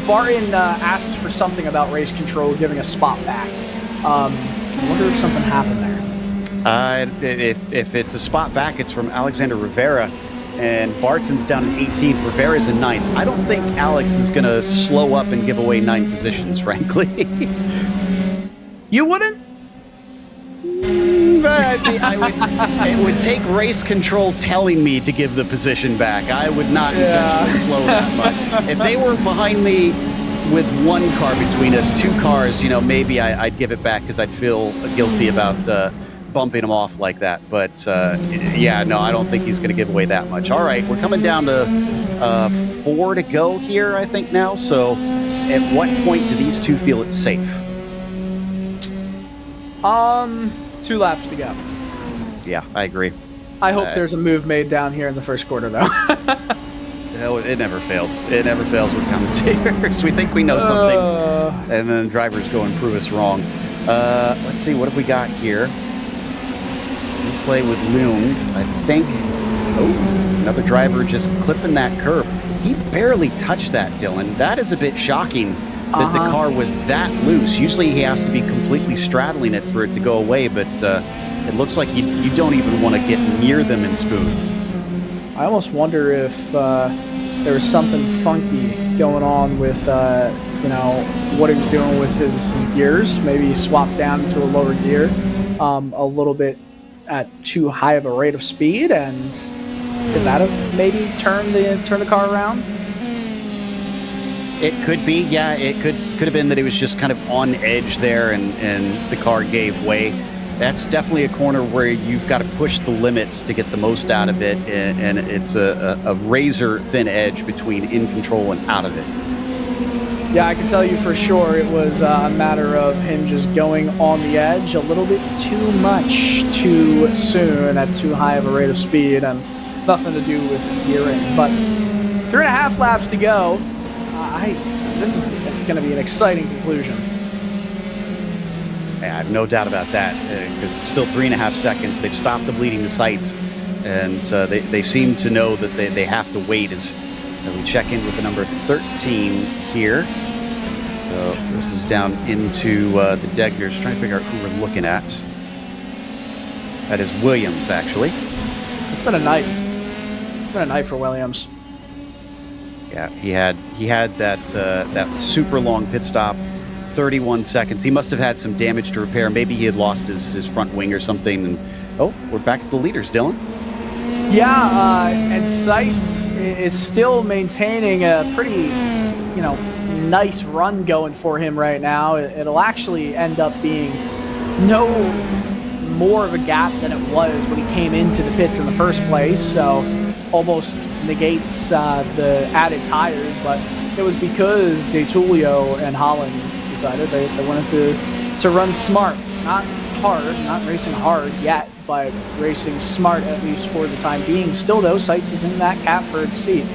[SPEAKER 2] Barton asked for something about race control, giving a spot back. I wonder if something happened there.
[SPEAKER 3] If it's a spot back, it's from Alexander Rivera, and Barton's down in 18th. Rivera's in 9th. I don't think Alex is going to slow up and give away 9 positions, frankly.
[SPEAKER 2] You wouldn't?
[SPEAKER 3] It would take race control telling me to give the position back. I would not intentionally slow that much. If they were behind me with 1 car between us, 2 cars, maybe I'd give it back because I'd feel guilty about bumping him off like that. But no, I don't think he's going to give away that much. All right, we're coming down to 4 to go here, I think now. So at what point do these two feel it's safe?
[SPEAKER 2] 2 laps to go.
[SPEAKER 3] Yeah, I agree.
[SPEAKER 2] I hope there's a move made down here in the first quarter, though.
[SPEAKER 3] It never fails. It never fails with commentators. We think we know something, and then drivers go and prove us wrong. Let's see, what have we got here? We play with Loon, I think. Oh, another driver just clipping that curb. He barely touched that, Dylan. That is a bit shocking that the car was that loose. Usually he has to be completely straddling it for it to go away, but it looks like you don't even want to get near them in Spoon.
[SPEAKER 7] I almost wonder if there was something funky going on with, what he was doing with his gears. Maybe he swapped down into a lower gear a little bit at too high of a rate of speed, and could that have maybe turned the car around?
[SPEAKER 3] It could be, yeah. It could have been that it was just kind of on edge there, and the car gave way. That's definitely a corner where you've got to push the limits to get the most out of it, and it's a razor thin edge between in control and out of it.
[SPEAKER 7] Yeah, I can tell you for sure it was a matter of him just going on the edge a little bit too much too soon at too high of a rate of speed, and nothing to do with gearing. But 3.5 laps to go. This is going to be an exciting conclusion.
[SPEAKER 3] I have no doubt about that, because it's still 3.5 seconds. They've stopped the bleeding to sights, and they seem to know that they have to wait as we check in with the number 13 here. So this is down into the Degners, trying to figure out who we're looking at. That is Williams, actually.
[SPEAKER 7] It's been a night. It's been a night for Williams.
[SPEAKER 3] Yeah, he had that super long pit stop, 31 seconds. He must have had some damage to repair. Maybe he had lost his front wing or something. And oh, we're back at the leaders, Dylan.
[SPEAKER 7] Yeah, and Seitz is still maintaining a pretty, nice run going for him right now. It'll actually end up being no more of a gap than it was when he came into the pits in the first place. So almost negates the added tires, but it was because De Tullio and Holland decided they wanted to run smart, not hard, not racing hard yet, but racing smart at least for the time being. Still though, Seitz is in that catbird seat.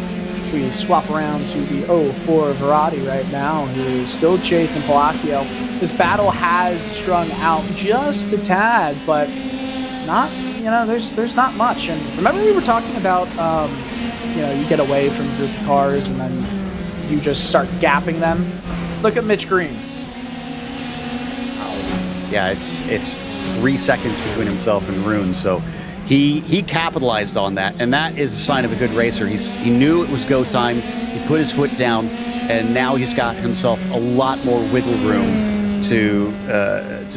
[SPEAKER 7] We swap around to the 04 Verratti right now, who is still chasing Palacio. This battle has strung out just a tad, but not, there's not much. And remember we were talking about, you get away from a group of cars and then you just start gapping them. Look at Mitch Green.
[SPEAKER 3] Yeah, it's 3 seconds between himself and Rune, so he capitalized on that, and that is a sign of a good racer. He knew it was go time. He put his foot down, and now he's got himself a lot more wiggle room to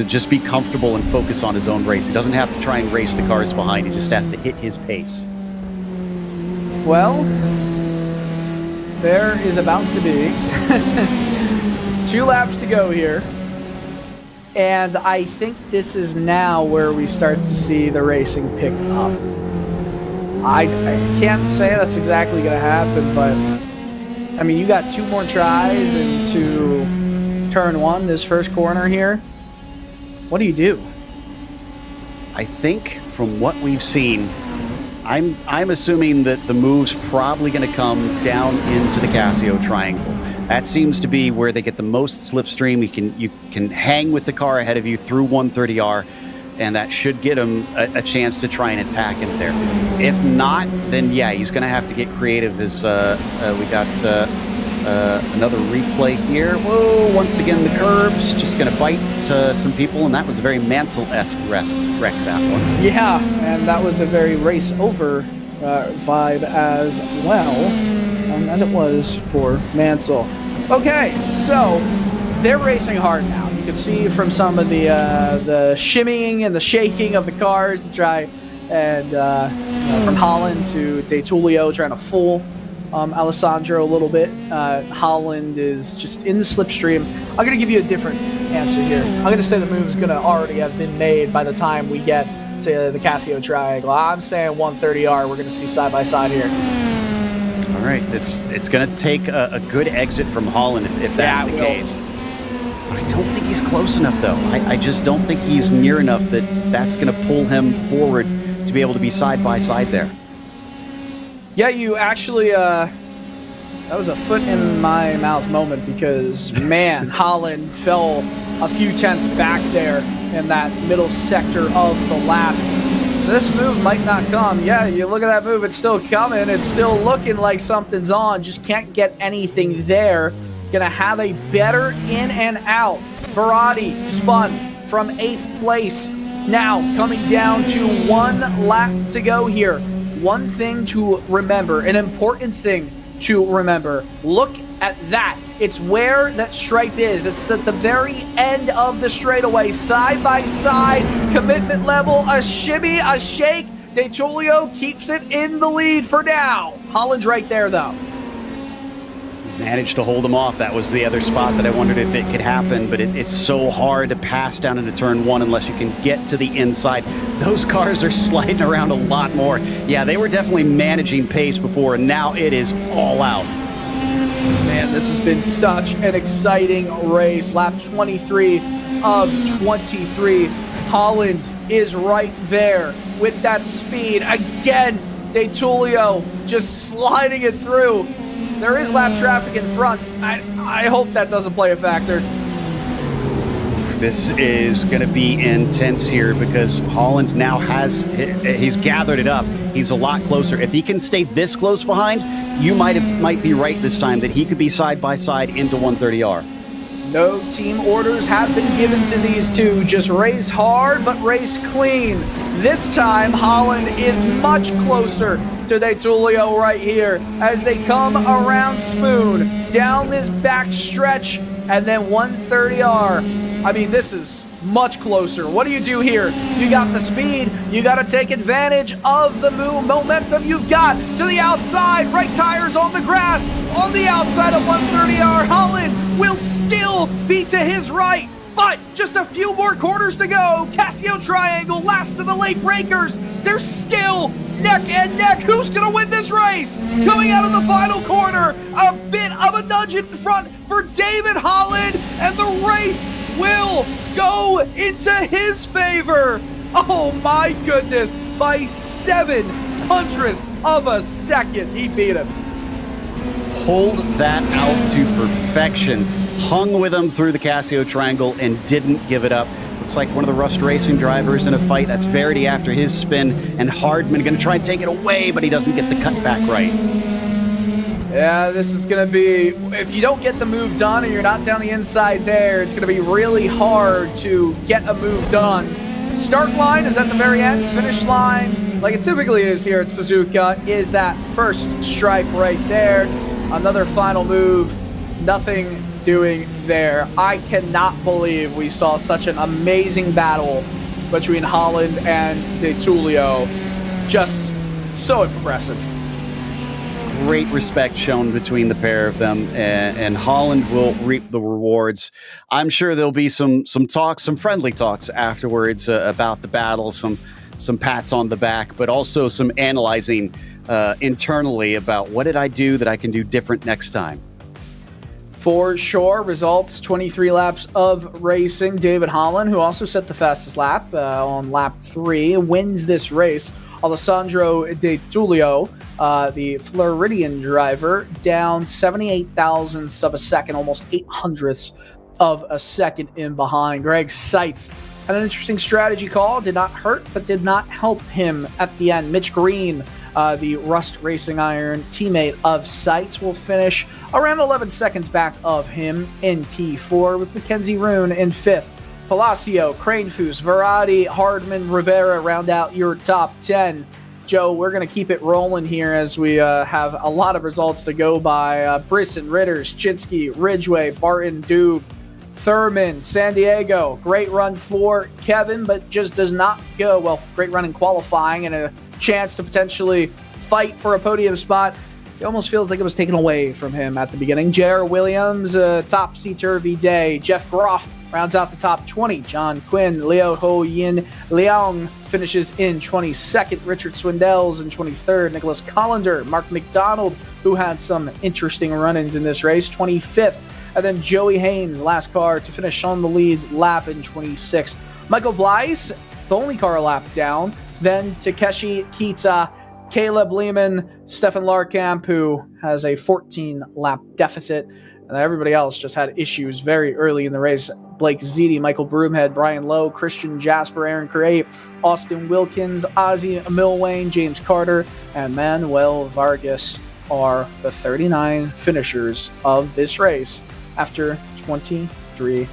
[SPEAKER 3] just be comfortable and focus on his own race. He doesn't have to try and race the cars behind. He just has to hit his pace.
[SPEAKER 7] Well, there is about to be 2 laps to go here. And I think this is now where we start to see the racing pick up. I can't say that's exactly going to happen, but I mean, you got 2 more tries into turn 1, this first corner here. What do you do?
[SPEAKER 3] I think from what we've seen, I'm assuming that the move's probably going to come down into the Casio triangle. That seems to be where they get the most slipstream. You can hang with the car ahead of you through 130R, and that should get him a chance to try and attack him there. If not, then yeah, he's going to have to get creative. As we got another replay here. Whoa! Once again, the curbs just going to bite some people, and that was a very Mansell-esque wreck, that one.
[SPEAKER 7] Yeah, and that was a very race over vibe as well. As it was for Mansell. Okay, so they're racing hard now. You can see from some of the shimmying and the shaking of the cars to try and from Holland to De Tullio trying to fool Alessandro a little bit. Holland is just in the slipstream. I'm going to give you a different answer here. I'm going to say the move's going to already have been made by the time we get to the Casio Triangle. I'm saying 130R. We're going to see side by side here.
[SPEAKER 3] All right, it's going to take a good exit from Holland if that's the case. But I don't think he's close enough, though. I just don't think he's near enough that's going to pull him forward to be able to be side by side there.
[SPEAKER 7] Yeah, you actually, that was a foot in my mouth moment because, man, Holland fell a few tenths back there in that middle sector of the lap. This move might not come. Yeah, you look at that move, it's still coming. It's still looking like something's on. Just can't get anything there. going to have a better in and out. Verratti spun from 8th place. Now coming down to 1 lap to go here. One thing to remember, an important thing to remember. Look at that. It's where that stripe is. It's at the very end of the straightaway. Side by side, commitment level, a shimmy, a shake. De Tullio keeps it in the lead for now. Holland's right there, though.
[SPEAKER 3] Managed to hold him off. That was the other spot that I wondered if it could happen, but it's so hard to pass down into turn 1 unless you can get to the inside. Those cars are sliding around a lot more. Yeah, they were definitely managing pace before, and now it is all out.
[SPEAKER 7] Man, this has been such an exciting race. Lap 23 of 23. Holland is right there with that speed. Again, De Tullio just sliding it through. There is lap traffic in front. I hope that doesn't play a factor.
[SPEAKER 3] This is going to be intense here because Holland now he's gathered it up. He's a lot closer. If he can stay this close behind, you might be right this time that he could be side by side into 130R.
[SPEAKER 7] No team orders have been given to these two. Just race hard, but race clean. This time, Holland is much closer to De Tullio right here as they come around Spoon, down this back stretch, and then 130R. I mean, this is much closer. What do you do here? You got the speed. You got to take advantage of the momentum you've got to the outside. Right tires on the grass. On the outside of 130R, Holland will still be to his right. But just a few more quarters to go. Casio Triangle, last of the late breakers. They're still neck and neck. Who's going to win this race? Coming out of the final corner, a bit of a nudge in front for David Holland, and the race will go into his favor. Oh my goodness, by 0.07 of a second, he beat him.
[SPEAKER 3] Pulled that out to perfection. Hung with him through the Casio Triangle and didn't give it up. Looks like one of the Rust Racing drivers in a fight. That's Verity after his spin, and Hardman going to try and take it away, but he doesn't get the cutback right.
[SPEAKER 7] Yeah, this is going to be, if you don't get the move done and you're not down the inside there, it's going to be really hard to get a move done. Start line is at the very end. Finish line, like it typically is here at Suzuka, is that first stripe right there. Another final move, nothing doing there. I cannot believe we saw such an amazing battle between Holland and De Tullio. Just so impressive.
[SPEAKER 3] Great respect shown between the pair of them, and Holland will reap the rewards. I'm sure there'll be some talks, some friendly talks afterwards about the battle, some pats on the back, but also some analyzing internally about what did I do that I can do different next time.
[SPEAKER 7] For sure, results, 23 laps of racing. David Holland, who also set the fastest lap on lap 3, wins this race. Alessandro De Tullio, the Floridian driver, down 78 thousandths of a second, almost 800ths of a second in behind. Greg Seitz had an interesting strategy call, did not hurt, but did not help him at the end. Mitch Green, the Rust Racing Iron teammate of Seitz, will finish around 11 seconds back of him in P4, with Mackenzie Roon in 5th. Palacio, Cranefus, Verratti, Hardman, Rivera round out your top 10. Joe, we're going to keep it rolling here as we have a lot of results to go by. Brisson, Ritters, Chinsky, Ridgeway, Barton, Dube, Thurman, San Diego. Great run for Kevin, but just does not go. Well, great run in qualifying and a chance to potentially fight for a podium spot. It almost feels like it was taken away from him at the beginning. J.R. Williams, topsy-turvy day. Jeff Groff rounds out the top 20. John Quinn, Leo Ho Yin Leong finishes in 22nd. Richard Swindells in 23rd. Nicholas Collender, Mark McDonald, who had some interesting run-ins in this race, 25th. And then Joey Haynes, last car to finish on the lead lap in 26th. Michael Blyce, the only car a lap down. Then Takeshi Kita, Caleb Lehman, Stefan Larkamp, who has a 14-lap deficit. And everybody else just had issues very early in the race. Blake Ziti, Michael Broomhead, Brian Lowe, Christian Jasper, Aaron Crape, Austin Wilkins, Ozzie Milwane, James Carter, and Manuel Vargas are the 39 finishers of this race after 23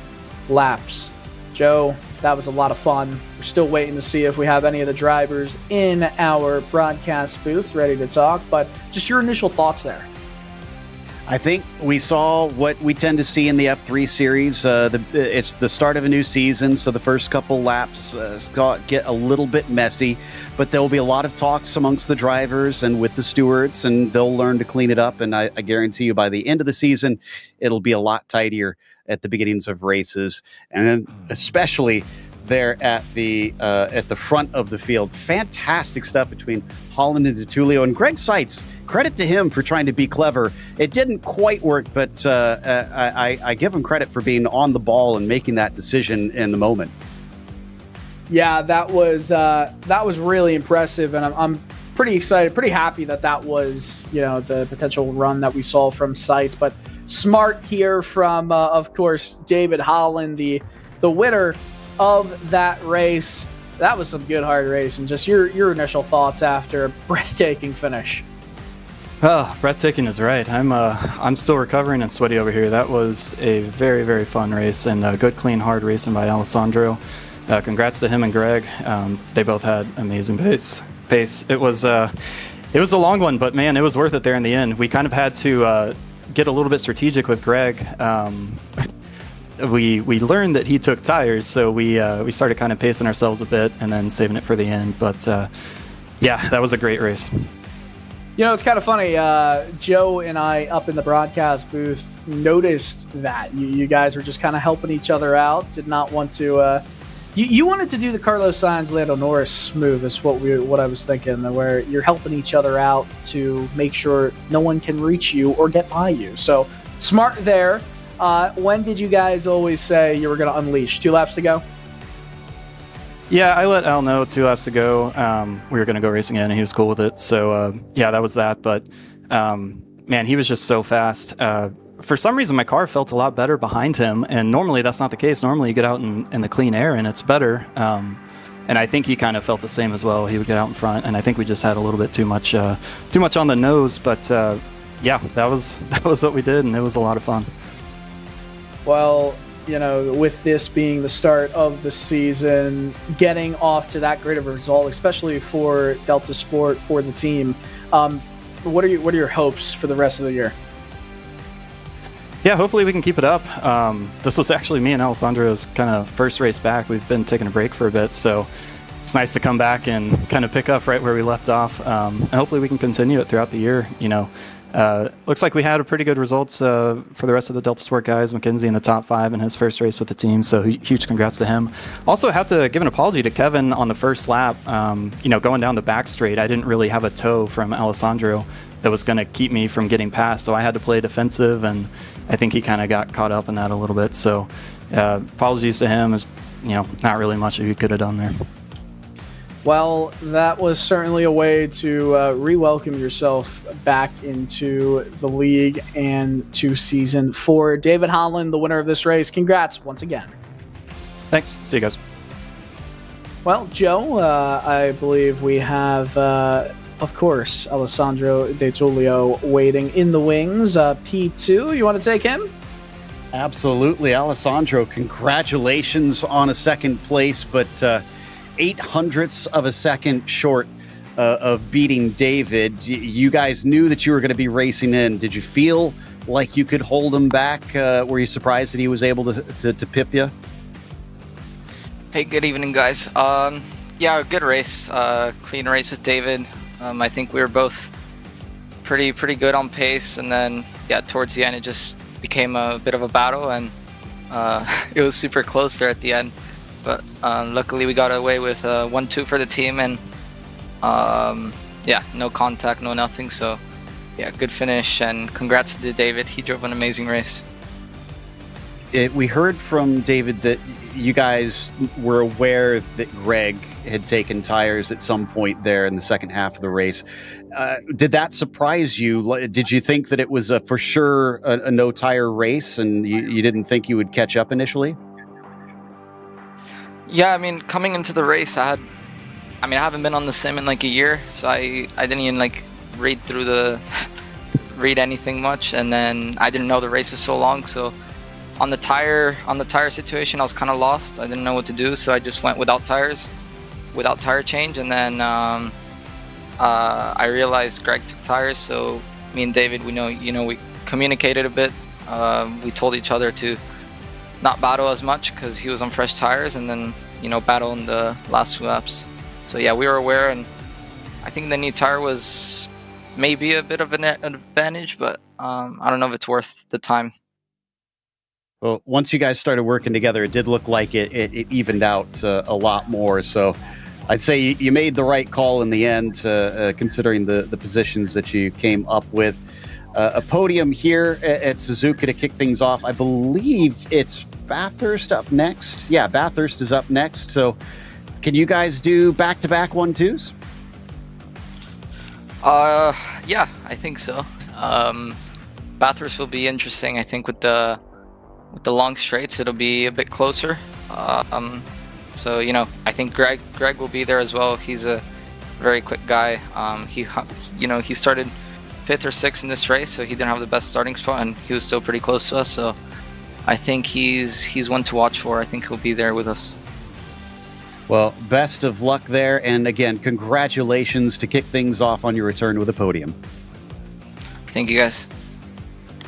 [SPEAKER 7] laps. Joe, that was a lot of fun. We're still waiting to see if we have any of the drivers in our broadcast booth ready to talk, but just your initial thoughts there.
[SPEAKER 3] I think we saw what we tend to see in the F3 series. It's the start of a new season, so the first couple laps get a little bit messy, but there will be a lot of talks amongst the drivers and with the stewards, and they'll learn to clean it up. And I guarantee you by the end of the season, it'll be a lot tidier at the beginnings of races, and then especially there at the front of the field. Fantastic stuff between Holland and DeTulio, and Greg Seitz. Credit to him for trying to be clever. It didn't quite work, but I give him credit for being on the ball and making that decision in the moment.
[SPEAKER 7] Yeah, that was really impressive, and I'm pretty excited, pretty happy that was the potential run that we saw from Seitz. But smart here from of course David Holland, the winner of that race. That was some good hard race, and just your initial thoughts after a breathtaking finish.
[SPEAKER 8] Oh, breathtaking is right. I'm still recovering and sweaty over here. That was a very, very fun race, and good, clean, hard racing by Alessandro. Congrats to him and Greg. They both had amazing pace. It was a long one, but man, it was worth it there in the end. We kind of had to get a little bit strategic with Greg. We learned that he took tires, so we started kind of pacing ourselves a bit and then saving it for the end. But yeah, that was a great race.
[SPEAKER 7] It's kind of funny. Joe and I up in the broadcast booth noticed that you guys were just kind of helping each other out. Did not want to. You wanted to do the Carlos Sainz, Lando Norris move. Is what I was thinking, where you're helping each other out to make sure no one can reach you or get by you. So smart there. When did you guys always say you were going to unleash? 2 laps to go?
[SPEAKER 8] Yeah, I let Al know 2 laps to go. We were going to go racing in, and he was cool with it. So, yeah, that was that. But, man, he was just so fast. For some reason, my car felt a lot better behind him, and normally that's not the case. Normally you get out in the clean air, and it's better. And I think he kind of felt the same as well. He would get out in front, and I think we just had a little bit too much on the nose. But, yeah, that was what we did, and it was a lot of fun.
[SPEAKER 7] Well, with this being the start of the season, getting off to that great of a result, especially for Delta Sport, for the team, what are your hopes for the rest of the year?
[SPEAKER 8] Yeah, hopefully we can keep it up. This was actually me and Alessandro's kind of first race back. We've been taking a break for a bit, so it's nice to come back and kind of pick up right where we left off. And hopefully we can continue it throughout the year. Looks like we had a pretty good results for the rest of the Delta Sport guys. McKenzie in the top 5 in his first race with the team, so huge congrats to him. Also have to give an apology to Kevin on the first lap. Going down the back straight, I didn't really have a tow from Alessandro that was going to keep me from getting past, so I had to play defensive, and I think he kind of got caught up in that a little bit. So apologies to him. Not really much that he could have done there.
[SPEAKER 7] Well, that was certainly a way to re-welcome yourself back into the league and to season 4. David Holland, the winner of this race, congrats once again.
[SPEAKER 8] Thanks. See you guys.
[SPEAKER 7] Well, Joe, I believe we have, of course, Alessandro De Tullio waiting in the wings. P2, you want to take him?
[SPEAKER 3] Absolutely, Alessandro. Congratulations on a second place, but 0.08 of a second short of beating David. You guys knew that you were going to be racing in. Did you feel like you could hold him back? Were you surprised that he was able to pip you?
[SPEAKER 9] Hey, good evening, guys. Yeah, good race. Clean race with David. I think we were both pretty good on pace, and then towards the end it just became a bit of a battle, and it was super close there at the end. But luckily we got away with 1-2 for the team, and no contact, no nothing. So good finish, and congrats to David. He drove an amazing race.
[SPEAKER 3] We heard from David that you guys were aware that Greg had taken tires at some point there in the second half of the race. Did that surprise you? Did you think that it was for sure a no tire race, and you didn't think you would catch up initially?
[SPEAKER 9] Yeah, I mean, coming into the race, I haven't been on the sim in like a year, so I didn't even read anything much, and then I didn't know the race was so long, so on the tire situation, I was kind of lost. I didn't know what to do, so I just went without tire change, and then I realized Greg took tires, so me and David, we communicated a bit. We told each other to not battle as much because he was on fresh tires, and then battle in the last few laps. So yeah, we were aware, and I think the new tire was maybe a bit of an advantage, but I don't know if it's worth the time.
[SPEAKER 3] Well, once you guys started working together, it did look like it evened out a lot more. So I'd say you made the right call in the end, considering the positions that you came up with. A podium here at Suzuka to kick things off. I believe it's Bathurst up next. Yeah, Bathurst is up next. So can you guys do back-to-back 1-2s?
[SPEAKER 9] Yeah, I think so. Bathurst will be interesting. I think with the long straights, it'll be a bit closer. So I think Greg will be there as well. He's a very quick guy. He started 5th or 6th in this race, so he didn't have the best starting spot, and he was still pretty close to us. So I think he's one to watch for. I think he'll be there with us.
[SPEAKER 3] Well, best of luck there, and again, congratulations to kick things off on your return with a podium.
[SPEAKER 9] Thank you, guys.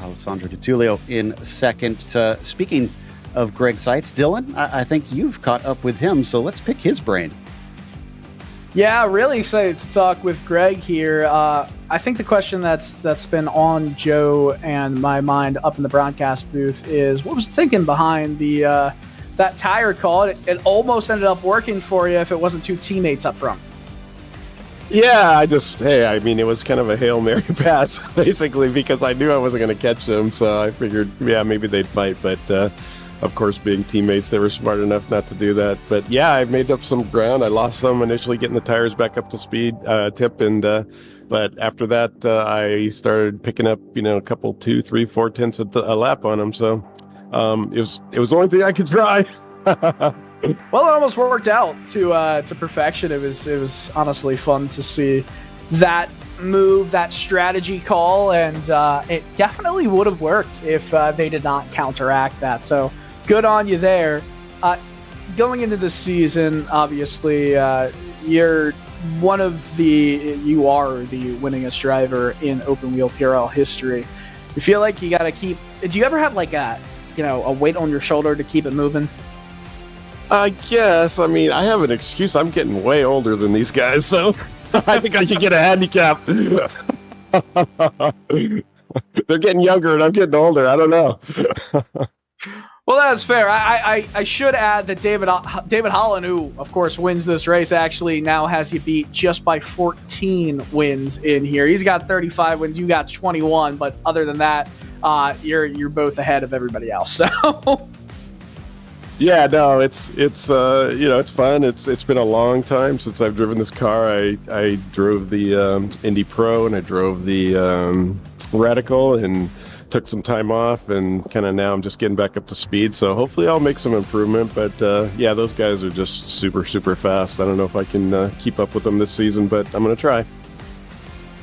[SPEAKER 3] Alessandro DiTullio in second. Speaking of Greg Seitz, Dylan, I think you've caught up with him, so let's pick his brain.
[SPEAKER 7] Yeah, really excited to talk with Greg here. I think the question that's been on Joe and my mind up in the broadcast booth is, what was the thinking behind that tire call? It almost ended up working for you if it wasn't two teammates up front.
[SPEAKER 10] Yeah, it was kind of a Hail Mary pass, basically, because I knew I wasn't going to catch them, so I figured, yeah, maybe they'd fight, but of course, being teammates, they were smart enough not to do that. But yeah, I made up some ground. I lost some initially getting the tires back up to speed, but after that, I started picking up, a couple, 2, 3, 4 tenths of a lap on them, so it was the only thing I could try.
[SPEAKER 7] Well, it almost worked out to perfection. It was honestly fun to see that move, that strategy call, and it definitely would have worked if they did not counteract that. So good on you there. Going into the season, obviously, you are the winningest driver in open wheel PRL history. You feel like you got to keep. Do you ever have like a weight on your shoulder to keep it moving?
[SPEAKER 10] I guess. I mean, I have an excuse. I'm getting way older than these guys, so I think I should get a handicap. They're getting younger and I'm getting older. I don't know.
[SPEAKER 7] Well, that's fair. I should add that David Holland, who, of course, wins this race, actually now has you beat just by 14 wins in here. He's got 35 wins. You got 21. But other than that, you're both ahead of everybody else. So...
[SPEAKER 10] Yeah, no, it's fun. It's been a long time since I've driven this car. I drove the Indy Pro and I drove the Radical and took some time off, and kind of now I'm just getting back up to speed. So hopefully I'll make some improvement. But yeah, those guys are just super, super fast. I don't know if I can keep up with them this season, but I'm going to try.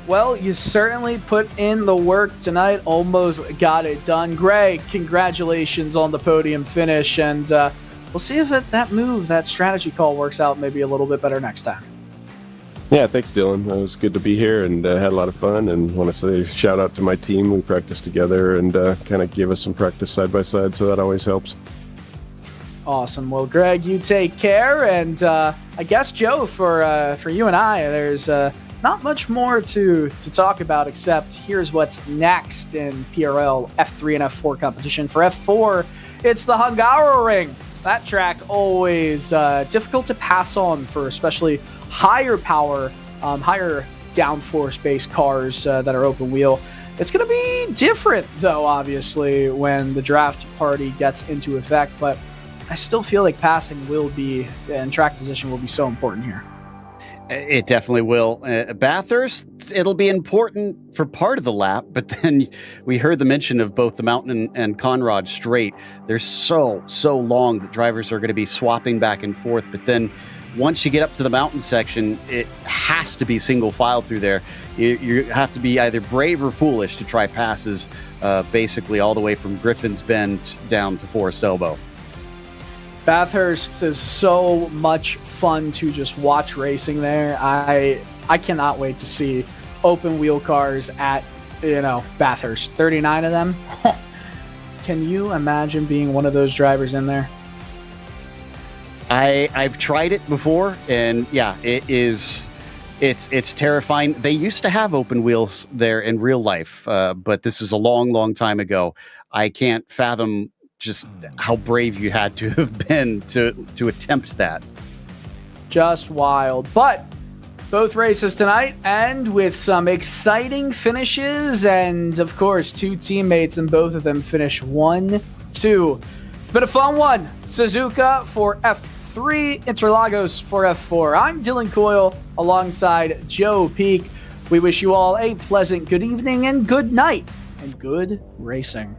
[SPEAKER 7] Well, you certainly put in the work tonight. Almost got it done. Greg, congratulations on the podium finish. And we'll see if that strategy call works out maybe a little bit better next time.
[SPEAKER 10] Yeah, thanks, Dylan. It was good to be here and had a lot of fun. And want to say shout out to my team. We practiced together and kind of gave us some practice side by side. So that always helps.
[SPEAKER 7] Awesome. Well, Greg, you take care. And I guess, Joe, for you and I, there's... not much more to talk about, except here's what's next in PRL F3 and F4 competition. For F4, it's the Hungaroring. That track always difficult to pass on for especially higher power, higher downforce-based cars that are open wheel. It's going to be different, though, obviously, when the draft party gets into effect, but I still feel like passing will be, and track position will be so important here.
[SPEAKER 3] It definitely will. Bathurst, it'll be important for part of the lap, but then we heard the mention of both the Mountain and Conrad Straight. They're so long that drivers are going to be swapping back and forth, but then once you get up to the mountain section, it has to be single file through there. You have to be either brave or foolish to try passes, basically all the way from Griffin's Bend down to Forest Elbow.
[SPEAKER 7] Bathurst is so much fun to just watch racing there. I cannot wait to see open wheel cars at, Bathurst. 39 of them. Can you imagine being one of those drivers in there?
[SPEAKER 3] I've tried it before, and yeah, it's terrifying. They used to have open wheels there in real life, but this is a long, long time ago. I can't fathom just how brave you had to have been to attempt that.
[SPEAKER 7] Just wild. But both races tonight end with some exciting finishes, and of course, two teammates, and both of them finish 1-2. It's been a fun one. Suzuka for F3, Interlagos for F4. I'm Dylan Coyle alongside Joe Peak. We wish you all a pleasant good evening and good night and good racing.